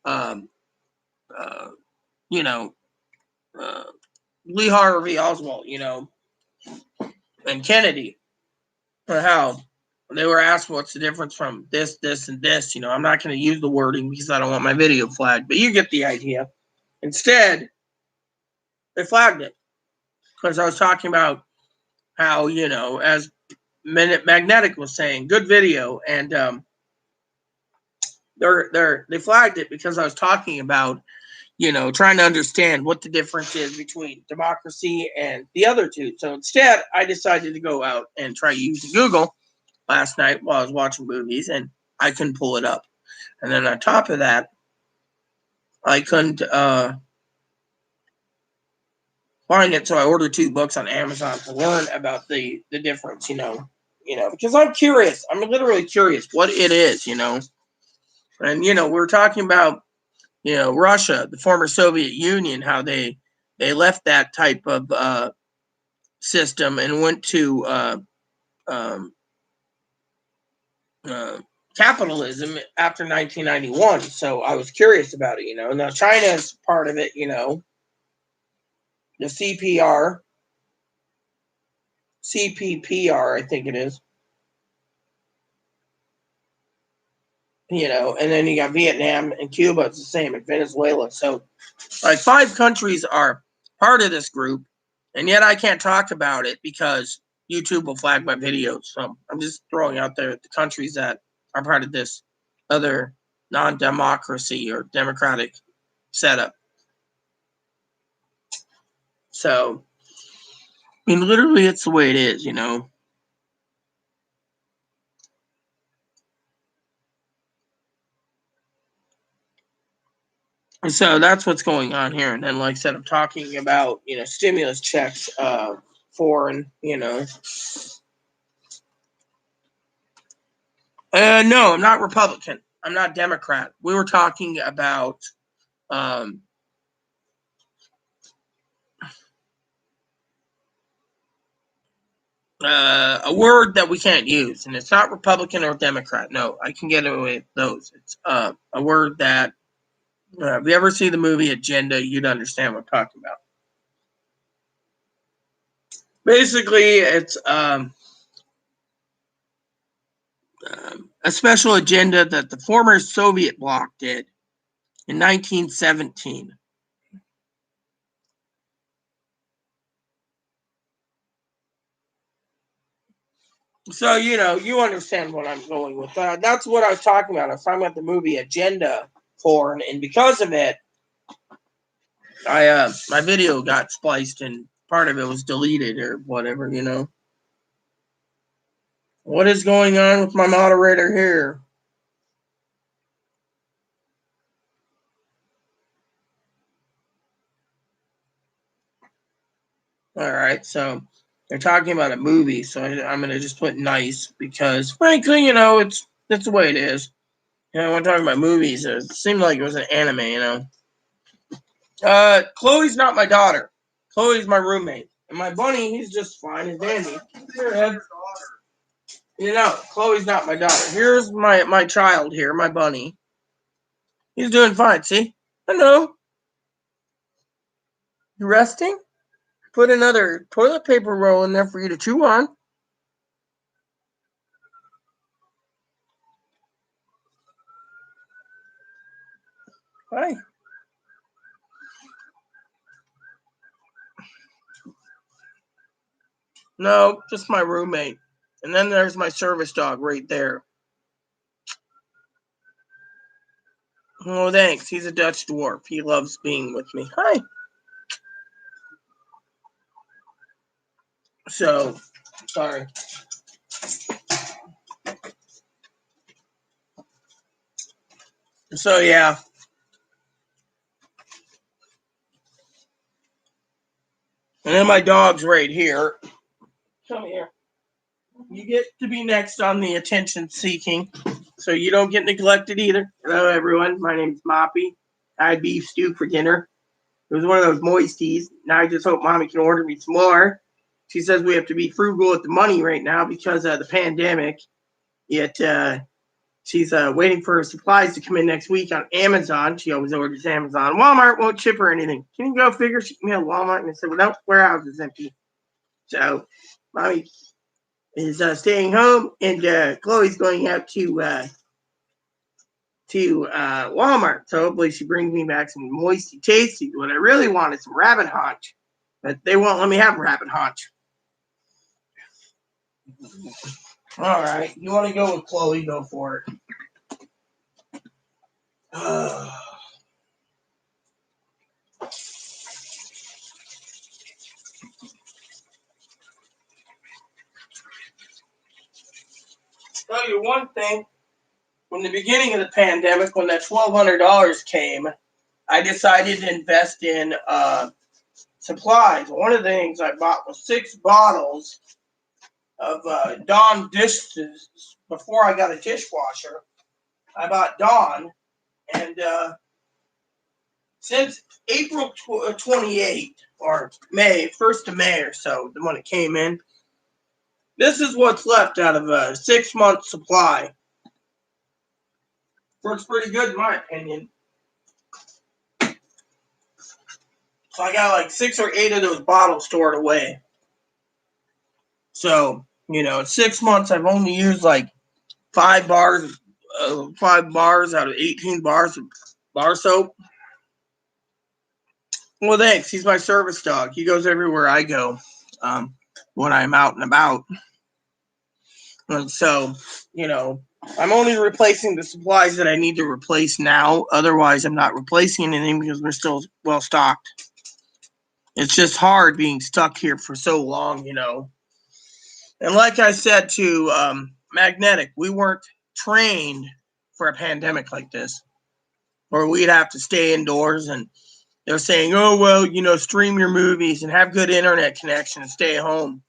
um, uh, you know, uh, Lee Harvey Oswald, and Kennedy, for how they were asked what's the difference from this, and this. I'm not going to use the wording because I don't want my video flagged, but you get the idea. Instead, they flagged it because I was talking about how, as Magnetic was saying, good video, and they flagged it because I was talking about, trying to understand what the difference is between democracy and the other two. So instead, I decided to go out and try using Google last night while I was watching movies, and I couldn't pull it up. And then on top of that, I couldn't find it, so I ordered 2 books on Amazon to learn about the difference, because I'm curious. I'm literally curious what it is, And we're talking about, Russia, the former Soviet Union, how they left that type of system and went to um, capitalism after 1991. So I was curious about it, Now China is part of it, the CPPR, I think it is, and then you got Vietnam and Cuba. It's the same, and Venezuela. So, like, 5 countries are part of this group, and yet I can't talk about it because YouTube will flag my videos. So I'm just throwing out there the countries that are part of this other non-democracy or democratic setup. So, I mean, literally, it's the way it is, And so that's what's going on here. And then, like I said, I'm talking about, stimulus checks, foreign, No, I'm not Republican. I'm not Democrat. We were talking about um, a word that we can't use, and it's not Republican or Democrat. No, I can get away with those. It's a word that, if you ever see the movie Agenda, you'd understand what I'm talking about. Basically, it's a special agenda that the former Soviet bloc did in 1917. So, you understand what I'm going with. That's what I was talking about. I was talking about the movie Agenda Porn, and because of it, my video got spliced and part of it was deleted or whatever, What is going on with my moderator here? All right, so they're talking about a movie, so I'm gonna just put nice because, frankly, it's the way it is. When we're talking about movies, it seemed like it was an anime, Chloe's not my daughter. Chloe's my roommate, and my bunny, he's just fine and dandy. Here, Ed. Chloe's not my daughter. Here's my child here, my bunny. He's doing fine. See, hello. You resting? Put another toilet paper roll in there for you to chew on. Hi. No, just my roommate. And then there's my service dog right there. Oh, thanks. He's a Dutch dwarf. He loves being with me. Hi. So, sorry. So yeah. And then my dog's right here. Come here. You get to be next on the attention seeking, so you don't get neglected either. Hello, everyone. My name's Moppy. I had beef stew for dinner. It was one of those moisties. Now I just hope Mommy can order me some more. She says we have to be frugal with the money right now because of the pandemic. Yet she's waiting for her supplies to come in next week on Amazon. She always orders Amazon. Walmart won't ship her anything. Can you go figure? She can mail Walmart. And I said, well, no, warehouse is empty. So Mommy is staying home, and Chloe's going out to Walmart. So hopefully she brings me back some moisty tasty. What I really want is some rabbit haunch, but they won't let me have rabbit haunch. All right, you want to go with Chloe? Go for it. Tell you one thing. From the beginning of the pandemic, when that $1,200 came, I decided to invest in supplies. One of the things I bought was 6 bottles of Dawn dishes before I got a dishwasher. I bought Dawn, and since April 28th, or May, 1st of May or so, when it came in, this is what's left out of a 6-month supply. Works pretty good in my opinion. So I got like 6 or 8 of those bottles stored away. So, in 6 months, I've only used like 5 bars out of 18 bars of bar soap. Well, thanks. He's my service dog. He goes everywhere I go when I'm out and about. And so, I'm only replacing the supplies that I need to replace now. Otherwise, I'm not replacing anything because we're still well stocked. It's just hard being stuck here for so long, And like I said to Magnetic, we weren't trained for a pandemic like this, or we'd have to stay indoors. And they're saying, oh, well, stream your movies and have good internet connection and stay home.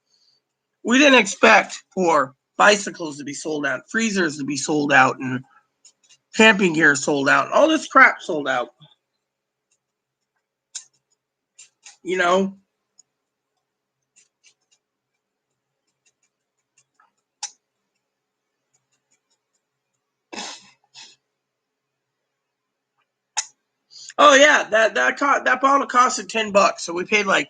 We didn't expect for bicycles to be sold out, freezers to be sold out, and camping gear sold out, and all this crap sold out. Oh yeah, that bottle costed $10, so we paid I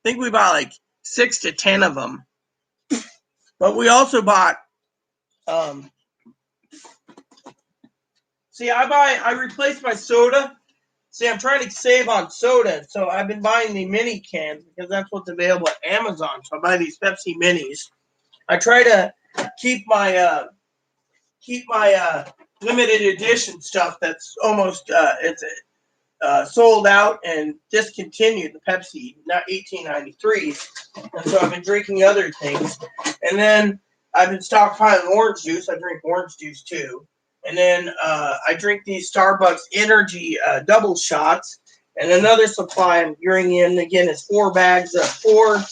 think we bought like 6 to 10 of them. But we also bought I replaced my soda. See, I'm trying to save on soda, so I've been buying the mini cans because that's what's available at Amazon. So I buy these Pepsi minis. I try to keep my limited edition stuff that's almost sold out and discontinued, the Pepsi, not 1893. And so I've been drinking other things. And then I've been stockpiling orange juice. I drink orange juice too. And then I drink these Starbucks energy double shots. And another supply I'm bringing in again is 4 bags of 4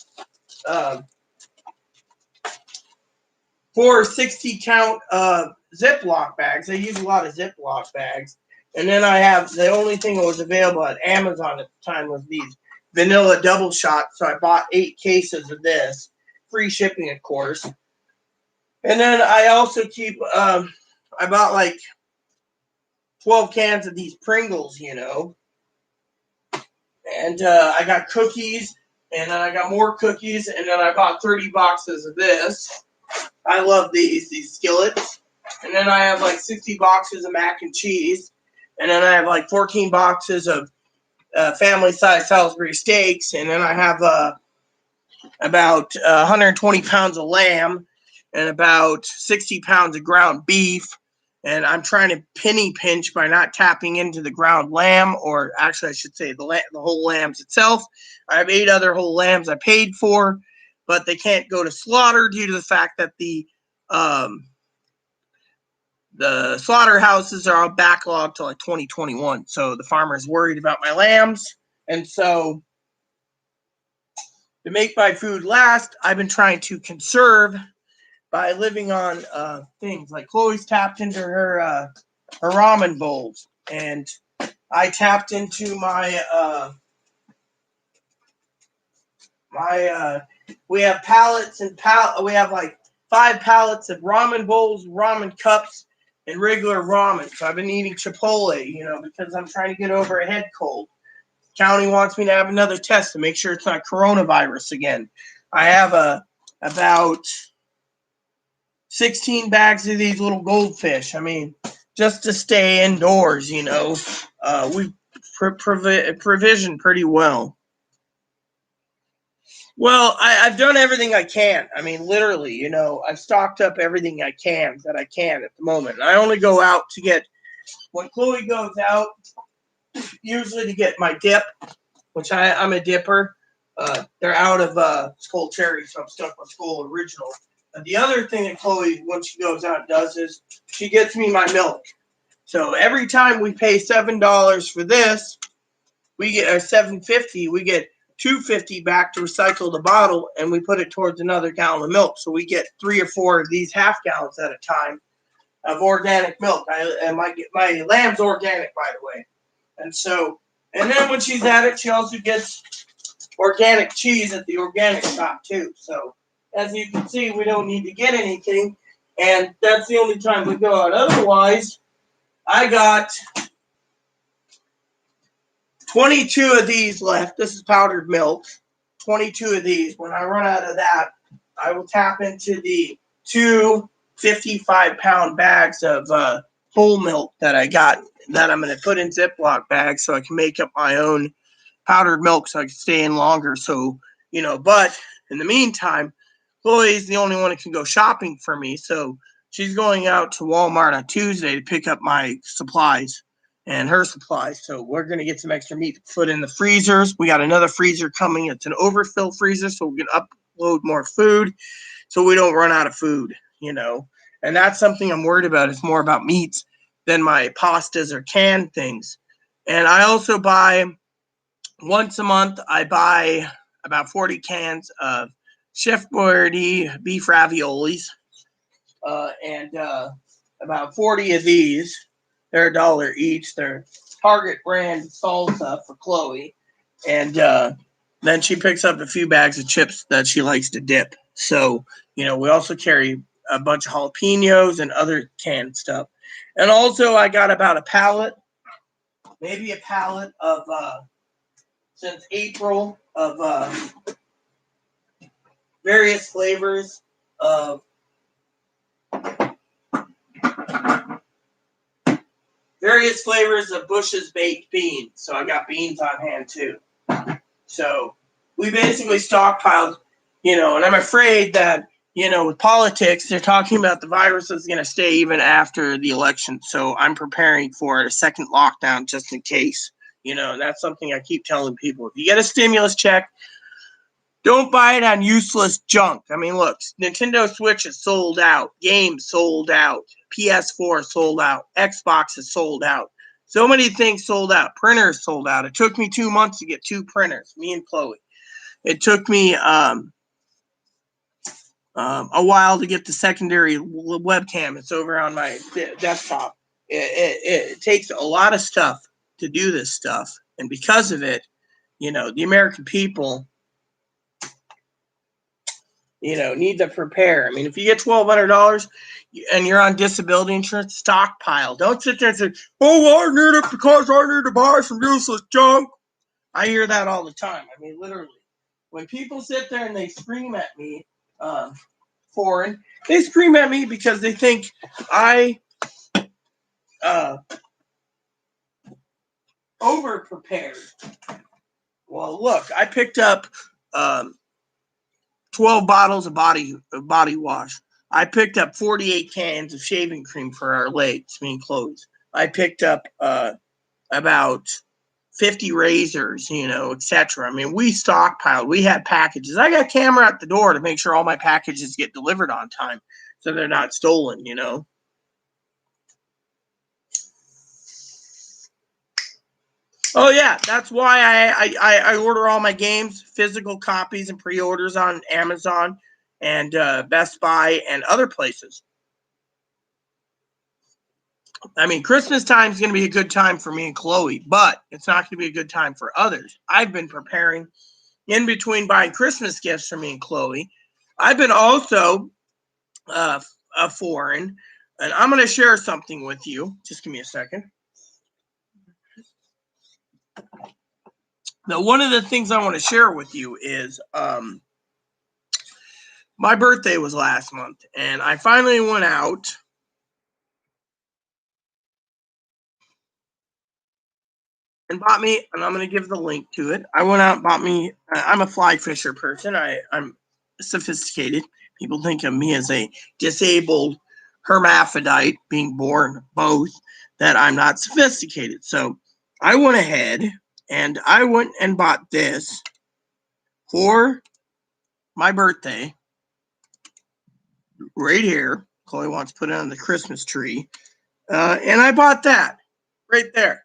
60 count Ziploc bags. I use a lot of Ziploc bags. And then I have the only thing that was available at Amazon at the time was these vanilla double shots. So I bought 8 cases of this, free shipping, of course. And then I also keep, I bought like 12 cans of these Pringles, And I got cookies, and then I got more cookies, and then I bought 30 boxes of this. I love these skillets. And then I have like 60 boxes of mac and cheese. And then I have like 14 boxes of family-sized Salisbury steaks. And then I have about 120 pounds of lamb and about 60 pounds of ground beef. And I'm trying to penny pinch by not tapping into the ground lamb, or actually I should say the whole lambs itself. I have 8 other whole lambs I paid for, but they can't go to slaughter due to the fact that the the slaughterhouses are all backlogged to like 2021. So the farmer's worried about my lambs. And so to make my food last, I've been trying to conserve by living on things like Chloe's tapped into her ramen bowls, and I tapped into we have pallets and we have like 5 pallets of ramen bowls, ramen cups, and regular ramen. So I've been eating Chipotle, because I'm trying to get over a head cold. County wants me to have another test to make sure it's not coronavirus again. I have about 16 bags of these little goldfish. I mean, just to stay indoors, we provision pretty well. Well, I've done everything I can. I mean, literally, I've stocked up everything I can at the moment. I only go out to get, when Chloe goes out, usually to get my dip, which I'm a dipper. They're out of Skull Cherry, so I'm stuck with Skull Original. The other thing that Chloe, when she goes out, does is she gets me my milk. So every time we pay $7 for this, we get $7.50. We get $2.50 back to recycle the bottle, and we put it towards another gallon of milk. So we get 3 or 4 of these half gallons at a time of organic milk. My lamb's organic, by the way. And then when she's at it, she also gets organic cheese at the organic shop too. So as you can see, we don't need to get anything, and that's the only time we go out. Otherwise, I got 22 of these left. This is powdered milk. 22 of these. When I run out of that, I will tap into the 2 55-pound bags of whole milk that I got, that I'm going to put in Ziploc bags so I can make up my own powdered milk so I can stay in longer. So, but in the meantime, Chloe's the only one that can go shopping for me. So she's going out to Walmart on Tuesday to pick up my supplies and her supplies. So we're going to get some extra meat to put in the freezers. We got another freezer coming. It's an overfill freezer, so we can upload more food so we don't run out of food, And that's something I'm worried about. It's more about meats than my pastas or canned things. And I also buy, once a month, I buy about 40 cans of Chef Boyardee beef raviolis, and about 40 of these. They're $1 each. They're Target brand salsa for Chloe. And then she picks up a few bags of chips that she likes to dip. So, we also carry a bunch of jalapenos and other canned stuff. And also I got about a pallet, maybe a pallet of, since April, of various flavors of Bush's baked beans. So I got beans on hand too. So we basically stockpiled, and I'm afraid that, with politics, they're talking about the virus is going to stay even after the election. So I'm preparing for a second lockdown just in case, and that's something I keep telling people. If you get a stimulus check, don't buy it on useless junk. I mean, look, Nintendo Switch is sold out. Games sold out. PS4 sold out. Xbox is sold out. So many things sold out. Printers sold out. It took me 2 months to get 2 printers, me and Chloe. It took me a while to get the secondary webcam. It's over on my desktop. It takes a lot of stuff to do this stuff. And because of it, the American people, need to prepare. I mean, if you get $1,200 and you're on disability insurance, stockpile. Don't sit there and say, "Oh, I need it because I need to buy some useless junk." I hear that all the time. I mean, literally. When people sit there and they scream at me, foreign, they scream at me because they think I over prepared. Well, look, I picked up 12 bottles of body wash. I picked up 48 cans of shaving cream for our legs, me and Chloe's. I picked up about 50 razors, etc. I mean, we stockpiled. We had packages. I got a camera at the door to make sure all my packages get delivered on time so they're not stolen, Oh yeah, that's why I order all my games, physical copies and pre-orders on Amazon and Best Buy and other places. I mean, Christmas time is going to be a good time for me and Chloe, but it's not going to be a good time for others. I've been preparing in between buying Christmas gifts for me and Chloe. I've been also foreign, and I'm going to share something with you. Just give me a second. Now, one of the things I want to share with you is my birthday was last month, and I finally went out and bought me, and I'm going to give the link to it. I went out and bought me, I'm a fly fisher person. I'm sophisticated. People think of me as a disabled hermaphrodite, being born both, that I'm not sophisticated. So I went ahead and I went and bought this for my birthday right here. Chloe wants to put it on the Christmas tree. And I bought that right there.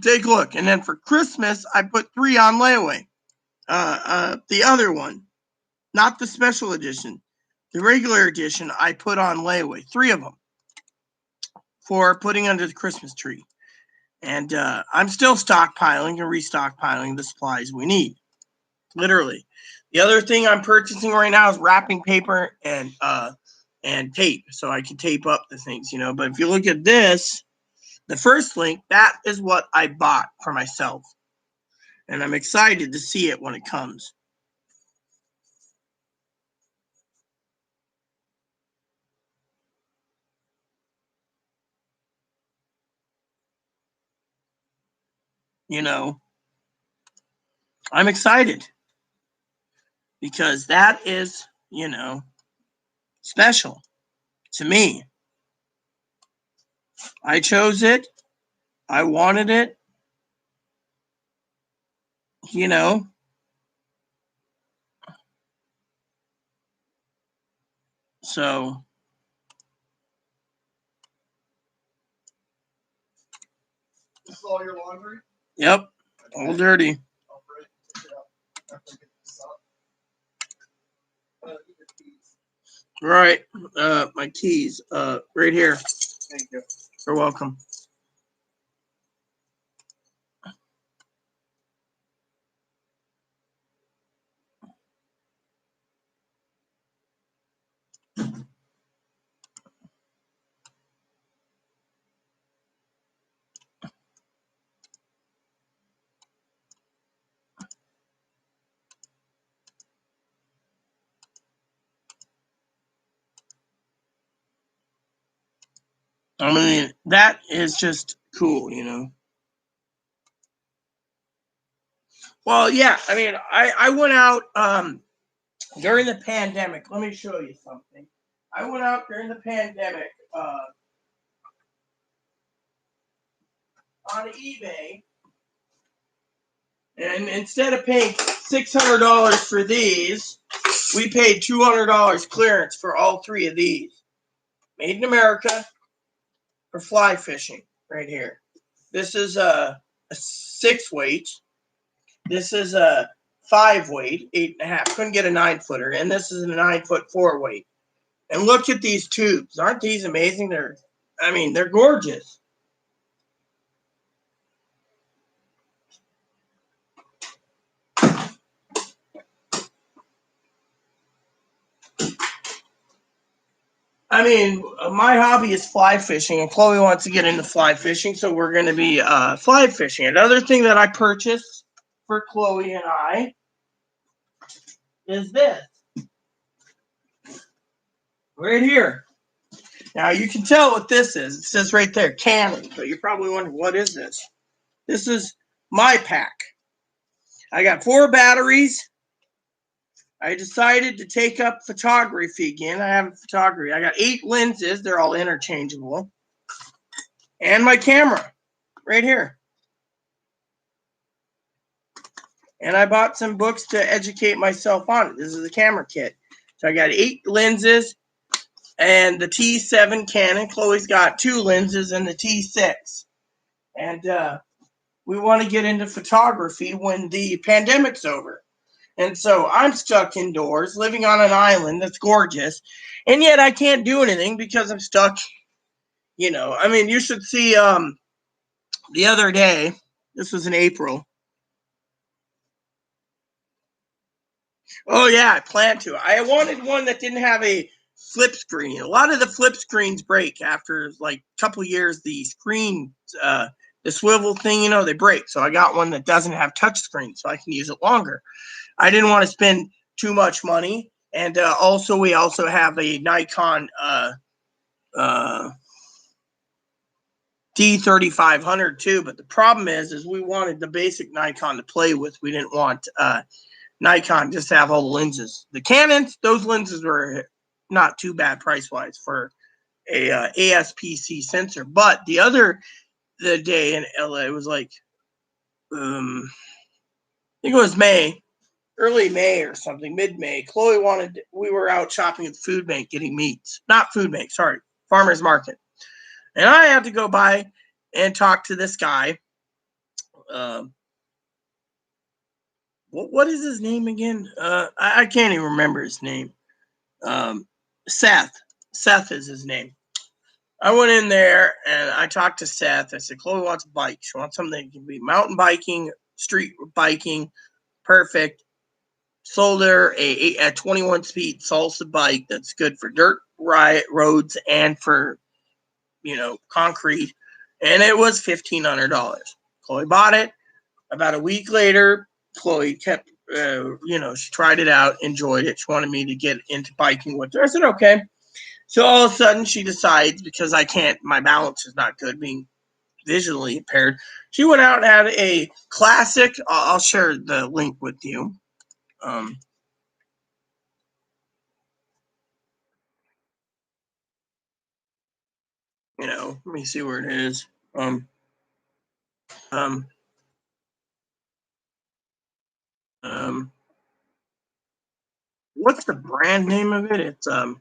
Take a look. And then for Christmas, I put 3 on layaway. The other one, not the special edition, the regular edition, I put on layaway. 3 of them for putting under the Christmas tree. And I'm still stockpiling and restockpiling the supplies we need. Literally. The other thing I'm purchasing right now is wrapping paper and tape, so I can tape up the things, you know. But if you look at this, the first link, that is what I bought for myself. And I'm excited to see it when it comes. You know, I'm excited because that is, you know, special to me. I chose it. I wanted it. You know, so This is all your laundry? yep, all dirty. I'll take it out after I get this up. Your keys. Right, my keys, right here. Thank you. You're welcome. I mean, that is just cool, you know. Well, yeah, I mean, I went out during the pandemic. Let me show you something. I went out during the pandemic on eBay, and instead of paying $600 for these, we paid $200 clearance for all 3 of these. Made in America for fly fishing, right here. This is a 6 weight. This is a 5 weight, 8.5. Couldn't get a 9-footer, and this is a 9-foot 4 weight. And look at these tubes. Aren't these amazing? They're gorgeous. I mean, my hobby is fly fishing, and Chloe wants to get into fly fishing, so we're going to be fly fishing. Another thing that I purchased for Chloe and I is this. Right here. Now, you can tell what this is. It says right there, Canon, but you're probably wondering, what is this? This is my pack. I got 4 batteries. I decided to take up photography again. I have photography. I got 8 lenses. They're all interchangeable. And my camera right here. And I bought some books to educate myself on it. This is the camera kit. So I got 8 lenses and the T7 Canon. Chloe's got 2 lenses and the T6. And we want to get into photography when the pandemic's over. And so I'm stuck indoors, living on an island that's gorgeous, and yet I can't do anything because I'm stuck. I mean, you should see the other day, this was in April. Oh yeah, I plan to. I wanted one that didn't have a flip screen. A lot of the flip screens break after like a couple years. The screen, the swivel thing, they break. So I got one that doesn't have touch screen, so I can use it longer. I didn't want to spend too much money, and we also have a Nikon D3500 too. But the problem is we wanted the basic Nikon to play with. We didn't want Nikon just to have all the lenses. The Canons, those lenses were not too bad price wise for a ASPC sensor. But the day in LA, it was like I think it was May, early May or something, mid-May. Chloe we were out shopping at the food bank getting meats. Not food bank, sorry, farmer's market. And I had to go by and talk to this guy. What is his name again? I can't even remember his name. Seth. Seth is his name. I went in there and I talked to Seth. I said, Chloe wants a bike. She wants something that can be mountain biking, street biking, perfect. Sold her a 21 speed salsa bike that's good for dirt roads and for concrete, and it was $1,500. Chloe bought it. About a week later, Chloe kept she tried it out, enjoyed it. She wanted me to get into biking with her. I said okay. So all of a sudden she decides, because my balance is not good being visually impaired, she went out and had a classic. I'll share the link with you. Let me see where it is. Um, um, um, what's the brand name of it? It's I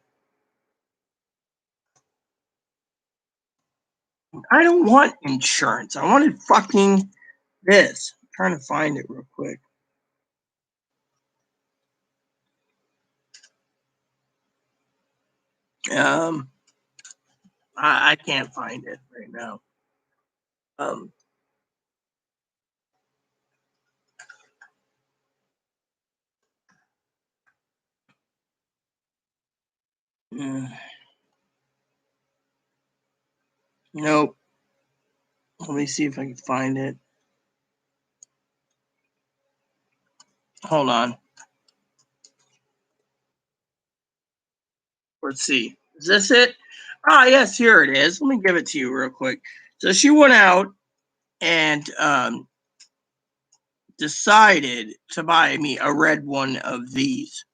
don't want insurance. I wanted fucking this. I'm trying to find it real quick. I can't find it right now. Nope. Let me see if I can find it. Hold on. Let's see. Is this it? Ah, yes, here it is. Let me give it to you real quick. So she went out and decided to buy me a red one of these.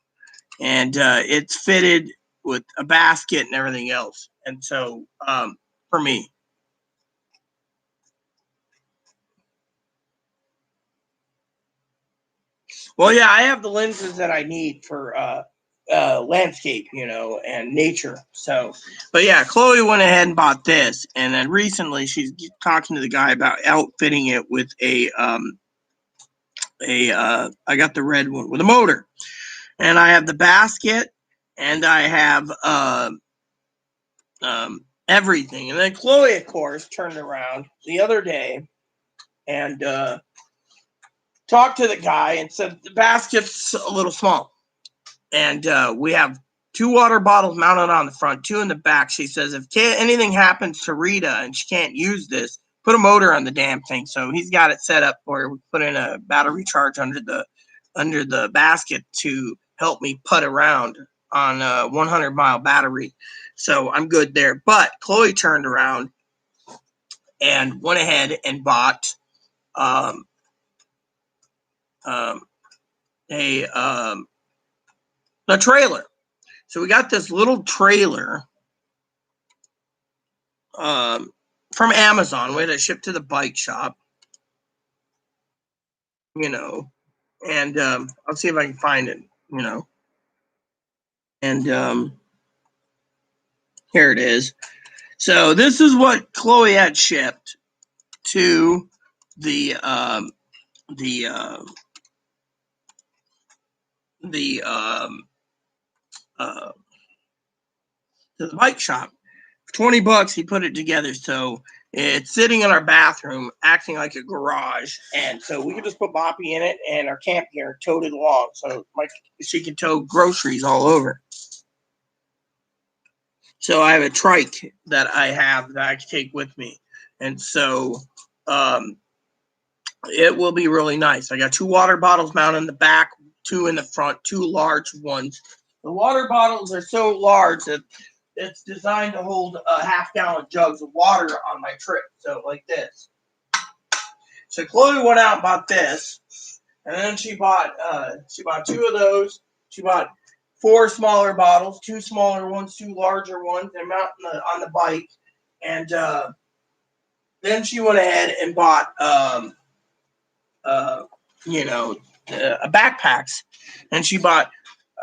And it's fitted with a basket and everything else. And so for me. Well, yeah, I have the lenses that I need for landscape, and nature. So, but yeah, Chloe went ahead and bought this, and then recently she's talking to the guy about outfitting it with I got the red one with a motor, and I have the basket, and I have everything. And then Chloe, of course, turned around the other day and talked to the guy and said the basket's a little small. And we have 2 water bottles mounted on the front, 2 in the back. She says if anything happens to Rita and she can't use this, put a motor on the damn thing. So he's got it set up where we put in a battery charge under the basket to help me putt around on a 100-mile battery. So I'm good there. But Chloe turned around and went ahead and bought a trailer. So we got this little trailer from Amazon. We had to ship to the bike shop, and I'll see if I can find it, and here it is. So this is what Chloe had shipped to the the uh, the uh, to the bike shop. For $20, he put it together so it's sitting in our bathroom, acting like a garage, and so we could just put Boppy in it and our camp gear, towed it along, so she could tow groceries all over. So I have a trike that I can take with me, and so it will be really nice. I got 2 water bottles mounted in the back, 2 in the front, 2 large ones. The water bottles are so large that it's designed to hold half-gallon jugs of water on my trip. So like this. So Chloe went out and bought this, and then she bought 2 of those. She bought 4 smaller bottles, 2 smaller ones, 2 larger ones. They're mounted on the bike, and then she went ahead and bought backpacks, and she bought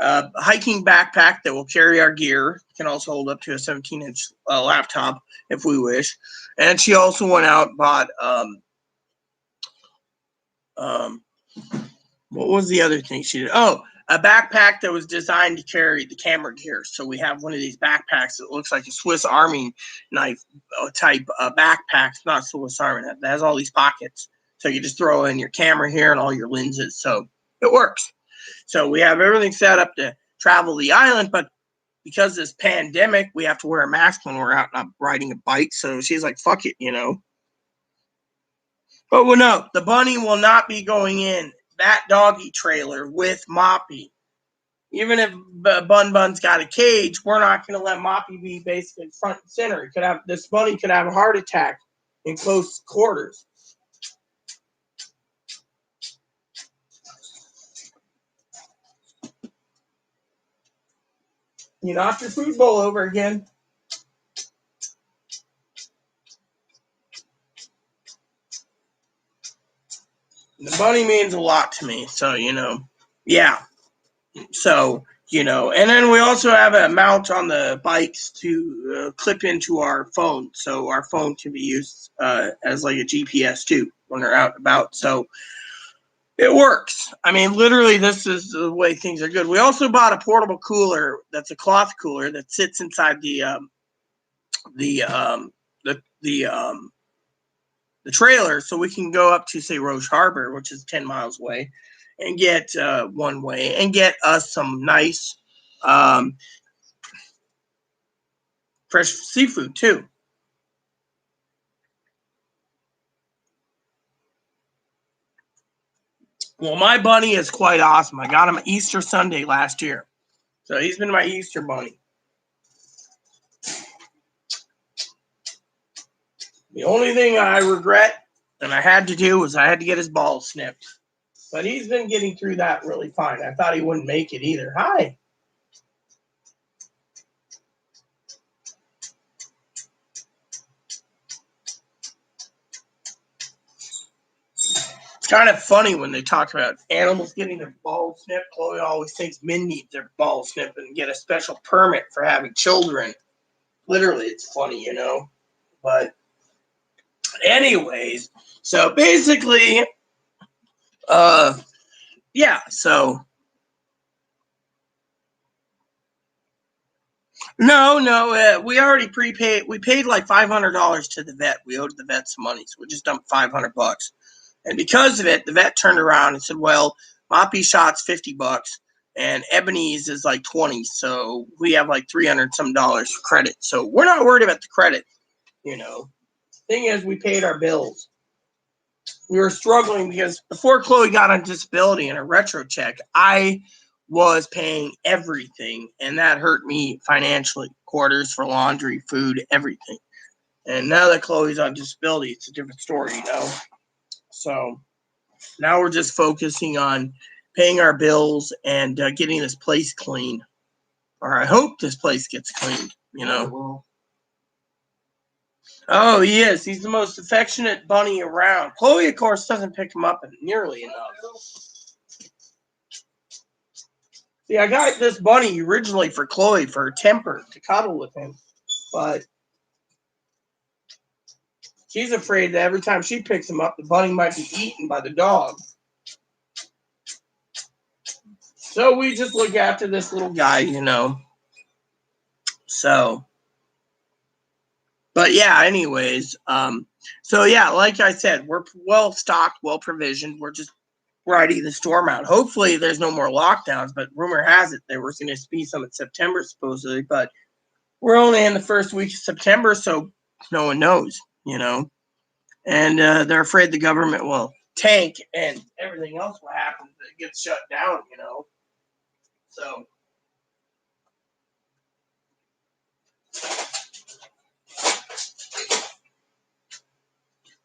a hiking backpack that will carry our gear. It can also hold up to a 17-inch laptop if we wish. And she also went out and bought what was the other thing she did? Oh, a backpack that was designed to carry the camera gear. So we have one of these backpacks that looks like a Swiss Army knife type backpack. It's not Swiss Army knife. It has all these pockets. So you just throw in your camera here and all your lenses. So it works. So we have everything set up to travel the island, but because of this pandemic, we have to wear a mask when we're out not riding a bike. So she's like, fuck it, But well, no, the bunny will not be going in that doggy trailer with Moppy. Even if Bun Bun's got a cage, we're not going to let Moppy be basically front and center. This bunny could have a heart attack in close quarters. You knocked your food bowl over again. The bunny means a lot to me, so yeah. So and then we also have a mount on the bikes to clip into our phone, so our phone can be used as like a GPS too when they're out and about. So it works. I mean, literally, this is the way things are good. We also bought a portable cooler that's a cloth cooler that sits inside the trailer, so we can go up to say Roche Harbor, which is 10 miles away, and get one way and get us some nice fresh seafood too. Well, my bunny is quite awesome. I got him Easter Sunday last year, so he's been my Easter bunny. The only thing I regret and I had to do was I had to get his balls snipped. But he's been getting through that really fine. I thought he wouldn't make it either. Hi. It's kind of funny when they talk about animals getting their balls snipped. Chloe always thinks men need their balls snipped and get a special permit for having children. Literally, it's funny, But anyways, so basically, yeah, so no, we already prepaid. We paid like $500 to the vet. We owed the vet some money, so we just dumped $500. And because of it, the vet turned around and said, "Well, Moppy shot's $50, and Ebony's is like 20, so we have like $300 some dollars for credit. So we're not worried about the credit, Thing is, we paid our bills. We were struggling because before Chloe got on disability and a retro check, I was paying everything, and that hurt me financially. Quarters for laundry, food, everything. And now that Chloe's on disability, it's a different story, So now we're just focusing on paying our bills and getting this place clean. Or I hope this place gets cleaned, Oh, he is. He's the most affectionate bunny around. Chloe, of course, doesn't pick him up nearly enough. See, I got this bunny originally for Chloe for her temper to cuddle with him. But She's afraid that every time she picks him up, the bunny might be eaten by the dog. So we just look after this little guy, you know. So, but yeah, anyways, so yeah, like I said, we're well stocked, well provisioned. We're just riding the storm out. Hopefully there's no more lockdowns, but rumor has it there was going to be some in September supposedly, but we're only in the first week of September, so no one knows, you know. And they're afraid the government will tank and everything else will happen if it gets shut down, you know.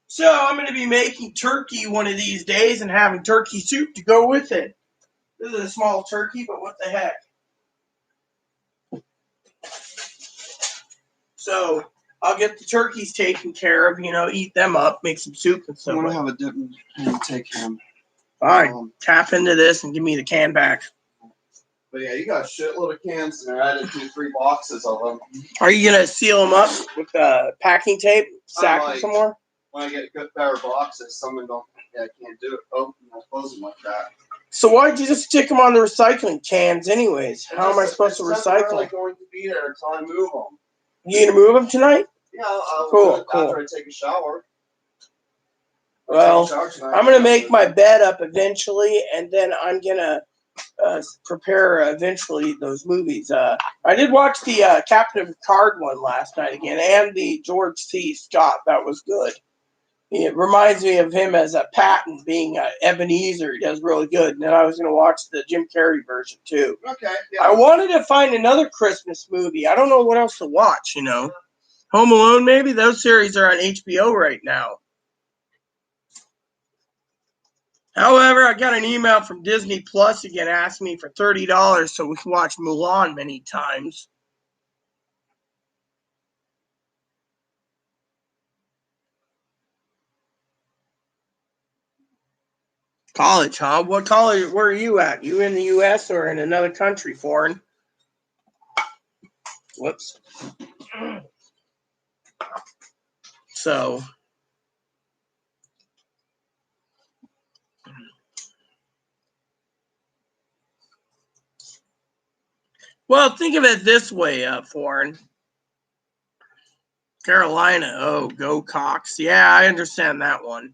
So I'm going to be making turkey one of these days and having turkey soup to go with it. This is a small turkey, but what the heck. So I'll get the turkeys taken care of, you know, eat them up, make some soup and I stuff. want to have a dip and take him. Fine. Tap into this and give me the can back. But yeah, you got a shitload of cans in there. I added 3 boxes of them. Are you going to seal them up with packing tape? Stack them some more? When I get good better boxes, someone don't, I can't do it. Close them like that. So why'd you just stick them on the recycling cans anyways? How am I supposed to recycle them? It's going to be there until I move them. You gonna move them tonight? Yeah, I'll cool, do it cool. after I take a shower. Well, I'm gonna make my bed up eventually, and then I'm gonna prepare eventually those movies. I did watch the Captain Picard one last night again, and the George C. Scott. That was good. It reminds me of him as a Patton being Ebenezer. He does really good. And then I was going to watch the Jim Carrey version too. Okay. Yeah. I wanted to find another Christmas movie. I don't know what else to watch, you know. Home Alone, maybe? Those series are on HBO right now. However, I got an email from Disney Plus again asking me for $30 so we can watch Mulan many times. College, huh? What college? Where are you at? You in the U.S. or in another country, foreign? Whoops. So, well, think of it this way, foreign. Carolina, oh, go Cox. Yeah, I understand that one.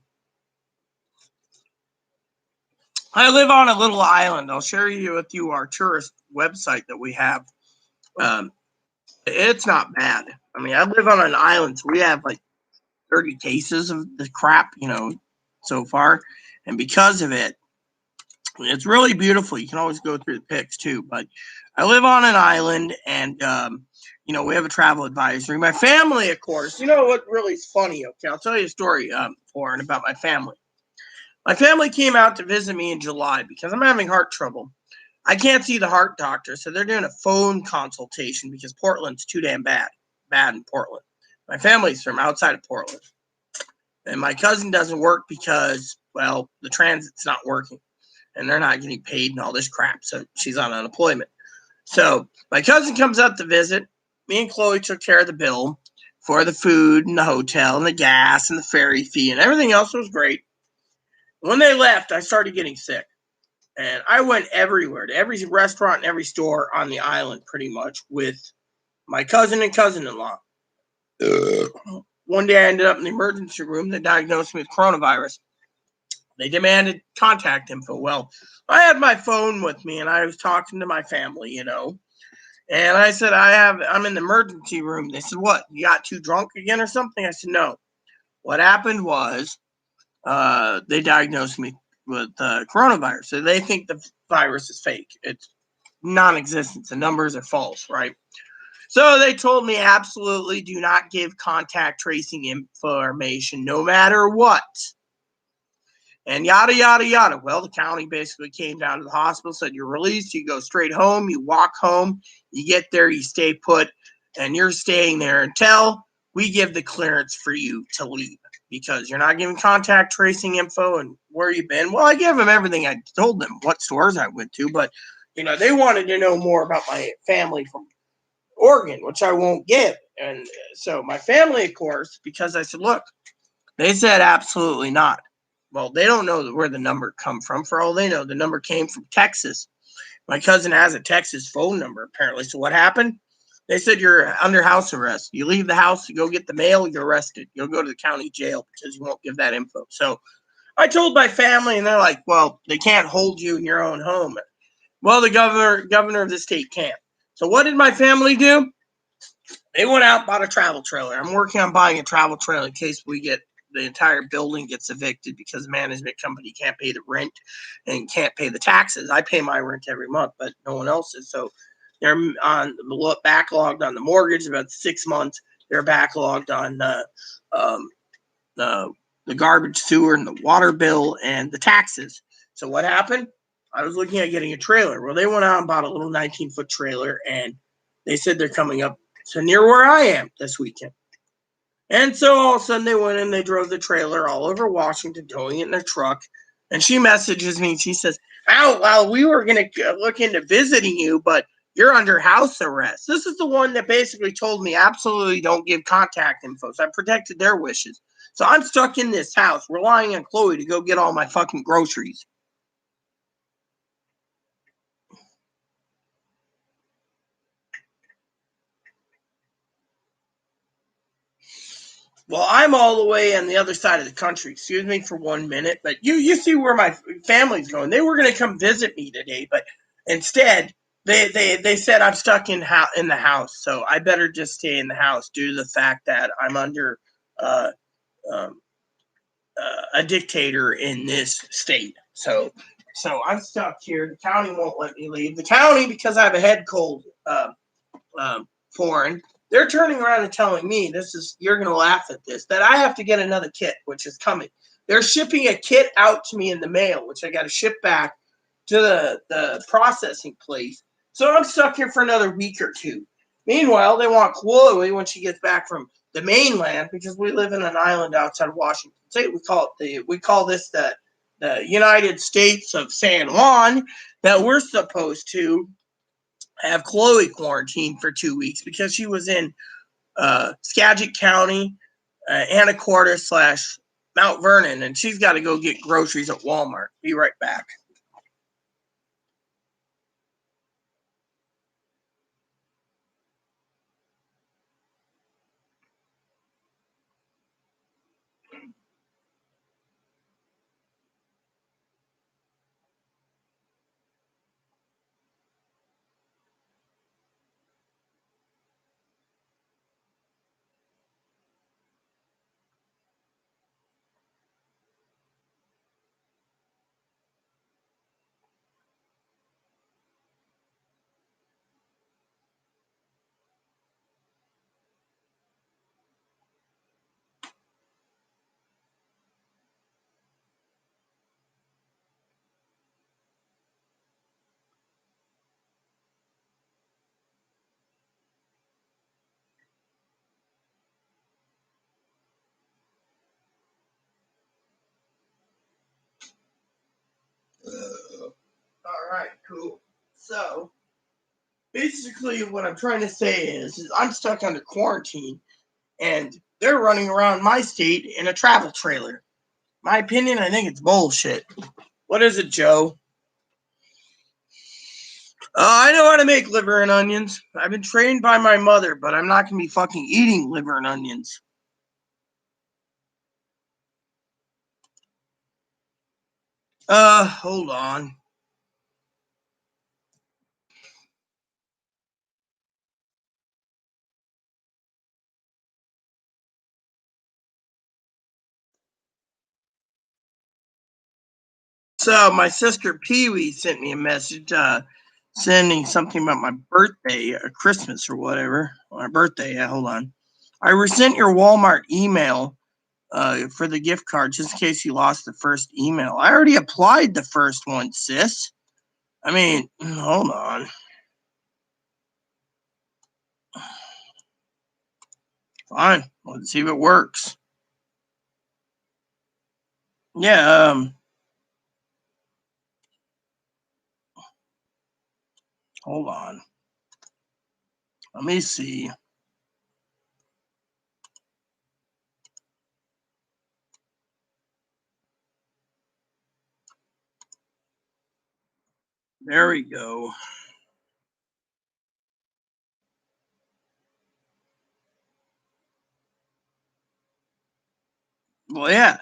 I live on a little island. I'll share with you our tourist website that we have. It's not bad. I mean, I live on an island, so we have like 30 cases of the crap, you know, so far. And because of it, it's really beautiful. You can always go through the pics too. But I live on an island, and you know, we have a travel advisory. My family, of course. You know what really is funny? Okay, I'll tell you a story, Lauren, about my family. My family came out to visit me in July because I'm having heart trouble. I can't see the heart doctor, so they're doing a phone consultation because Portland's too damn bad in Portland. My family's from outside of Portland. And my cousin doesn't work because, well, the transit's not working. And they're not getting paid and all this crap, so she's on unemployment. So my cousin comes up to visit. Me and Chloe took care of the bill for the food and the hotel and the gas and the ferry fee and everything else was great. When they left, I started getting sick. And I went everywhere, to every restaurant and every store on the island pretty much with my cousin and cousin-in-law. One day I ended up in the emergency room. They diagnosed me with coronavirus. They demanded contact info. Well, I had my phone with me and I was talking to my family, you know. And I said, I'm in the emergency room. They said, what, you got too drunk again or something? I said, no. What happened was they diagnosed me with coronavirus. So they think the virus is fake. It's non-existent. The numbers are false, right? So they told me absolutely do not give contact tracing information no matter what. And yada, yada, yada. Well, the county basically came down to the hospital, said you're released, you go straight home, you walk home, you get there, you stay put, and you're staying there until we give the clearance for you to leave because you're not giving contact tracing info and where you've been. Well, I gave them everything. I told them what stores I went to, but, you know, they wanted to know more about my family from Oregon, which I won't give. And so my family, of course, because I said, look, They said absolutely not. Well, they don't know where the number come from. For all they know, the number came from Texas. My cousin has a Texas phone number, apparently. So what happened? They said you're under house arrest. You leave the house, you go get the mail, you're arrested. You'll go to the county jail because you won't give that info. So I told my family, and they're like, well, they can't hold you in your own home. Well, the governor of the state can't. So what did my family do? They went out and bought a travel trailer. I'm working on buying a travel trailer in case the entire building gets evicted because the management company can't pay the rent and can't pay the taxes. I pay my rent every month, but no one else is. So they're backlogged on the mortgage about 6 months. They're backlogged on um, the garbage, sewer, and the water bill and the taxes. So what happened? I was looking at getting a trailer. Well, they went out and bought a little 19-foot trailer, and they said they're coming up to near where I am this weekend. And so all of a sudden they went and they drove the trailer all over Washington, towing it in their truck. And she messages me. She says, "Oh, well, we were going to look into visiting you, but you're under house arrest." This is the one that basically told me absolutely don't give contact info. So I protected their wishes. So I'm stuck in this house relying on Chloe to go get all my fucking groceries. Well, I'm all the way on the other side of the country. Excuse me for 1 minute, but you see where my family's going. They were going to come visit me today, but instead they said I'm stuck in the house, so I better just stay in the house due to the fact that I'm under uh, um, a dictator in this state. So I'm stuck here. The county won't let me leave. The county, because I have a head cold, foreign, they're turning around and telling me you're going to laugh at this, that I have to get another kit, which is coming. They're shipping a kit out to me in the mail, which I got to ship back to the processing place. So I'm stuck here for another week or two. Meanwhile, they want Chloe when she gets back from the mainland, because we live in an island outside of Washington State. We call this the United States of San Juan, that we're supposed to have Chloe quarantined for 2 weeks because she was in Skagit County, Anacortes / Mount Vernon, and she's got to go get groceries at Walmart. Be right back. All right, cool. So basically, what I'm trying to say is I'm stuck under quarantine, and they're running around my state in a travel trailer. My opinion, I think it's bullshit. What is it, Joe? I know how to make liver and onions. I've been trained by my mother, but I'm not going to be fucking eating liver and onions. Hold on. So my sister Pee Wee sent me a message, sending something about my birthday, or Christmas or whatever. My birthday. Yeah, hold on. I resent your Walmart email for the gift card, just in case you lost the first email. I already applied the first one, sis. I mean, hold on. Fine. Let's see if it works. Yeah. Hold on. Let me see. There we go. Well, yeah.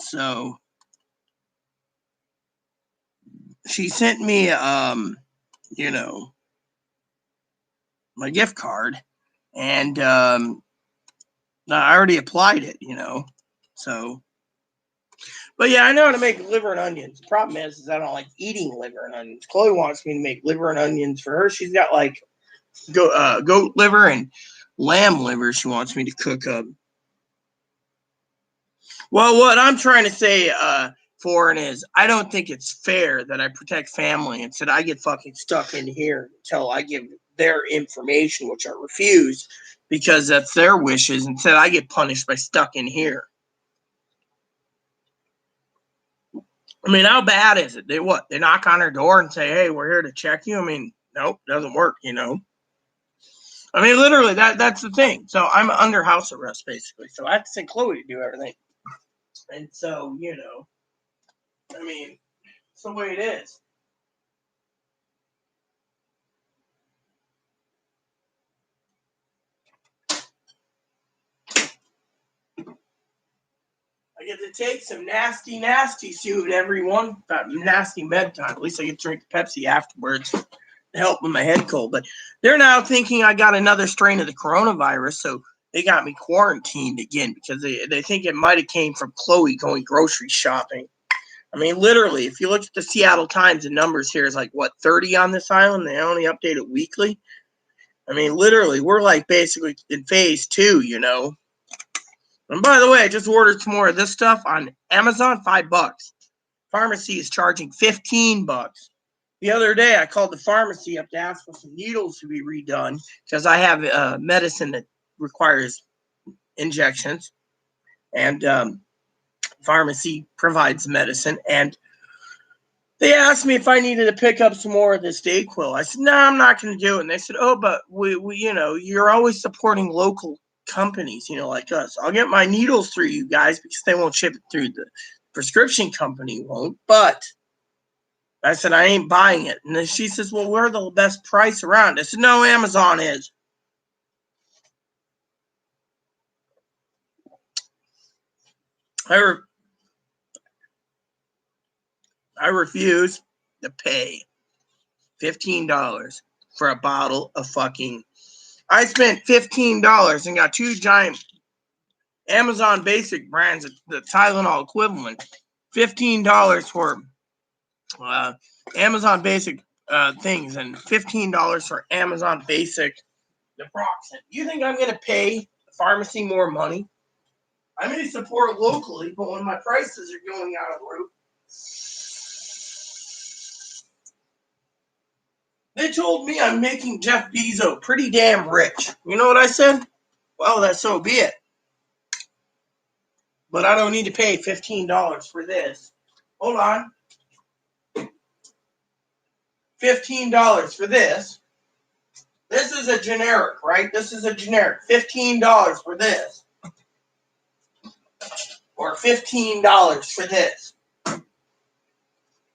So she sent me, my gift card, and I already applied it, So, but yeah, I know how to make liver and onions. The problem is I don't like eating liver and onions. Chloe wants me to make liver and onions for her. She's got like goat liver and lamb liver. She wants me to cook up. Well, what I'm trying to say, Foreign, is I don't think it's fair that I protect family and said I get fucking stuck in here until I give their information, which I refuse because that's their wishes, and said I get punished by stuck in here. I mean, how bad is it? They knock on her door and say, "Hey, we're here to check you." I mean, nope, doesn't work, I mean, literally, that's the thing. So I'm under house arrest, basically. So I have to send Chloe to do everything. And so, I mean, it's the way it is. I get to take some nasty suit every one, nasty med time. At least I get to drink Pepsi afterwards to help with my head cold. But they're now thinking I got another strain of the coronavirus, so they got me quarantined again because they think it might have came from Chloe going grocery shopping. I mean, literally, if you look at the Seattle Times, the numbers here is like, 30 on this island? They only update it weekly. I mean, literally, we're like basically in phase 2, And by the way, I just ordered some more of this stuff on Amazon, $5. Pharmacy is charging $15. The other day, I called the pharmacy up to ask for some needles to be redone because I have medicine that requires injections, and pharmacy provides medicine. And they asked me if I needed to pick up some more of this Dayquil. I said, "No, I'm not going to do it." And they said, "Oh, but we, you're always supporting local companies, like us. I'll get my needles through you guys because they won't ship it through the prescription company, won't." But I said, "I ain't buying it." And then she says, "Well, we're the best price around." I said, "No, Amazon is." I refuse to pay $15 for a bottle of fucking. I spent $15 and got 2 giant Amazon basic brands, the Tylenol equivalent. $15 for Amazon basic things, and $15 for Amazon basic naproxen. You think I'm going to pay the pharmacy more money? I may support locally, but when my prices are going out of the roof, they told me I'm making Jeff Bezos pretty damn rich. You know what I said? Well, that's so be it. But I don't need to pay $15 for this. Hold on. $15 for this. This is a generic, right? This is a generic. $15 for this. Or $15 for this.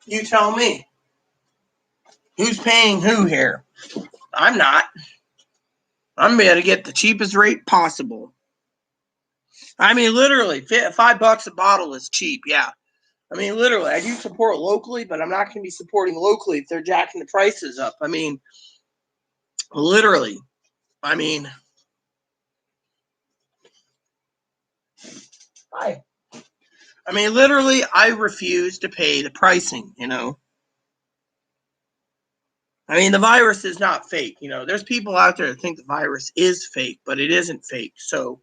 You tell me. Who's paying who here? I'm not. I'm going to get the cheapest rate possible. I mean, literally, $5 a bottle is cheap, yeah. I mean, literally, I do support locally, but I'm not going to be supporting locally if they're jacking the prices up. I mean, literally. I mean, literally, I refuse to pay the pricing, I mean, the virus is not fake. There's people out there that think the virus is fake, but it isn't fake. So,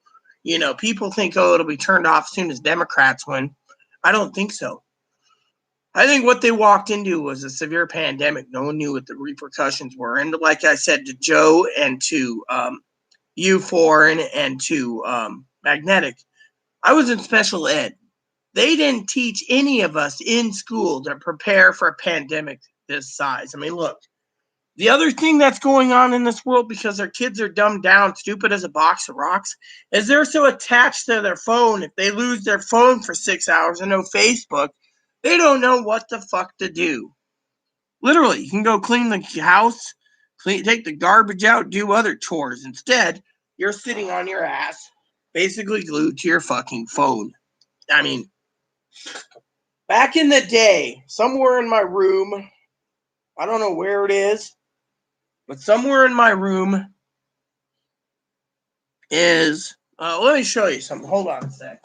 people think, oh, it'll be turned off as soon as Democrats win. I don't think so. I think what they walked into was a severe pandemic. No one knew what the repercussions were. And like I said to Joe and to you, Foreign, and to Magnetic, I was in special ed. They didn't teach any of us in school to prepare for a pandemic this size. I mean, look. The other thing that's going on in this world, because our kids are dumbed down, stupid as a box of rocks, is they're so attached to their phone. If they lose their phone for 6 hours and no Facebook, they don't know what the fuck to do. Literally, you can go clean the house, take the garbage out, do other chores. Instead, you're sitting on your ass, basically glued to your fucking phone. I mean, back in the day, somewhere in my room, I don't know where it is, but somewhere in my room is, let me show you something. Hold on a sec.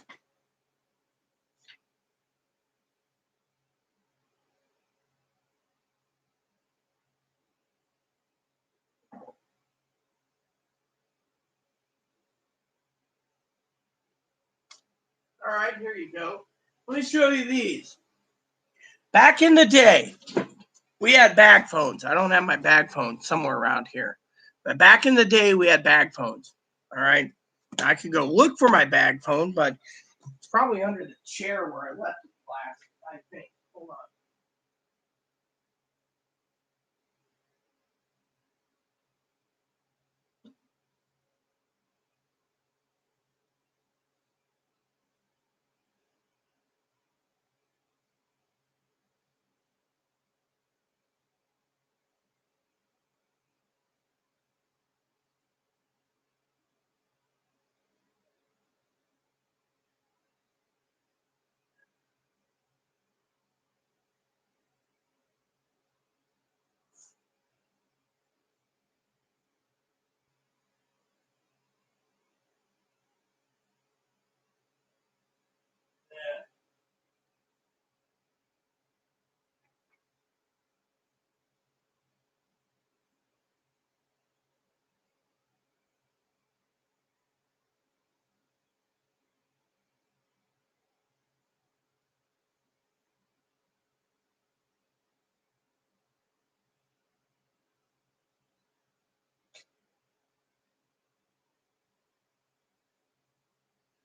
All right, here you go. Let me show you these. Back in the day, we had bag phones. I don't have my bag phone somewhere around here. But back in the day, we had bag phones. All right. I could go look for my bag phone, but it's probably under the chair where I left it last, I think. Hold on.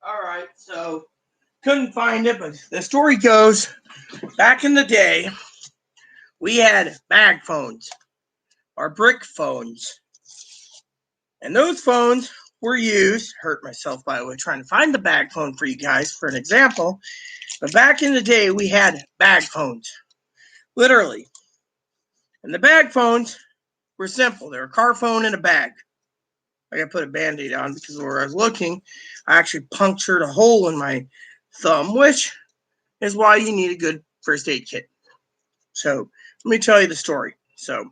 All right. So couldn't find it, but the story goes back in the day, we had bag phones or brick phones. And those phones were used, hurt myself by the way, trying to find the bag phone for you guys for an example. But back in the day, we had bag phones, literally. And the bag phones were simple. They were a car phone in a bag. I got to put a Band-Aid on because where I was looking, I actually punctured a hole in my thumb, which is why you need a good first aid kit. So let me tell you the story. So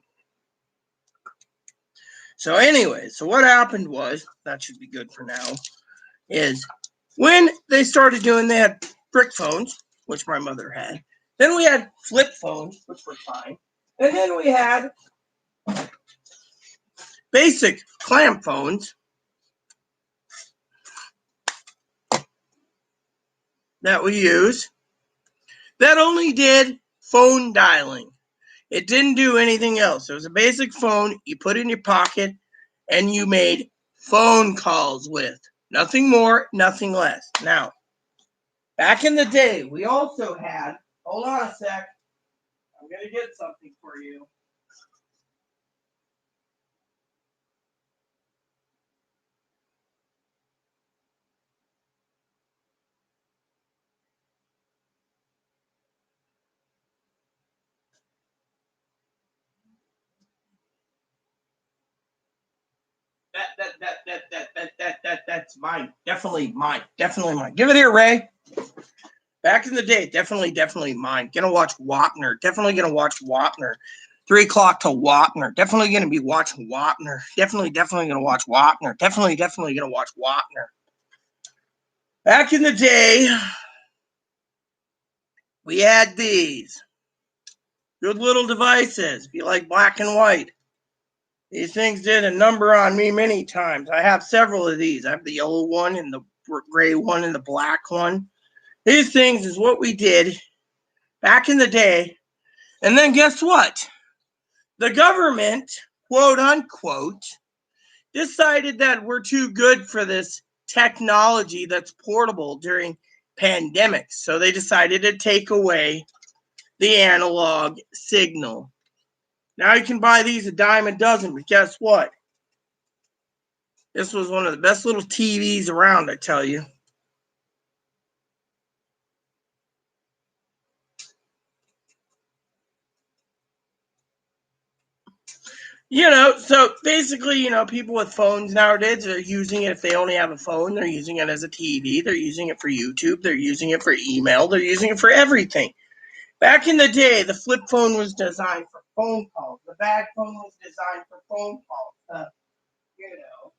anyway, so what happened was, that should be good for now, is when they started doing, they had brick phones, which my mother had. Then we had flip phones, which were fine. And then we had basic clamp phones that we use that only did phone dialing. It didn't do anything else. It was a basic phone you put in your pocket and you made phone calls with. Nothing more, nothing less. Now, back in the day, we also had, hold on a sec, I'm going to get something for you. That's mine. Definitely mine. Definitely mine. Give it here, Ray. Back in the day, definitely mine. Gonna watch Wapner. Definitely gonna watch Wapner. 3 o'clock to Wapner. Definitely gonna be watching Wapner. Definitely gonna watch Wapner. Definitely gonna watch Wapner. Back in the day, we had these good little devices. If you like black and white. These things did a number on me many times. I have several of these. I have the yellow one and the gray one and the black one. These things is what we did back in the day. And then guess what? The government, quote unquote, decided that we're too good for this technology that's portable during pandemics. So they decided to take away the analog signal. Now you can buy these a dime a dozen, but guess what? This was one of the best little TVs around, I tell you. So basically, people with phones nowadays are using it. If they only have a phone, they're using it as a TV. They're using it for YouTube. They're using it for email. They're using it for everything. Back in the day, the flip phone was designed for phone calls. The bag phone was designed for phone calls. You know.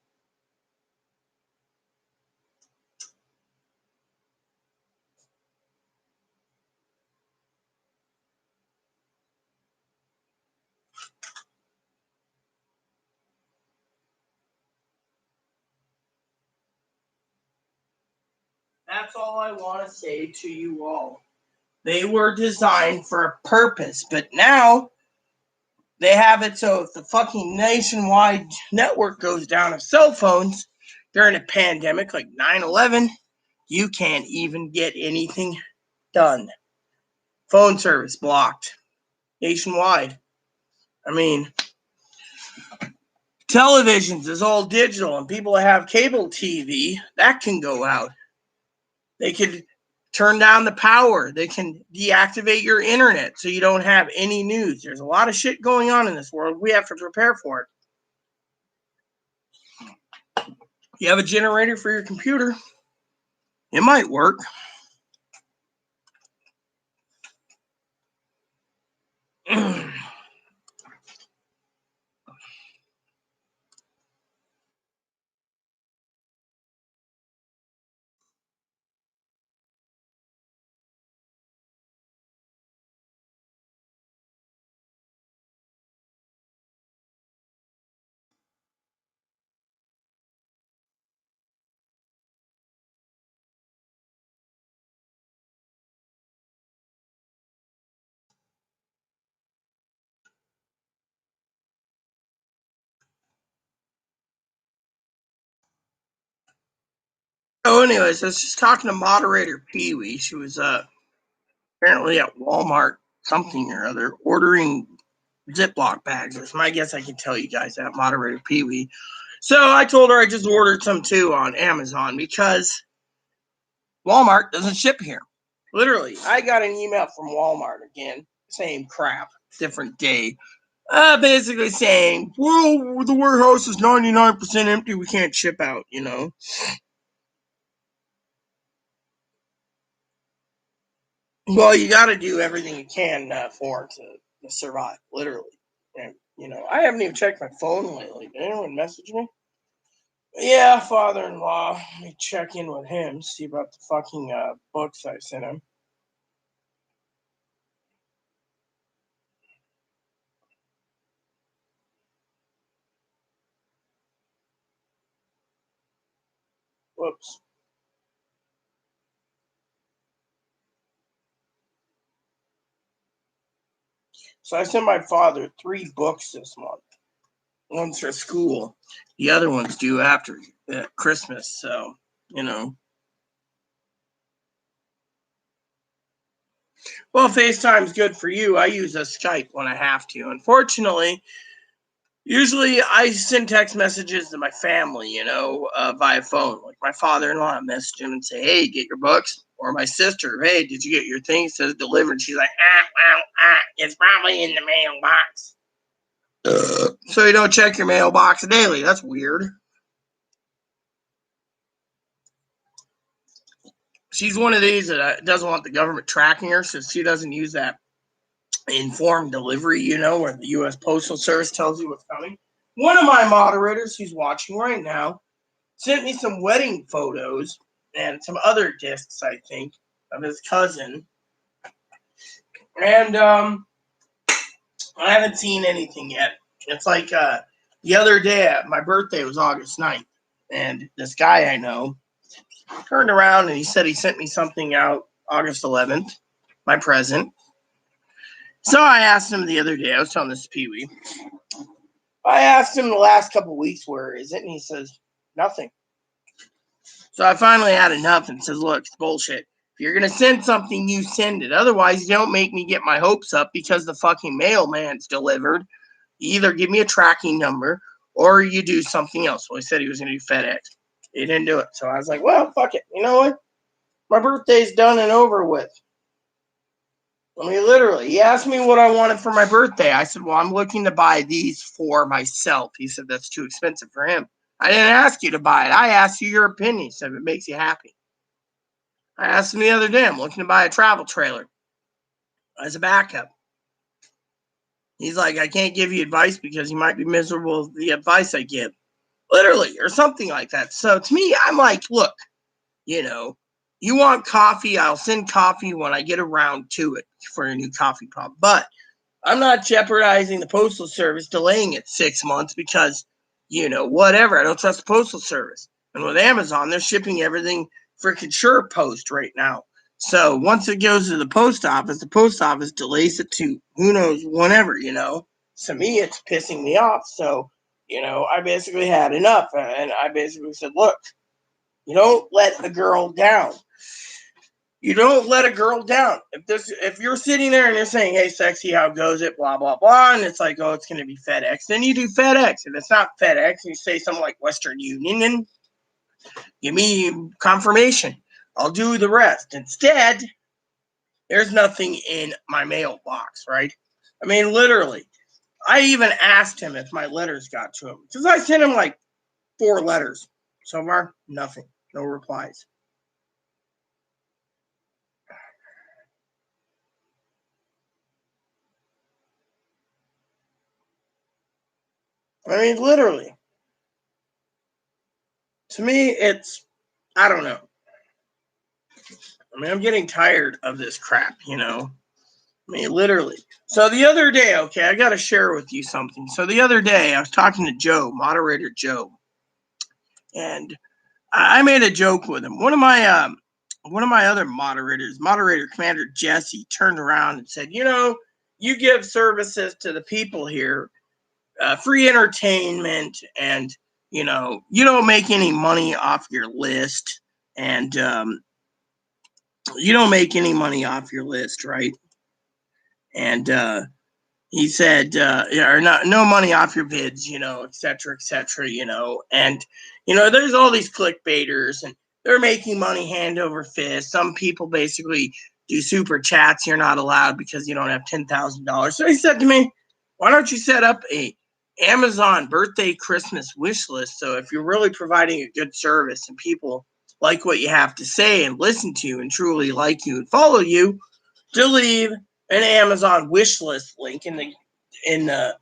That's all I want to say to you all. They were designed for a purpose, but now they have it so if the fucking nationwide network goes down of cell phones during a pandemic like 9/11, you can't even get anything done. Phone service blocked nationwide. I mean, televisions is all digital, and people that have cable TV, that can go out. They could turn down the power. They can deactivate your internet so you don't have any news. There's a lot of shit going on in this world. We have to prepare for it. You have a generator for your computer, it might work. So, anyways, I was just talking to moderator Pee Wee. She was apparently at Walmart, something or other, ordering Ziploc bags. That's my guess. I can tell you guys that, moderator Pee Wee. So I told her I just ordered some too on Amazon because Walmart doesn't ship here. Literally, I got an email from Walmart again, same crap, different day. Basically saying, well, the warehouse is 99% empty. We can't ship out. Well, you got to do everything you can for it to survive, literally. And, I haven't even checked my phone lately. Did anyone message me? Yeah, father-in-law. Let me check in with him, see about the fucking books I sent him. Whoops. So I sent my father 3 books this month. One's for school. The other one's due after Christmas. So, Well, FaceTime's good for you. I use a Skype when I have to. Unfortunately, usually I send text messages to my family, via phone. Like my father-in-law, I message him and say, hey, get your books. Or my sister, hey, did you get your thing? It says delivered. She's like, it's probably in the mailbox. So you don't check your mailbox daily. That's weird. She's one of these that doesn't want the government tracking her, so she doesn't use that informed delivery, where the U.S. Postal Service tells you what's coming. One of my moderators, who's watching right now, sent me some wedding photos and some other discs, I think, of his cousin. And I haven't seen anything yet. It's like the other day, my birthday was August 9th, and this guy I know turned around and he said he sent me something out August 11th, my present. So I asked him the other day, I was telling this to Pee Wee, I asked him the last couple of weeks, where is it? And he says, nothing. So I finally had enough and says, look, it's bullshit. If you're going to send something, you send it. Otherwise, you don't make me get my hopes up because the fucking mailman's delivered. You either give me a tracking number or you do something else. Well, he said he was going to do FedEx. He didn't do it. So I was like, well, fuck it. You know what? My birthday's done and over with. I mean, literally, he asked me what I wanted for my birthday. I said, well, I'm looking to buy these for myself. He said, that's too expensive for him. I didn't ask you to buy it. I asked you your opinion. He said, if it makes you happy. I asked him the other day, I'm looking to buy a travel trailer as a backup. He's like, I can't give you advice because you might be miserable with the advice I give. Literally, or something like that. So to me, I'm like, look, you know, you want coffee, I'll send coffee when I get around to it for your new coffee pot. But I'm not jeopardizing the Postal Service, delaying it 6 months because, whatever. I don't trust the Postal Service. And with Amazon, they're shipping everything freaking sure post right now. So once it goes to the post office delays it to who knows whenever. To me, it's pissing me off. So, I basically had enough. And I basically said, look, you don't let a girl down. You don't let a girl down. If you're sitting there and you're saying, hey, sexy, how goes it? Blah, blah, blah. And it's like, oh, it's going to be FedEx. Then you do FedEx. If it's not FedEx, you say something like Western Union and give me confirmation. I'll do the rest. Instead, there's nothing in my mailbox, right? I mean, literally. I even asked him if my letters got to him. Because I sent him like 4 letters. So far, nothing. No replies. I mean, literally. To me, I don't know. I mean, I'm getting tired of this crap. I mean, literally. So the other day, okay, I got to share with you something. So the other day, I was talking to Joe, moderator Joe, and I made a joke with him. One of my other moderators, moderator Commander Jesse, turned around and said, you give services to the people here, free entertainment, and you don't make any money off your list, and you don't make any money off your list, right? And he said, or no money off your bids, et cetera, and there's all these clickbaiters, and they're making money hand over fist. Some people basically do super chats. You're not allowed because you don't have $10,000. So he said to me, why don't you set up a Amazon birthday Christmas wish list? So if you're really providing a good service and people like what you have to say and listen to you and truly like you and follow you, to leave an Amazon wish list link in the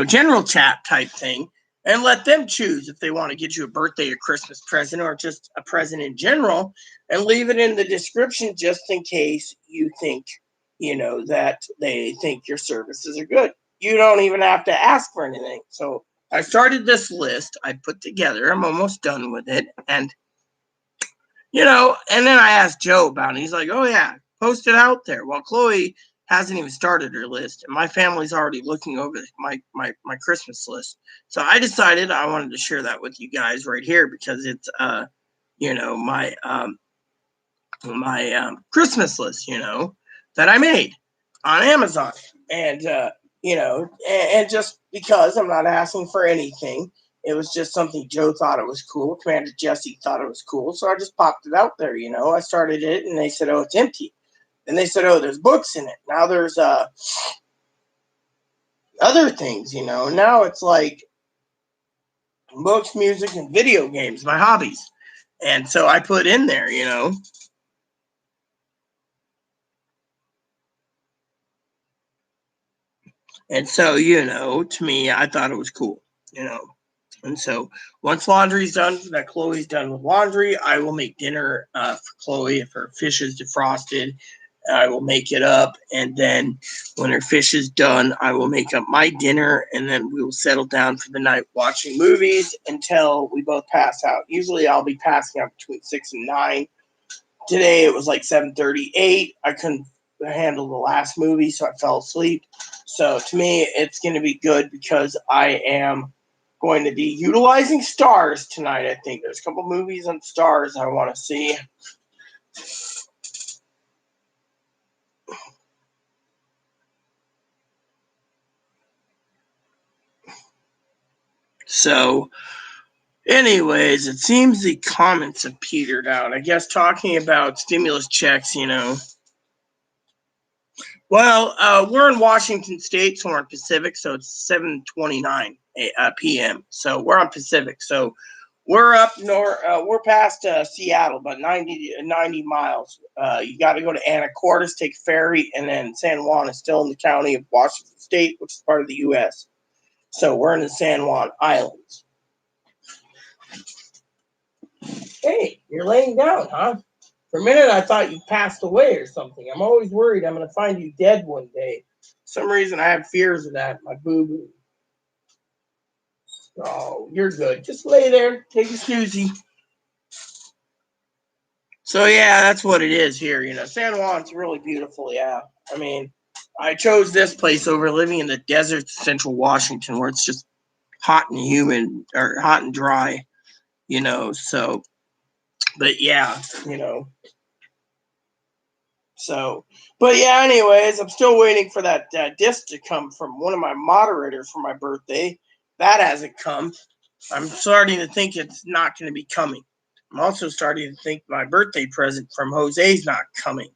general chat type thing, and let them choose if they want to get you a birthday or Christmas present or just a present in general, and leave it in the description just in case you think that they think your services are good. You don't even have to ask for anything. So I started this list I put together. I'm almost done with it, and and then I asked Joe about it. He's like, oh, yeah, post it out there. Well, Chloe hasn't even started her list, and my family's already looking over my Christmas list. So I decided I wanted to share that with you guys right here because it's, my Christmas list, that I made on Amazon. And, and just because I'm not asking for anything, it was just something Joe thought it was cool. Commander Jesse thought it was cool. So I just popped it out there, I started it and they said, oh, it's empty. And they said, oh, there's books in it. Now there's other things, Now it's like books, music, and video games, my hobbies. And so I put in there, And so, to me, I thought it was cool, And so once laundry's done, that Chloe's done with laundry, I will make dinner for Chloe. If her fish is defrosted, I will make it up. And then when her fish is done, I will make up my dinner. And then we will settle down for the night watching movies until we both pass out. Usually I'll be passing out between 6 and 9. Today it was like 7:38. I couldn't handle the last movie, so I fell asleep. So to me, it's going to be good because I am going to be utilizing Stars tonight. I think there's a couple movies on Stars I want to see. So, anyways, it seems the comments have petered out. I guess talking about stimulus checks, Well, we're in Washington State, so we're on Pacific, so it's 7:29 p.m. So we're on Pacific. So we're up north. We're past Seattle, about 90 miles. You got to go to Anacortes, take a ferry, and then San Juan is still in the county of Washington State, which is part of the U.S. So we're in the San Juan Islands. Hey, you're laying down, huh? For a minute, I thought you passed away or something. I'm always worried I'm going to find you dead one day. For some reason, I have fears of that. My boo-boo. Oh, you're good. Just lay there. Take a snoozy. So, yeah, that's what it is here. San Juan's really beautiful, yeah. I mean, I chose this place over living in the deserts of central Washington where it's just hot and humid, or hot and dry, so, but yeah, So, but yeah, anyways, I'm still waiting for that disc to come from one of my moderators for my birthday. That hasn't come. I'm starting to think it's not going to be coming. I'm also starting to think my birthday present from Jose's not coming,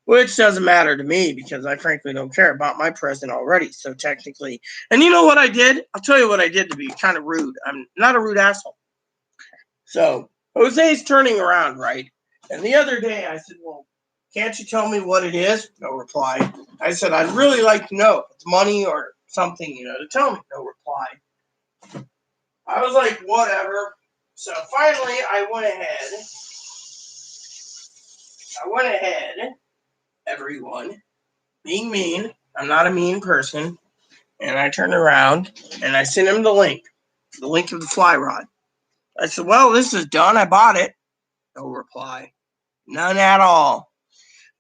which doesn't matter to me because I frankly don't care about my present already. So technically, and you know what I did? I'll tell you what I did to be kind of rude. I'm not a rude asshole. So Jose's turning around, right? And the other day I said, well, can't you tell me what it is? No reply. I said, I'd really like to know if it's money or something, to tell me. No reply. I was like, whatever. So finally, I went ahead, everyone, being mean. I'm not a mean person. And I turned around and I sent him the link of the fly rod. I said, well, this is done. I bought it. No reply. None at all.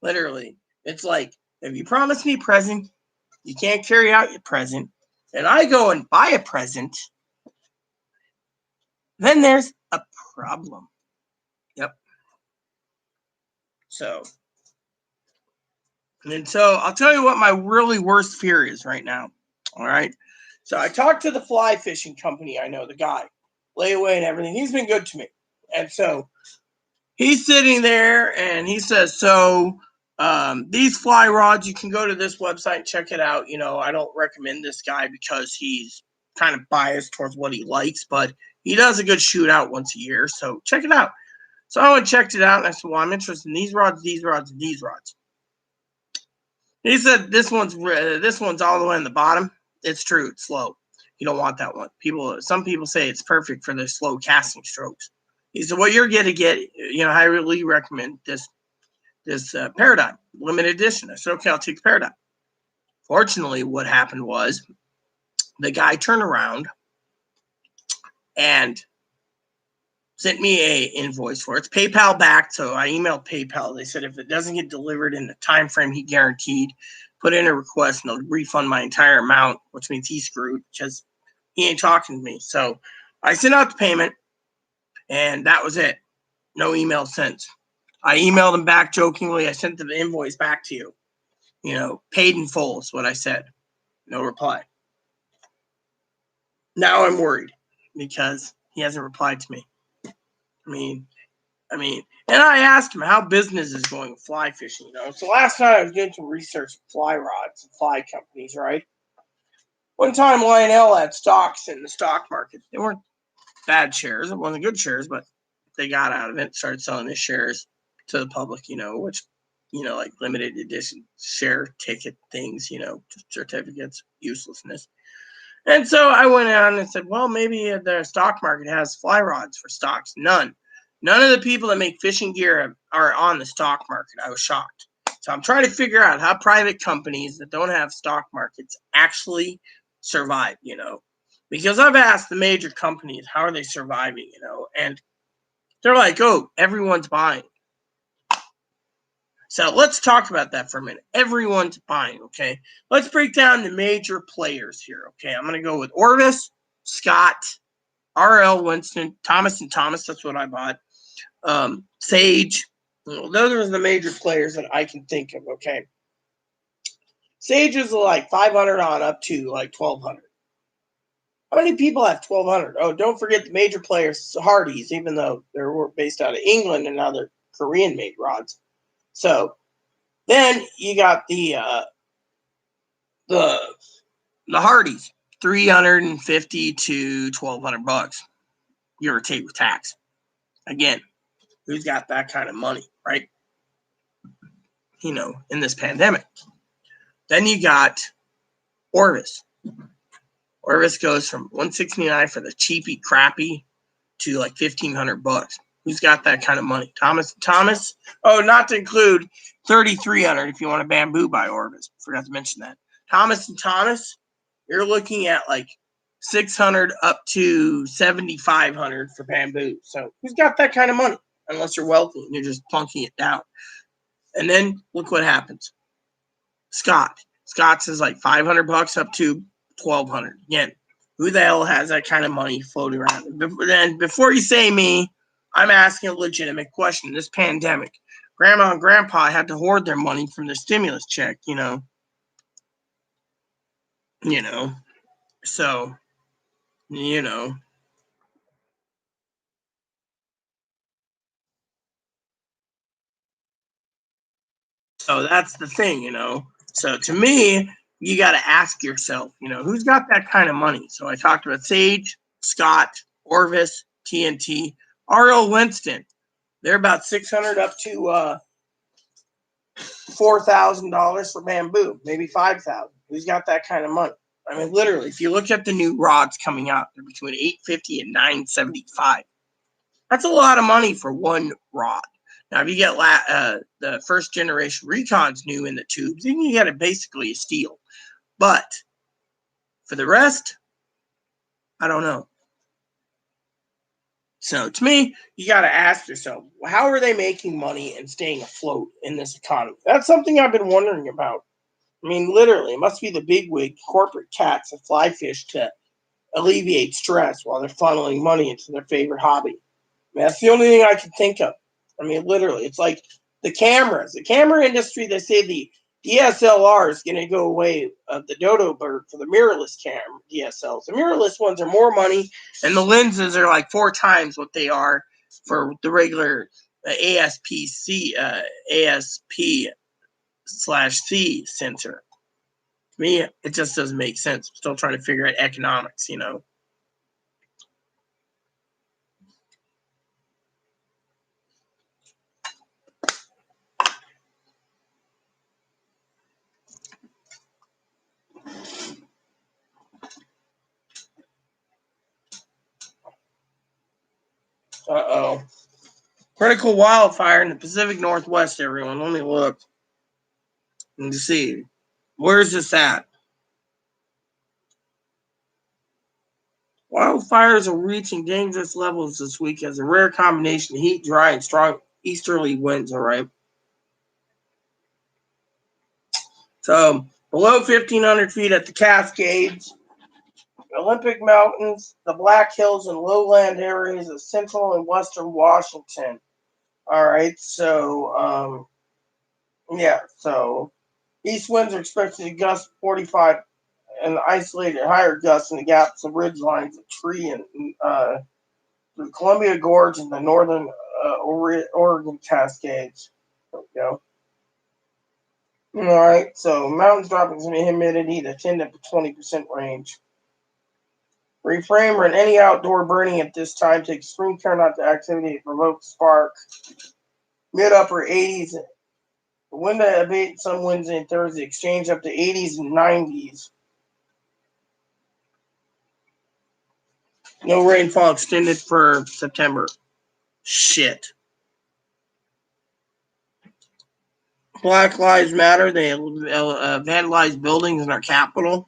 Literally. It's like, if you promise me a present, you can't carry out your present, and I go and buy a present, then there's a problem. Yep. So I'll tell you what my really worst fear is right now. All right. So I talked to the fly fishing company. I know the guy, layaway and everything. He's been good to me. And so he's sitting there and he says, so these fly rods, you can go to this website and check it out. I don't recommend this guy because he's kind of biased towards what he likes, but he does a good shootout once a year. So check it out. So I went and checked it out and I said, well, I'm interested in these rods, these rods, and these rods. He said, this one's all the way on the bottom. It's true. It's slow. You don't want that one. Some people say it's perfect for the slow casting strokes. He said, well, you're going to get, I really recommend this Paradigm limited edition. I said, okay, I'll take the Paradigm. Fortunately, what happened was the guy turned around and sent me a invoice for it. It's PayPal back, so I emailed PayPal. They said if it doesn't get delivered in the time frame he guaranteed, put in a request and they'll refund my entire amount, which means he's screwed because he ain't talking to me. So I sent out the payment, and that was it. No email since. I emailed him back jokingly. I sent the invoice back to you. Paid in full is what I said. No reply. Now I'm worried because he hasn't replied to me. I mean, and I asked him how business is going with fly fishing. So last night I was doing some research with fly rods and fly companies, right? One time Lionel had stocks in the stock market. They weren't bad shares. It wasn't good shares, but they got out of it, started selling the shares to the public, which, like limited edition share ticket things, certificates, uselessness. And so I went on and said, well, maybe the stock market has fly rods for stocks. None of the people that make fishing gear are on the stock market. I was shocked. So I'm trying to figure out how private companies that don't have stock markets actually survive, because I've asked the major companies, how are they surviving, and they're like, oh, everyone's buying. So let's talk about that for a minute. Everyone's buying, okay? Let's break down the major players here, okay? I'm going to go with Orvis, Scott, R.L. Winston, Thomas & Thomas. That's what I bought. Sage. Those are the major players that I can think of, okay? Sage is like 500 on up to like 1,200. How many people have 1,200? Oh, don't forget the major players, Hardee's, even though they were based out of England and now they're Korean-made rods. So Then you got the Hardys, $350 to $1,200, give or take with tax. Again, who's got that kind of money, right? In this pandemic. Then you got Orvis. Orvis goes from $169 for the cheapy crappy to like $1,500. Who's got that kind of money? Thomas. Oh, not to include $3,300 if you want a bamboo by Orvis. Forgot to mention that. Thomas and Thomas, you're looking at like $600 up to $7,500 for bamboo. So who's got that kind of money? Unless you're wealthy and you're just plunking it down. And then look what happens. Scott's is like $500 up to $1,200. Again, who the hell has that kind of money floating around? Then before you say me, I'm asking a legitimate question. This pandemic, grandma and grandpa had to hoard their money from the stimulus check, So, So that's the thing, So to me, you got to ask yourself, who's got that kind of money? So I talked about Sage, Scott, Orvis, TNT, R.L. Winston. They're about $600 up to $4,000 for bamboo, maybe $5,000. Who's got that kind of money? I mean, literally, if you look at the new rods coming out, they're between $850 and $975. That's a lot of money for one rod. Now, if you get the first generation Recons new in the tubes, then you get basically a steal. But for the rest, I don't know. So to me, you got to ask yourself, how are they making money and staying afloat in this economy? That's something I've been wondering about. I mean, literally, it must be the bigwig corporate cats that fly fish to alleviate stress while they're funneling money into their favorite hobby. I mean, that's the only thing I can think of. I mean, literally, it's like the cameras. The camera industry, they say the DSLR is going to go away of the dodo bird for the mirrorless camera DSLs. The mirrorless ones are more money, and the lenses are like 4 times what they are for the regular ASP/C sensor. To me, it just doesn't make sense. I'm still trying to figure out economics, Uh-oh. Critical wildfire in the Pacific Northwest, everyone. Let me look and see. Where's this at? Wildfires are reaching dangerous levels this week as a rare combination of heat, dry, and strong easterly winds, all right? So, below 1,500 feet at the Cascades, Olympic Mountains, the Black Hills, and lowland areas of central and western Washington. All right, so, so east winds are expected to gust 45 and isolated higher gusts in the gaps of ridge lines of tree and through Columbia Gorge and the northern Oregon Cascades. There we go. All right, so mountains dropping some humidity to 10 to 20% range. Reframe or any outdoor burning at this time. Take extreme care not to activity to provoke spark. Mid-upper 80s. The wind to abate some Wednesday and Thursday. Exchange up to 80s and 90s. No rainfall extended for September. Shit. Black Lives Matter. They vandalized buildings in our capital.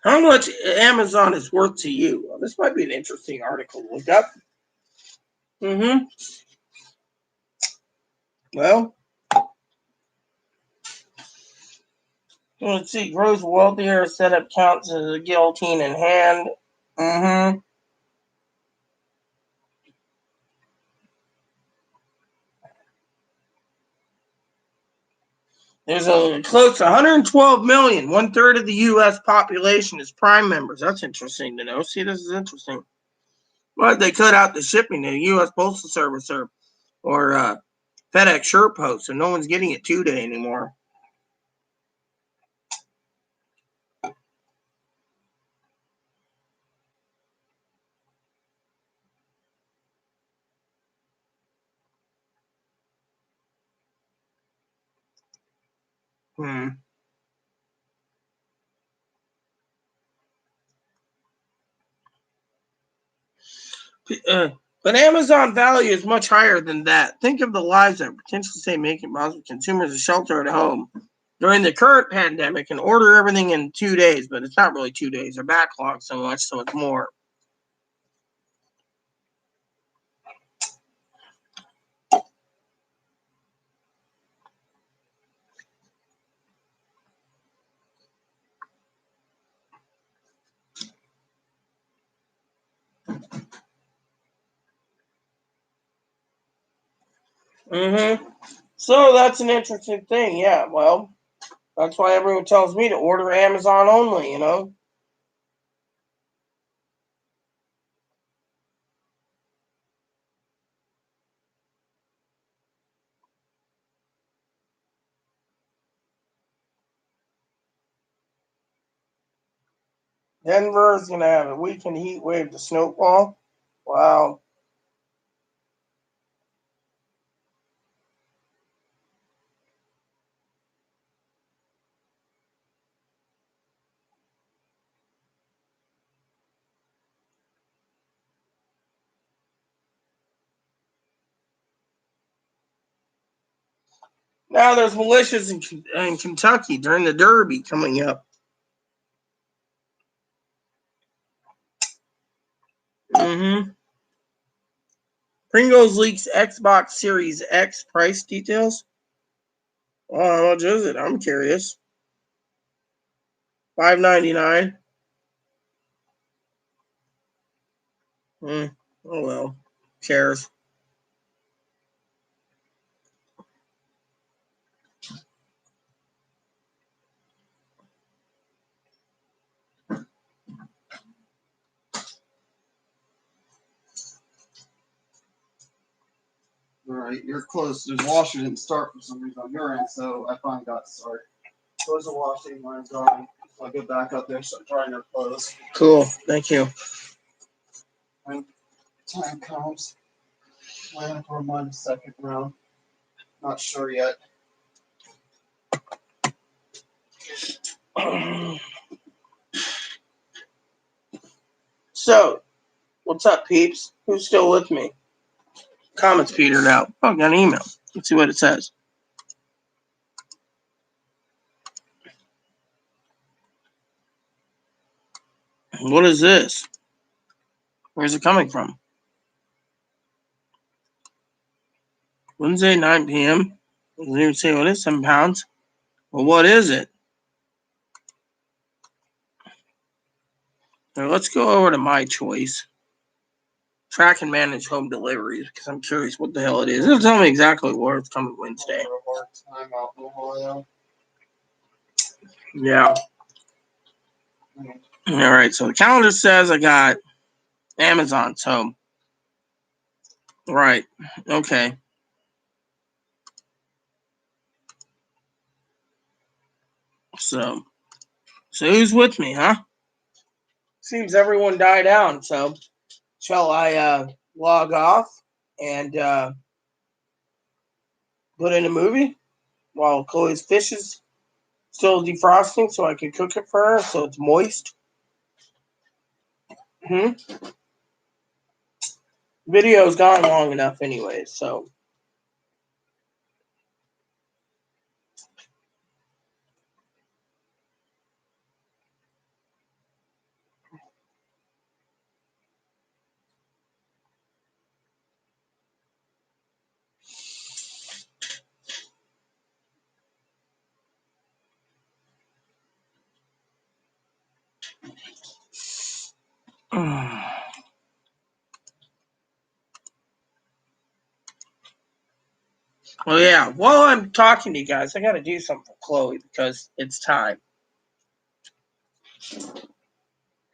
How much Amazon is worth to you? Well, this might be an interesting article to look up. Well, Let's see. Grows wealthier. Setup counts as a guillotine in hand. Mm-hmm. There's a close to 112 million. 1/3 of the U.S. population is Prime members. That's interesting to know. See, this is interesting. But they cut out the shipping to the U.S. Postal Service or FedEx SurePost, so no one's getting it 2-day anymore. Hmm. But Amazon value is much higher than that. Think of the lives that potentially say making possible consumers a shelter at home during the current pandemic and order everything in 2 days, but it's not really 2 days. They're backlogged so much, so it's more. Mm-hmm. So that's an interesting thing. Yeah, well, that's why everyone tells me to order Amazon only. Denver is going to have a weekend heat wave to snowfall. Wow. Now there's militias in Kentucky during the Derby coming up. Mm-hmm. Pringles leaks Xbox Series X price details. Oh, how much is it? I'm curious. $5.99. Oh well. Cares. Alright, you're close. The washer didn't start for some reason on your end, so I finally got to start. Close the washing, mine's drying. So I'll get back up there, start drying their clothes. Cool. Thank you. When time comes, plan for my second round. Not sure yet. So, what's up, peeps? Who's still with me? Comments petered out. Oh, got an email. Let's see what it says. What is this? Where's it coming from? Wednesday, 9 p.m. Doesn't even say what it is. 7 pounds. Well, what is it? Now, let's go over to my choice. Track and manage home deliveries because I'm curious what the hell it is. It'll tell me exactly where it's coming Wednesday. Time out in Ohio. Yeah. All right. So the calendar says I got Amazon. So, right. Okay. So who's with me, huh? Seems everyone died down. So shall I log off and put in a movie while Chloe's fish is still defrosting so I can cook it for her so it's moist? Hmm. Video's gone long enough anyway, so. Well, yeah, while I'm talking to you guys, I got to do something for Chloe because it's time.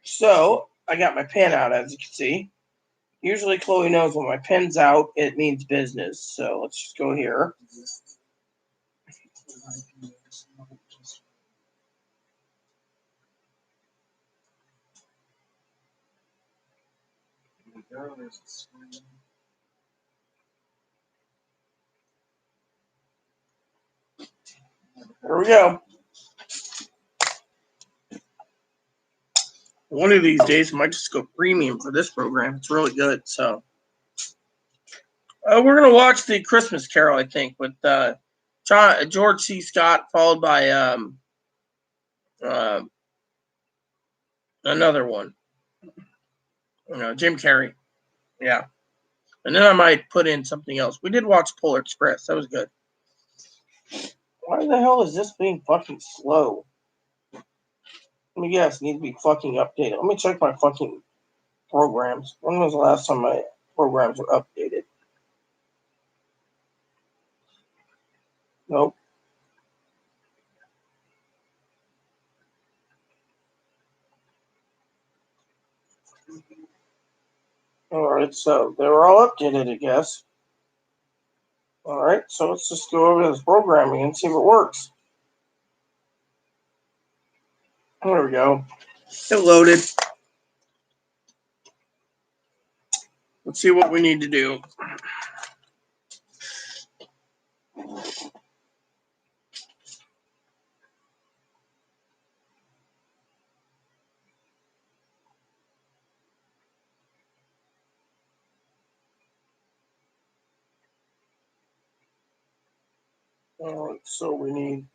So, I got my pen out, as you can see. Usually, Chloe knows when my pen's out, it means business. So, let's just go here. Here we go. One of these days, I might just go premium for this program. It's really good. So, we're gonna watch the Christmas Carol, I think, with George C. Scott, followed by uh, another one. Jim Carrey. Yeah, and then I might put in something else. We did watch Polar Express. That was good. Why the hell is this being fucking slow? Let me guess. Need to be fucking updated. Let me check my fucking programs. When was the last time my programs were updated? Nope. All right, so they were all updated, I guess. All right, so let's just go over this programming and see if it works. There we go. It loaded. Let's see what we need to do. All right, so we need.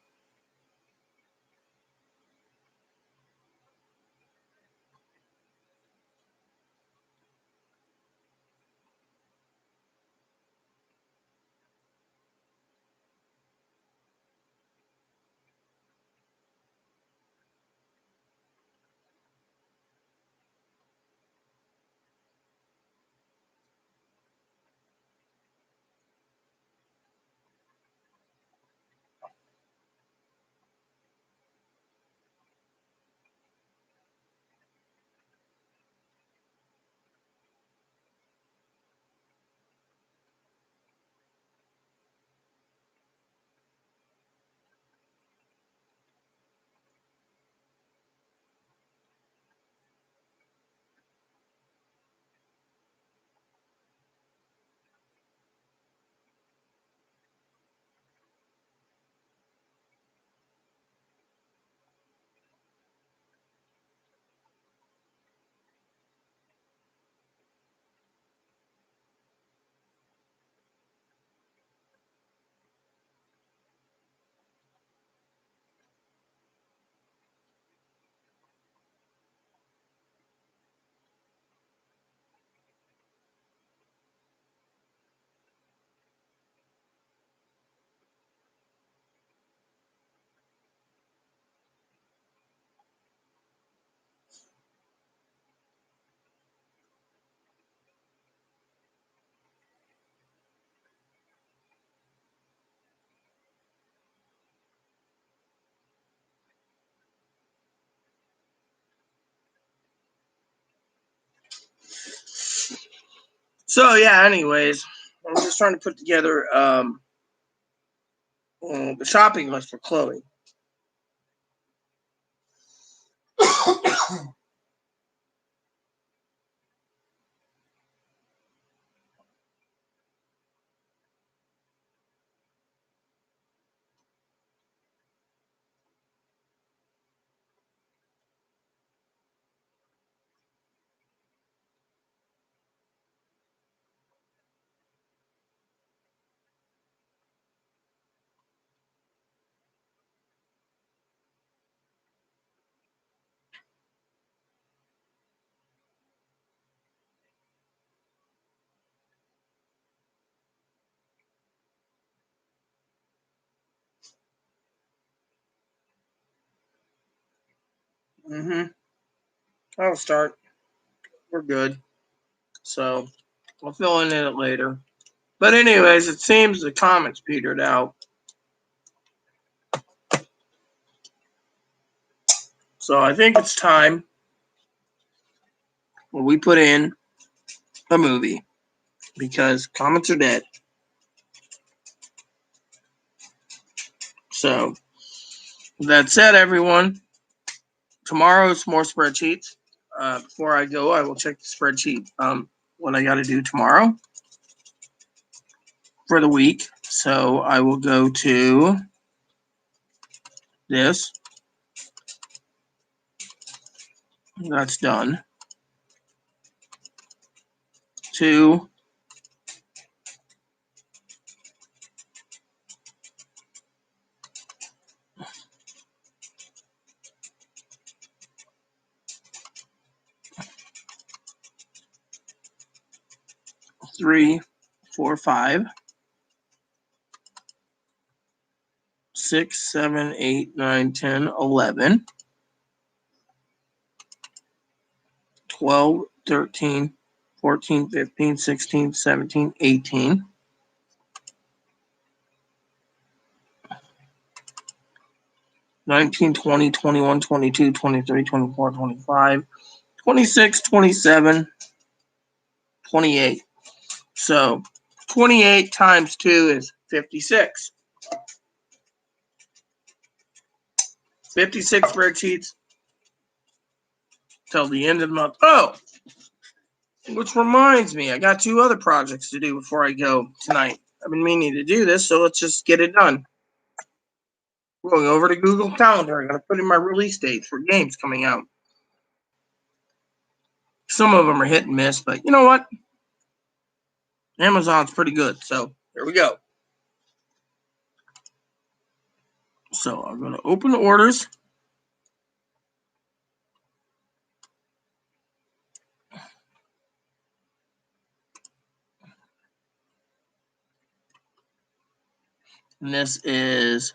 So yeah. Anyways, I'm just trying to put together the shopping list for Chloe. Mm-hmm. I'll start. We're good. So I'll fill in it later. But anyways, it seems the comments petered out. So I think it's time when we put in a movie because comments are dead. So that said, everyone, tomorrow's more spreadsheets. Before I go, I will check the spreadsheet. What I got to do tomorrow for the week. So I will go to this. That's done. 2, 3, 4, 5, 6, 7, 8, 9, 10, 11, 12, 13, 14, 15, 16, 17, 18, 19, 20, 21, 22, 23, 24, 25, 26, 27, 28. So 28 times 2 is 56. 56 spreadsheets till the end of the month. Oh, which reminds me, I got 2 other projects to do before I go tonight. I've been meaning to do this, so let's just get it done. We're going over to Google Calendar. I'm going to put in my release dates for games coming out. Some of them are hit and miss, but you know what? Amazon's pretty good, so here we go. So I'm going to open the orders. And this is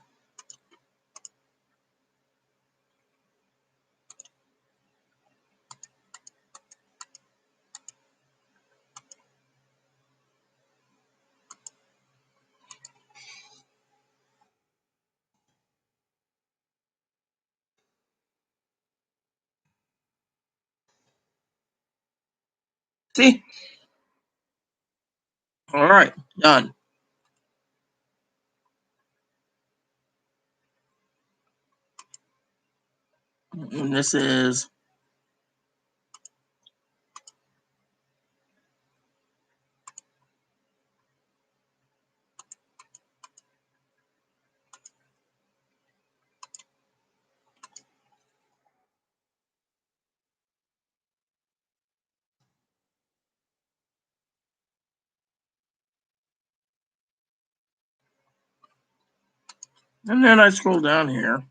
see? All right, done. And this is and then I scroll down here.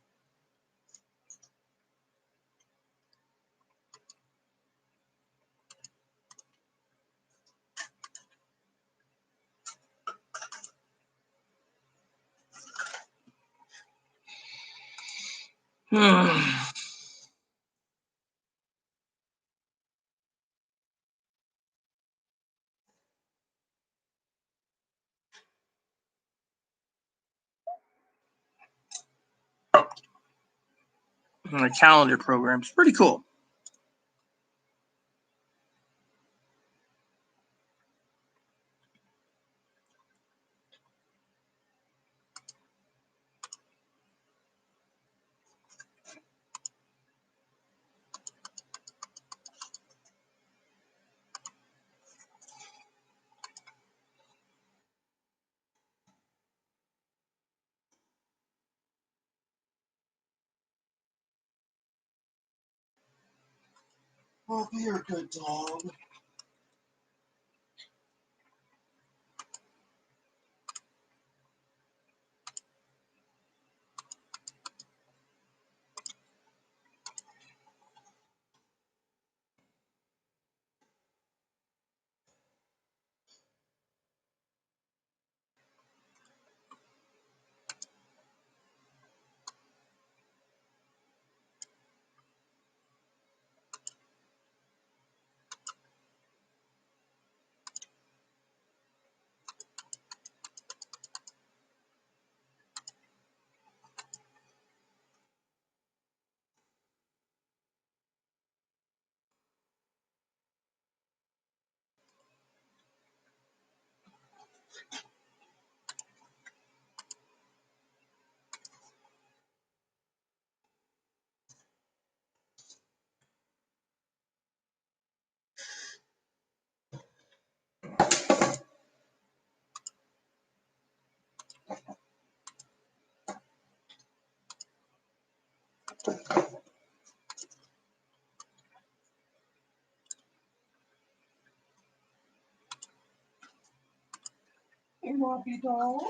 My calendar program is pretty cool. Oh, you're a good dog. Hey, Robbie doll.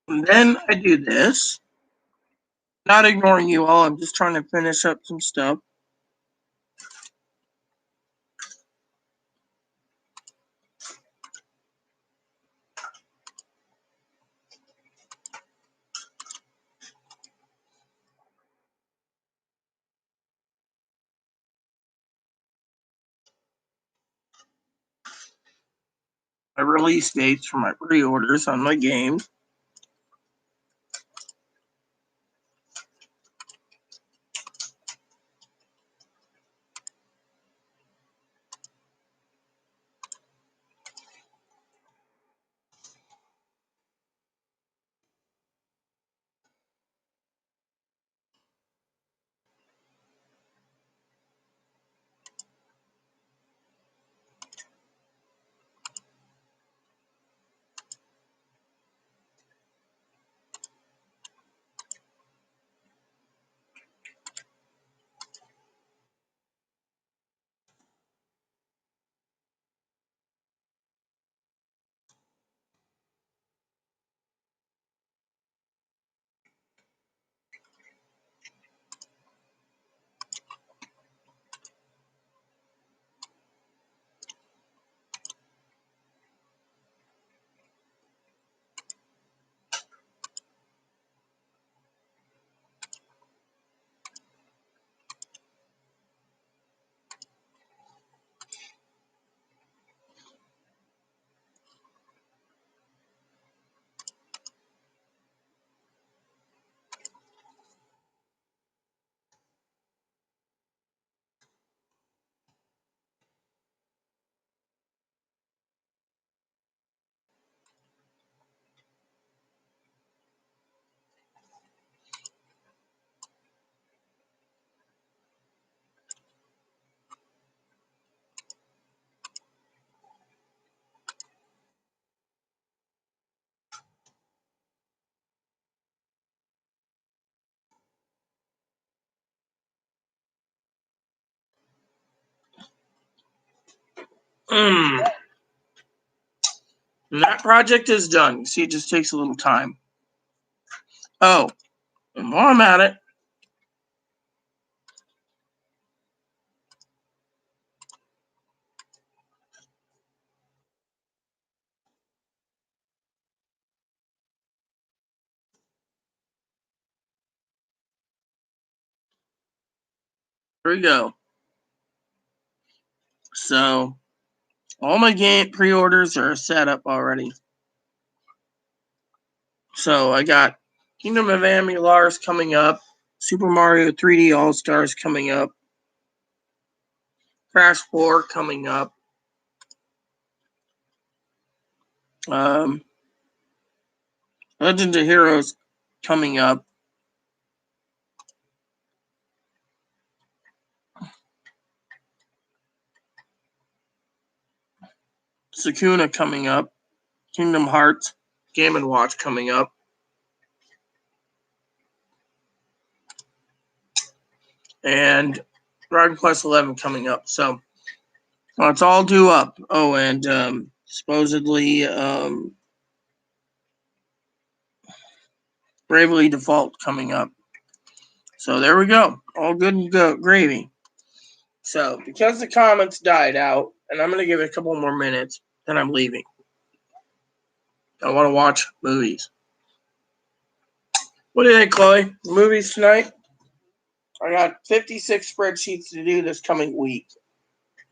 And then I do this. Not ignoring you all, I'm just trying to finish up some stuff. My release dates for my pre-orders on my games. And that project is done. See, it just takes a little time. Oh, and while I'm at it, here we go. So all my game pre-orders are set up already. So I got Kingdom of Amalur's coming up Super Mario 3D All-Stars coming up. Crash 4 coming up. Legend of Heroes coming up. Sakuna coming up. Kingdom Hearts Game & Watch coming up. And Dragon Quest 11 coming up. So it's all due up. Oh, and supposedly Bravely Default coming up. So there we go. All good and gravy. So because the comments died out, and I'm going to give it a couple more minutes, then I'm leaving. I want to watch movies. What do you think, Chloe? Movies tonight? I got 56 spreadsheets to do this coming week,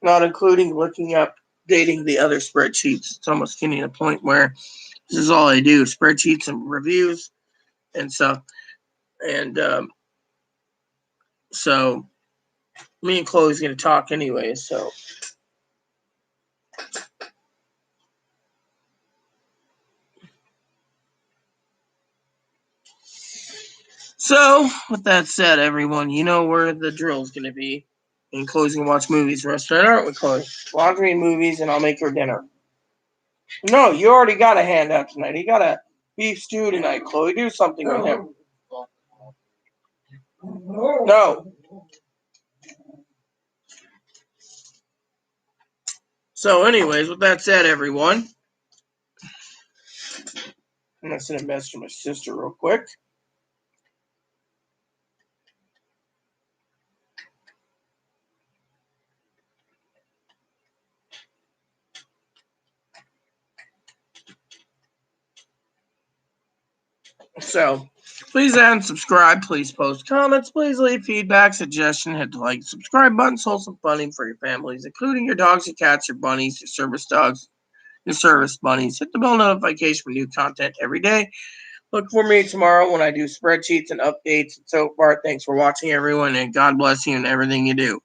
not including looking up, dating the other spreadsheets. It's almost getting to a point where this is all I do, spreadsheets and reviews and stuff. And so me and Chloe's going to talk anyway, so. So, with that said, everyone, you know where the drill's going to be. And Chloe's going to watch movies the rest of the night, aren't we, Chloe? Watch me movies, and I'll make her dinner. No, you already got a handout tonight. He got a beef stew tonight, Chloe. Do something with him. No. So, anyways, with that said, everyone, I'm going to send a message to my sister real quick. So, please add and subscribe. Please post comments. Please leave feedback, suggestion. Hit the like, subscribe button. Wholesome funding for your families, including your dogs, your cats, your bunnies, your service dogs, your service bunnies. Hit the bell notification for new content every day. Look for me tomorrow when I do spreadsheets and updates and so far. Thanks for watching, everyone, and God bless you in everything you do.